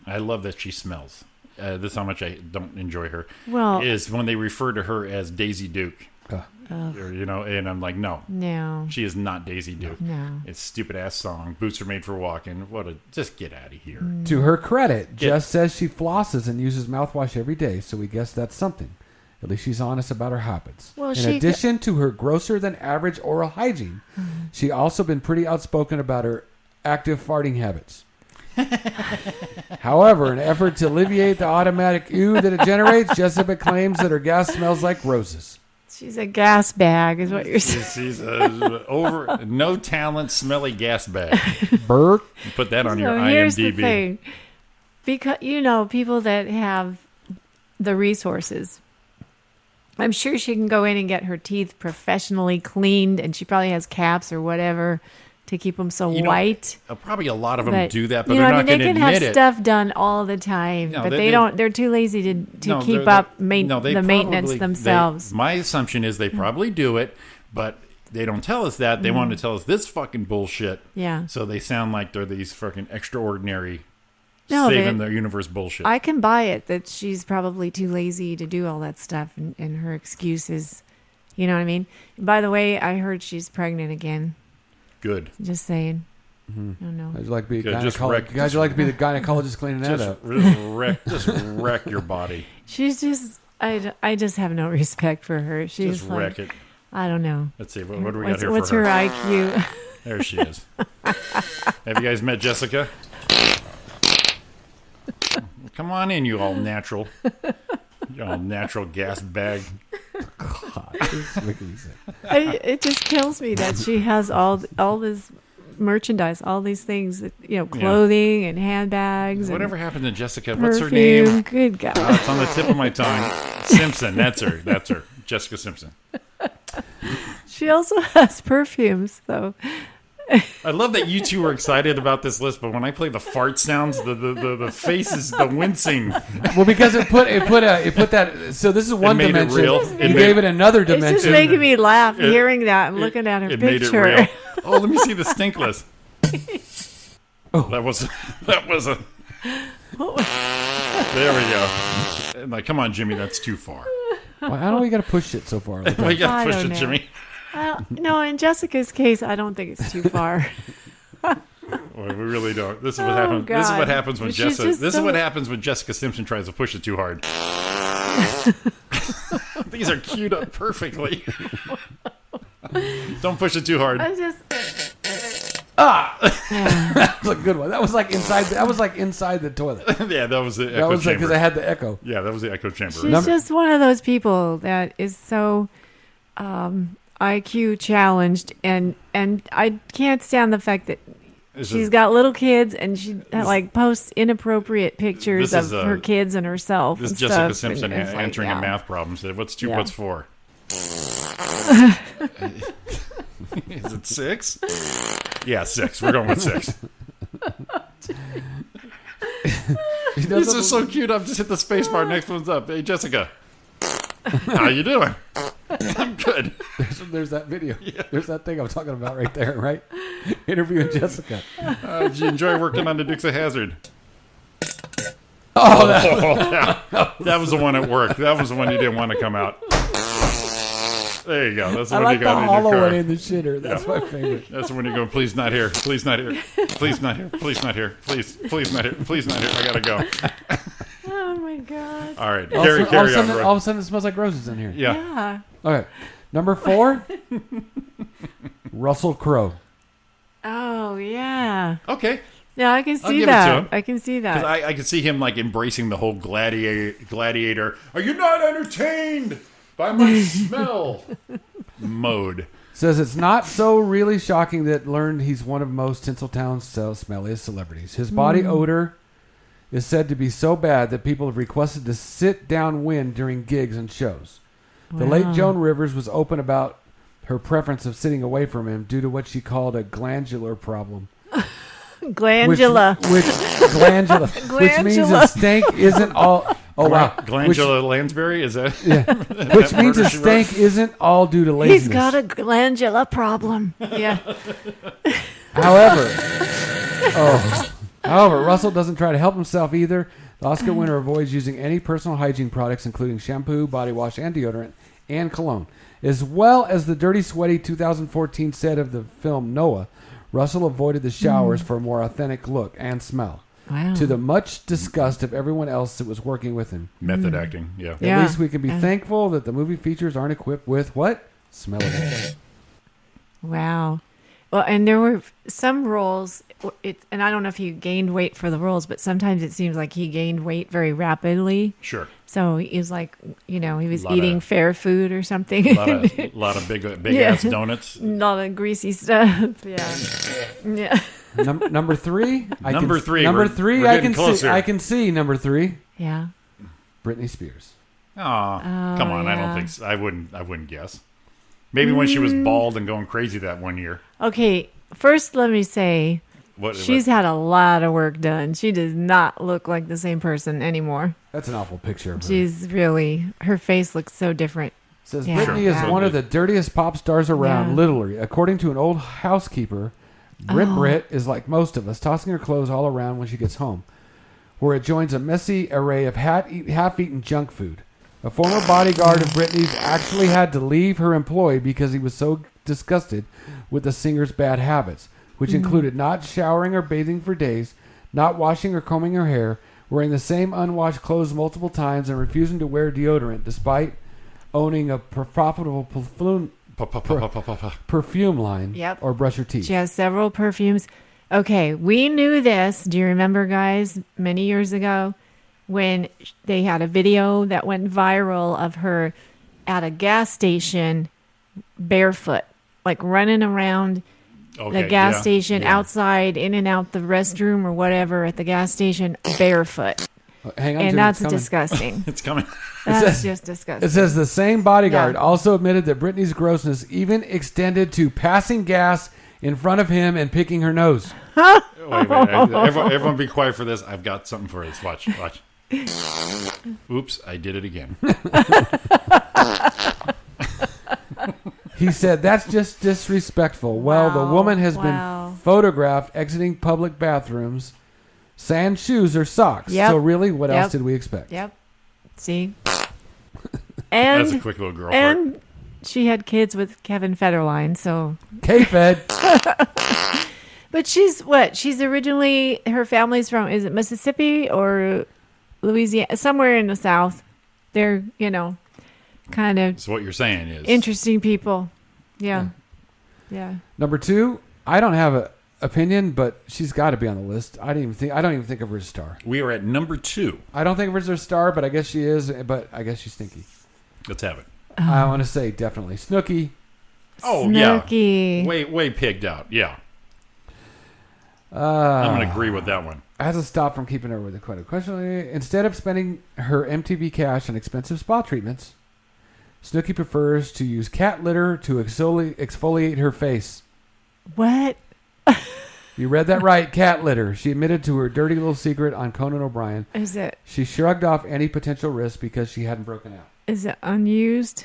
I love that she smells. This is how much I don't enjoy her. Well, is when they refer to her as Daisy Duke. Or, and I'm like, no, she is not Daisy Duke. No, it's stupid ass song. Boots are made for walking. Just get out of here. To her credit, Jess says she flosses and uses mouthwash every day, so we guess that's something. At least she's honest about her habits. Well, in addition to her grosser than average oral hygiene, she also been pretty outspoken about her active farting habits. However, in an effort to alleviate the automatic ew that it generates, Jessica claims that her gas smells like roses. She's a gas bag, is what you're saying. She's no talent, smelly gas bag. Bert, put that on your IMDb. Here's the thing. Because, people that have the resources, I'm sure she can go in and get her teeth professionally cleaned, and she probably has caps or whatever to keep them so white. Probably a lot of them do that, but they're not they going to can admit have stuff done all the time, but they don't. They're too lazy to keep up the maintenance themselves. My assumption is they probably do it, but they don't tell us that. They want to tell us this fucking bullshit. Yeah. So they sound like they're these fucking extraordinary, saving the universe bullshit. I can buy it that she's probably too lazy to do all that stuff, and her excuses. You know what I mean? By the way, I heard she's pregnant again. Good. Just saying. Mm-hmm. I don't know. I'd like to be the gynecologist cleaning that up. Just wreck your body. She's just, I just have no respect for her. She's just wreck it. I don't know. Let's see. What do we got here what's for her? What's her IQ? There she is. Have you guys met Jessica? Come on in, you all natural. You all natural gas bag. God, it just kills me that she has all this merchandise, all these things, that, clothing and handbags. Whatever and happened to Jessica? perfume. What's her name? Good God. It's on the tip of my tongue. Simpson. That's her. Jessica Simpson. She also has perfumes, though. I love that you two are excited about this list, but when I play the fart sounds, the faces, the wincing. Well, because it put that. So this is one dimension. It real. It gave it another dimension. It's just making me laugh hearing that and looking at her picture. Made it real. Oh, let me see the stink list. Oh, that was a. There we go. I'm like, come on, Jimmy, that's too far. Well, how do we got to push it so far? We got to push it, Jimmy. No, in Jessica's case, I don't think it's too far. Well, we really don't. This is what happens. God. This is what happens when Jessica. This is what happens when Jessica Simpson tries to push it too hard. These are queued up perfectly. Don't push it too hard. I just. That was a good one. That was like inside. That was like inside the toilet. Yeah, that was the echo chamber. That was because I had the echo. Yeah, that was the echo chamber. She's just one of those people that is so IQ challenged, and I can't stand the fact that she's got little kids and she posts inappropriate pictures of her kids and herself. This is Jessica Simpson answering a math problem. Said, "What's 2 plus 4?" Is it 6? Yeah, 6. We're going with 6. This is so cute. I've just hit the space bar. Next one's up. Hey, Jessica. How you doing? I'm good. There's that video. Yeah. There's that thing I'm talking about right there, right? Interviewing Jessica. Did you enjoy working on the Dukes of Hazzard? Oh, that was the one at work. That was the one you didn't want to come out. There you go. That's the one you got in your car. I like the hollow one in the shitter. That's my favorite. That's the one you go, please not here. Please not here. Please not here. Please not here. Please not here. Please not here. I gotta go. Oh my God. All right. Carry on. All of a sudden it smells like roses in here. Yeah. Okay. Number 4. Russell Crowe. Oh yeah. Okay. Yeah, I can see that. I can see that. I can see him like embracing the whole gladiator. Are you not entertained by my smell mode. Says it's not so really shocking that learned he's one of most Tinseltown's smelliest celebrities. His body odor is said to be so bad that people have requested to sit downwind during gigs and shows. The late Joan Rivers was open about her preference of sitting away from him due to what she called a glandular problem. Glandula. Which means the stank isn't all... Oh, wow. Glandula Lansbury? Is that... Yeah. Which means the stank isn't all due to laziness. He's got a glandula problem. Yeah. However, Russell doesn't try to help himself either. The Oscar winner avoids using any personal hygiene products, including shampoo, body wash, and deodorant, and cologne. As well as the Dirty Sweaty 2014 set of the film Noah, Russell avoided the showers for a more authentic look and smell. Wow. To the much disgust of everyone else that was working with him. Method acting, yeah. At least we can be thankful that the movie features aren't equipped with what? Smelly. Wow. Well, and there were some roles, and I don't know if he gained weight for the roles, but sometimes it seems like he gained weight very rapidly. Sure. So he was like, he was eating fair food or something. A lot of big ass donuts. A lot of greasy stuff. Yeah. Number three. I can see number three. Yeah. Britney Spears. Oh, come on! Yeah. I don't think so. I wouldn't guess. Maybe when she was bald and going crazy that one year. Okay, first let me say, she's had a lot of work done. She does not look like the same person anymore. That's an awful picture of her. She's really, her face looks so different. Says Britney is one of the dirtiest pop stars around, literally. According to an old housekeeper, Brit is like most of us, tossing her clothes all around when she gets home, where it joins a messy array of half-eaten junk food. A former bodyguard of Britney's actually had to leave her employ because he was so disgusted with the singer's bad habits, which included not showering or bathing for days, not washing or combing her hair, wearing the same unwashed clothes multiple times, and refusing to wear deodorant despite owning a profitable perfume line or brush her teeth. She has several perfumes. Okay, we knew this. Do you remember, guys, many years ago when they had a video that went viral of her at a gas station barefoot, like running around the gas station outside, in and out the restroom or whatever at the gas station barefoot. Hang on, and Jim, that's disgusting. It's coming. That's just disgusting. It says the same bodyguard also admitted that Britney's grossness even extended to passing gas in front of him and picking her nose. Wait. Everyone be quiet for this. I've got something for this. Watch. Oops, I did it again. He said, that's just disrespectful. Well, the woman has been photographed exiting public bathrooms, sans shoes or socks. So really, what else did we expect? Yep. See? And that's a quick little girl. And she had kids with Kevin Federline, so... K-Fed. But she's what? She's originally... Her family's from... Is it Mississippi or Louisiana? Somewhere in the South. They're, kind of... So what you're saying is... Interesting people. Yeah. Number two, I don't have an opinion, but she's got to be on the list. I don't even think of her as a star. We are at number 2. I don't think of her as a star, but I guess she is. But I guess she's stinky. Let's have it. I want to say definitely Snooki. Oh Snooki. Yeah, way pigged out. Yeah. I'm going to agree with that one. Has to stop from keeping her with the question. Instead of spending her MTV cash on expensive spa treatments, Snooki prefers to use cat litter to exfoliate her face. What? You read that right, cat litter. She admitted to her dirty little secret on Conan O'Brien. Is it? She shrugged off any potential risk because she hadn't broken out. Is it unused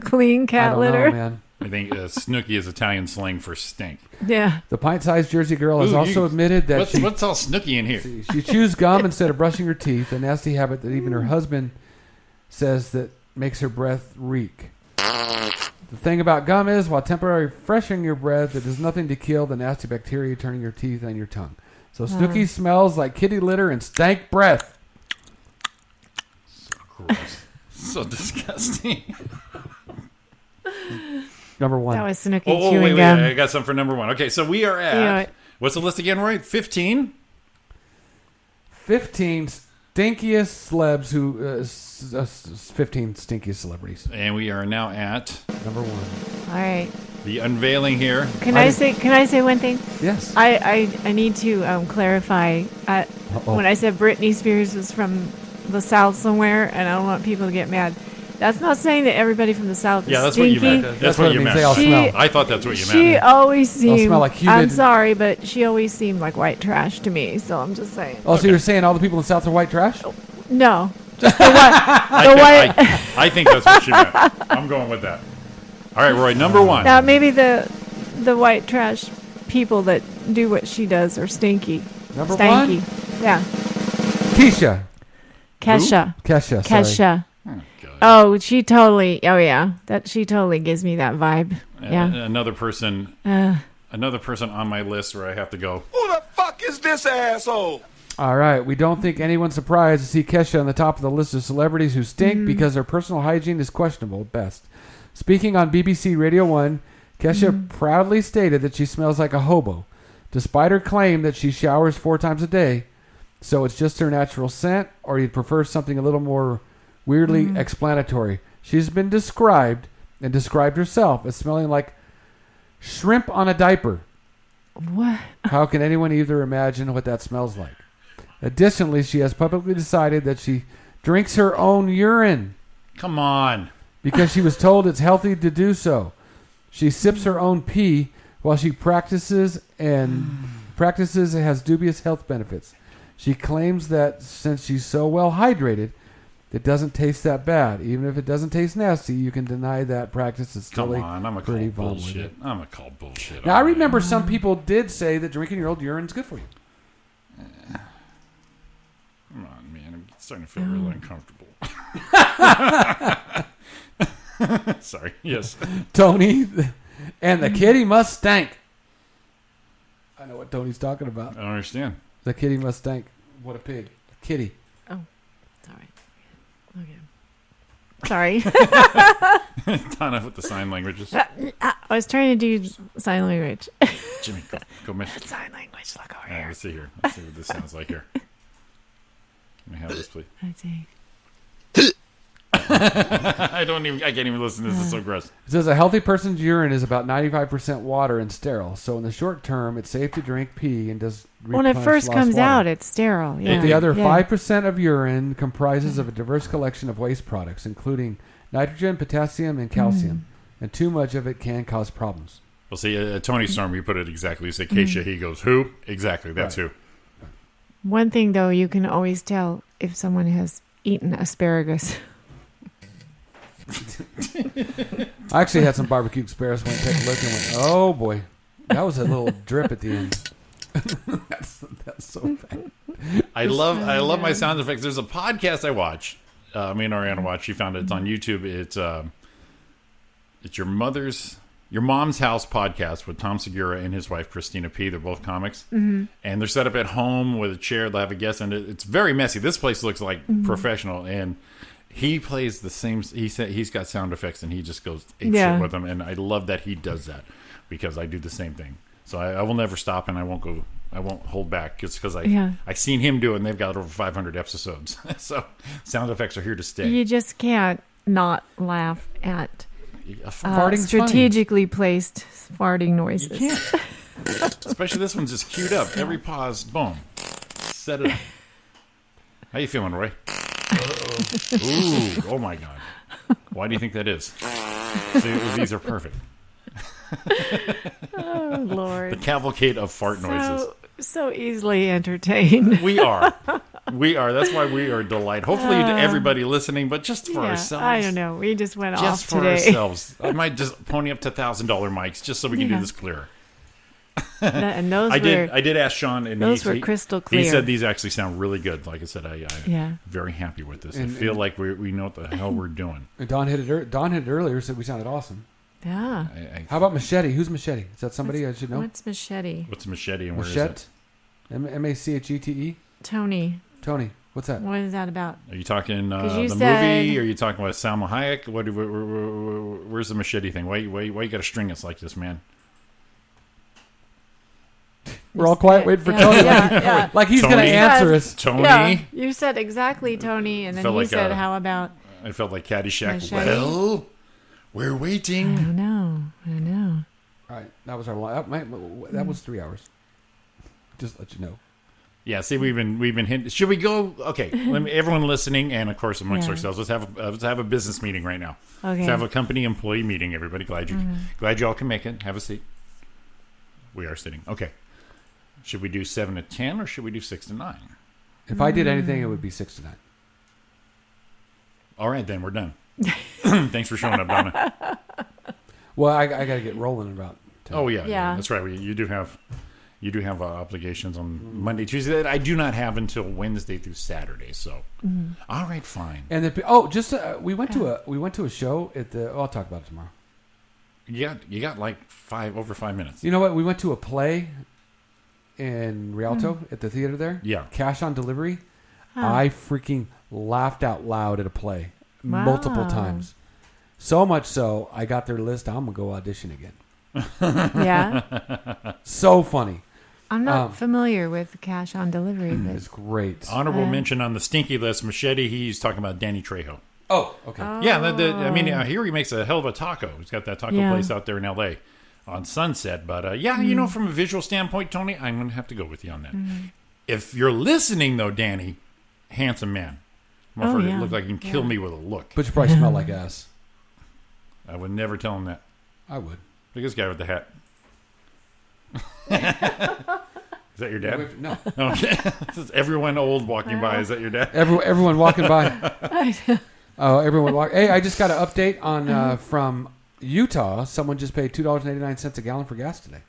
clean cat litter? I don't know, man. I think Snooki is Italian slang for stink. Yeah. The pint-sized Jersey girl has also admitted that what's all Snooki in here? She chews gum instead of brushing her teeth, a nasty habit that even her husband says that makes her breath reek. The thing about gum is, while temporarily freshening your breath, it does nothing to kill the nasty bacteria turning your teeth and your tongue. So Snooki smells like kitty litter and stank breath. So gross. So disgusting. Number 1. That was Snooki chewing wait, gum. I got some for number 1. Okay, so we are at... What's the list again, Roy? 15? 15's stinkiest celebs who 15 stinkiest celebrities. And we are now at number 1. All right. The unveiling here. Can I say one thing? Yes. I need to clarify. When I said Britney Spears was from the South somewhere, and I don't want people to get mad. That's not saying that everybody from the South is that's stinky. what you meant. That's what you meant. They all smell. I thought that's what you meant. She always seemed. smell like humid. I'm sorry, but she always seemed like white trash to me. So I'm just saying. Oh, so you're saying all the people in the South are white trash? No, just the white. I think that's what she meant. I'm going with that. All right, Roy, number 1. Now maybe the white trash people that do what she does are stinky. Number Stanky. 1? Yeah. Kesha. Kesha. Kesha. Sorry. Kesha. Oh, she totally gives me that vibe. Yeah. Another person on my list where I have to go. Who the fuck is this asshole? All right. We don't think anyone's surprised to see Kesha on the top of the list of celebrities who stink because their personal hygiene is questionable at best. Speaking on BBC Radio 1, Kesha proudly stated that she smells like a hobo, despite her claim that she showers 4 times a day. So it's just her natural scent, or you'd prefer something a little more weirdly explanatory. She's been described herself as smelling like shrimp on a diaper. What? How can anyone either imagine what that smells like? Additionally, she has publicly decided that she drinks her own urine. Come on. Because she was told it's healthy to do so. She sips her own pee while she practices and has dubious health benefits. She claims that since she's so well hydrated, it doesn't taste that bad. Even if it doesn't taste nasty, you can deny that practice is still pretty bullshit. I'm going to call bullshit. Now, I remember some people did say that drinking your own urine is good for you. Come on, man. I'm starting to feel really uncomfortable. Sorry. Yes. Tony and the kitty must stank. I know what Tony's talking about. I don't understand. The kitty must stank. What a pig. A kitty. Oh, sorry. Okay. Sorry. Donna with the sign languages. I was trying to do sign language. Jimmy, go miss. Sign language. Look over All right, here. let's see here. Let's see what this sounds like here. Let me have this, please. Let's see. I can't even listen. This is so gross. It says a healthy person's urine is about 95% water and sterile. So in the short term, it's safe to drink pee and does when it first comes out, it's sterile. Yeah. The other 5% of urine comprises of a diverse collection of waste products, including nitrogen, potassium, and calcium. And too much of it can cause problems. Well, see, Tony Storm, you put it exactly. You say Keisha, he goes, who? Exactly, that's who. One thing, though, you can always tell if someone has eaten asparagus. I actually had some barbecue asparagus. Went and took a look and went, oh boy, that was a little drip at the end. that's so bad. I love my sound effects. There's a podcast I watch. Me and Ariana watch. She found it. It's on YouTube. It's your mom's house podcast with Tom Segura and his wife Christina P. They're both comics, and they're set up at home with a chair. They'll have a guest, and it's very messy. This place looks like professional, and he plays the same. He said he's got sound effects, and he just goes ape shit with them. And I love that he does that because I do the same thing. So I will never stop, and I won't hold back just because I seen him do it, and they've got over 500 episodes. So sound effects are here to stay. You just can't not laugh at funny. strategically placed farting noises. You can't. Especially this one's just queued up. Every pause, boom, set it up. How you feeling, Roy? Ooh, oh my God. Why do you think that is? See, these are perfect. Oh, Lord. The cavalcade of fart noises. So easily entertained. We are. That's why we are delighted. Hopefully to everybody listening, but just for ourselves. I don't know. We just went off just for today. ourselves. I might just pony up to $1,000 mics just so we can do this clearer. And those I did ask Sean, and those were crystal clear. He said these actually sound really good. Like I said, I'm very happy with this. I feel like we know what the hell we're doing. And Don hit it earlier. Said we sounded awesome. Yeah. How about Machete? Who's Machete? Is that somebody I should know? What's Machete? What's Machete and where is Machete? it? Machete? Tony. What's that? What is that about? Are you talking the movie? Are you talking about Salma Hayek? Where's the Machete thing? Why you got to string us like this, man? We're all quiet, waiting for Yeah, Tony. yeah. Like he's going to Tony. answer us. Tony. Yeah, you said exactly, Tony, and then Felt you like said, a- "How about?" I felt like Caddyshack. Machete? Well, we're I waiting. don't know. I know. All right, that was our that was 3 hours. Just let you know. Yeah, see, we've been hinting. Should we go? Okay, everyone listening, and of course amongst Yeah. ourselves, let's have a business meeting right now. Okay. Let's have a company employee meeting. Everybody, glad you all can make it. Have a seat. We are sitting. Okay. Should we do 7 to 10 or should we do 6 to 9? If I did anything, it would be 6 to 9. All right, then we're done. Thanks for showing up, Donna. Well, I got to get rolling in about 10. Oh yeah, Yeah. that's right. You do have obligations on Monday, Tuesday that I do not have until Wednesday through Saturday. So, all right, fine. And we went to a show at the. I'll talk about it tomorrow. You got like over 5 minutes. You know what? We went to a play in Rialto at the theater there. Yeah. Cash on delivery. Huh. I freaking laughed out loud at a play Wow. multiple times. So much so, I got their list. I'm going to go audition again. Yeah. So funny. I'm not familiar with cash on delivery. But It's great. Honorable mention on the stinky list, Machete. He's talking about Danny Trejo. Oh, okay. Yeah, I mean, here he makes a hell of a taco. He's got that taco Yeah. place out there in L.A. on Sunset. But from a visual standpoint, Tony, I'm going to have to go with you on that. If you're listening, though, Danny, handsome man. Motherfucker yeah. look like he can kill me with a look. But you probably smell like ass. I would never tell him that. I would. Look at this guy with the hat. Is that your dad? No. Okay. Is everyone old walking by? Is that your dad? Everyone walking by. Oh, everyone walk. Hey, I just got an update on from Utah. Someone just paid $2.89 a gallon for gas today.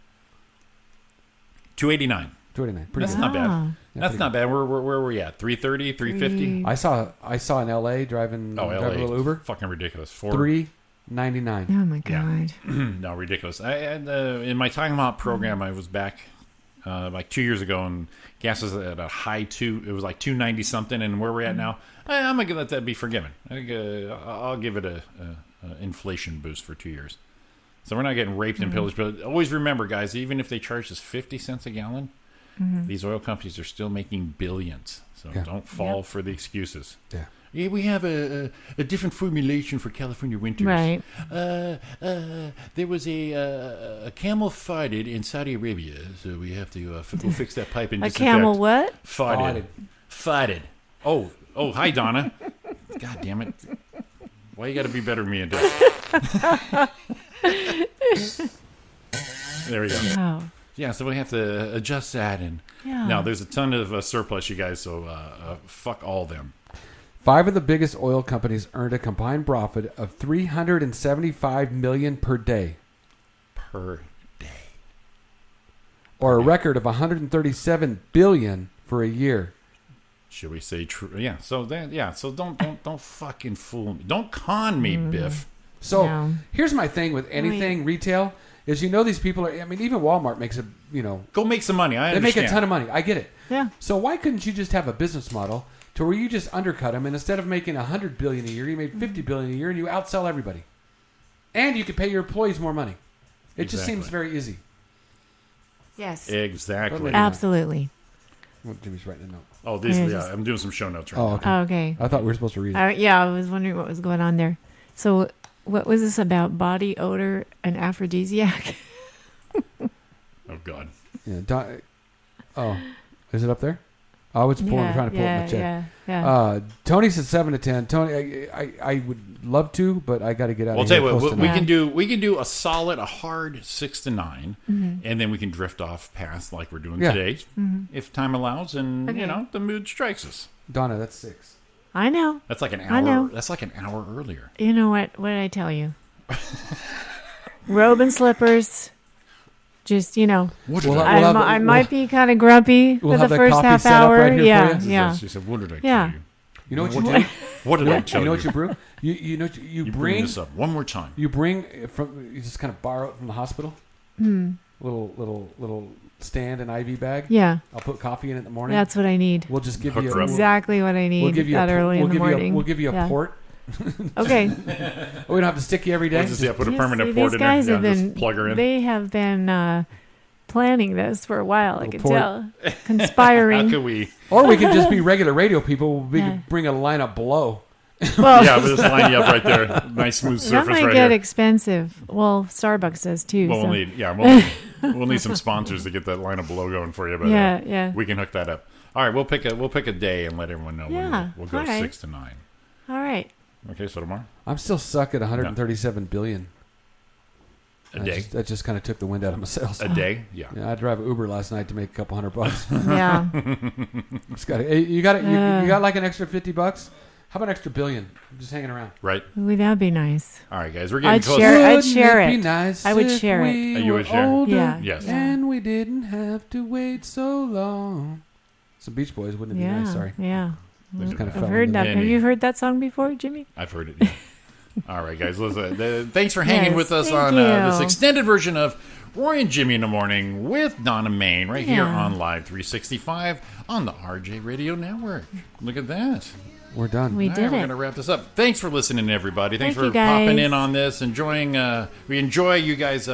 $2.89. $2.89. That's good. not bad. Wow. Yeah, That's pretty not good. bad. Where were we at? 330, 350. I saw in L.A. driving Oh, a LA. little Uber. Fucking ridiculous. $3.99. Oh my god. No, ridiculous. In my time out program, I was back like 2 years ago, and gas was at a high two. It was like $2.90 something, and where we're at now, I'm gonna let that be forgiven. I think I'll give it a inflation boost for 2 years. So we're not getting raped and pillaged. But always remember, guys, even if they charge us 50 cents a gallon, these oil companies are still making billions. So don't fall for the excuses. Yeah. Yeah, we have a different formulation for California winters. Right. There was a camel farted in Saudi Arabia, so we have to we'll fix that pipe and A disinfect. camel what? Farted. Oh, hi, Donna. God damn it. Why you got to be better than me, Dad? There we go. Oh. Yeah, so we have to adjust that, and Yeah. now there's a ton of surplus, you guys. So fuck all them. 5 of the biggest oil companies earned a combined profit of $375 million per day, Per day. or a record of $137 billion for a year. Should we say true? Yeah. So then, So don't fucking fool me. Don't con me, Biff. So No. here's my thing with anything retail is these people are. I mean, even Walmart makes a Go make some money. I they understand. make a ton of money. I get it. Yeah. So why couldn't you just have a business model to where you just undercut them, and instead of making $100 billion a year, you made $50 billion a year, and you outsell everybody, and you could pay your employees more money. It just seems very easy. Yes. Exactly. Absolutely. Well, Jimmy's writing a note. Oh, I'm doing some show notes right Oh, now. okay. Oh, okay. I thought we were supposed to read it. Yeah, I was wondering what was going on there. So, what was this about? Body odor and aphrodisiac? Oh God. Yeah. Oh, is it up there? I was trying to pull up my check. Yeah. Tony said 7 to 10. Tony, I would love to, but I got to get out. Well, of tell here you what, close to we 9. can do a hard 6 to 9, and then we can drift off past like we're doing today, if time allows, and the mood strikes us. Donna, that's 6. I know. That's like an hour. I know. That's like an hour earlier. You know what? What did I tell you? Robe and slippers. Just I might be kind of grumpy for the first half hour. Right here yeah, for you. yeah. She said, "What did I tell Yeah. you? You know what you do? What did I tell you? You know what you brew? You bring this up one more time. You bring you just kind of borrow it from the hospital. Little stand and IV bag. Yeah. I'll put coffee in it in the morning. That's what I need. We'll just give Hook you her up. Exactly what I need. We'll give you that early in the morning. We'll give you a Yeah. port. Okay. We don't have to stick you every day. We'll just put a Yes, permanent see, port these in there. guys have Just been. plug her in. They have been planning this for a while. I could Report. tell. Conspiring. How could we? Or we could just be regular radio people. We could bring a lineup below. Well, Yeah, we'll just line you up right there. Nice smooth that surface might right get here. expensive. Well, Starbucks does too. Well, so. we'll need some sponsors to get that lineup below going for you. But Yeah. we can hook that up. All right, we'll pick a day and let everyone know. Yeah, We'll go all right. 6 to 9. All right. Okay, so tomorrow I'm still stuck at 137 billion. a day. That just kind of took the wind out of my sails. A day, yeah. I drove Uber last night to make a couple $100. Yeah. You got like an extra $50? How about an extra billion? I'm just hanging around. Right. Ooh, that'd be nice. All right, guys, we're getting I'd close. I'd share Wouldn't it. be nice I would if share it. we You would were share? older Yeah. Yes. And we didn't have to wait so long. Some Beach Boys, wouldn't it be Yeah. nice? Sorry. Yeah. Just kind of I've fell heard into that. that. Have you heard that song before, Jimmy? I've heard it. Yeah. All right, guys. Listen, thanks for hanging Yes, with us thank on you. this extended version of Roy and Jimmy in the Morning with Donna Main right here Yeah. on Live 365 on the RJ Radio Network. Look at that. We're done. We All did right, we're it. going to wrap this up. Thanks for listening, everybody. Thanks Thank for you, popping guys. in on this, enjoying. We enjoy you guys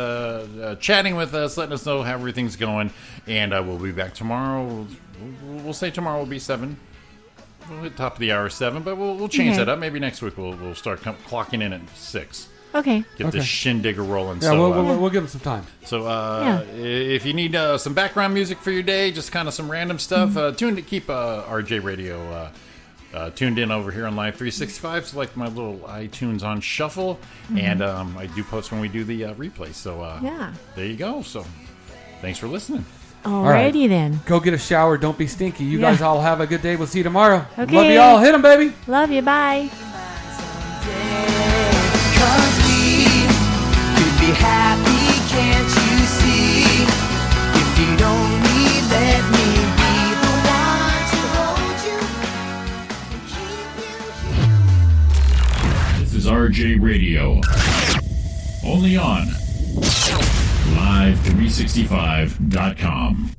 chatting with us, letting us know how everything's going, and we'll be back tomorrow. We'll say tomorrow will be 7. We'll hit top of the hour 7, but we'll change Okay. that up. Maybe next week we'll start clocking in at 6. Okay. Get this shindigger rolling. Yeah, so, we'll give them some time. So if you need some background music for your day, just kind of some random stuff, keep RJ Radio tuned in over here on Live 365. It's like my little iTunes on shuffle, and I do post when we do the replay. So Yeah. there you go. So thanks for listening. Alrighty then. Go get a shower. Don't be stinky. You Yeah. guys all have a good day. We'll see you tomorrow. Okay. Love you all. Hit them, baby. Love you. Bye. Cause we could be happy, can't you see? If you'd only let me be the one to hold you and keep you here. This is RJ Radio. Only on Live365.com.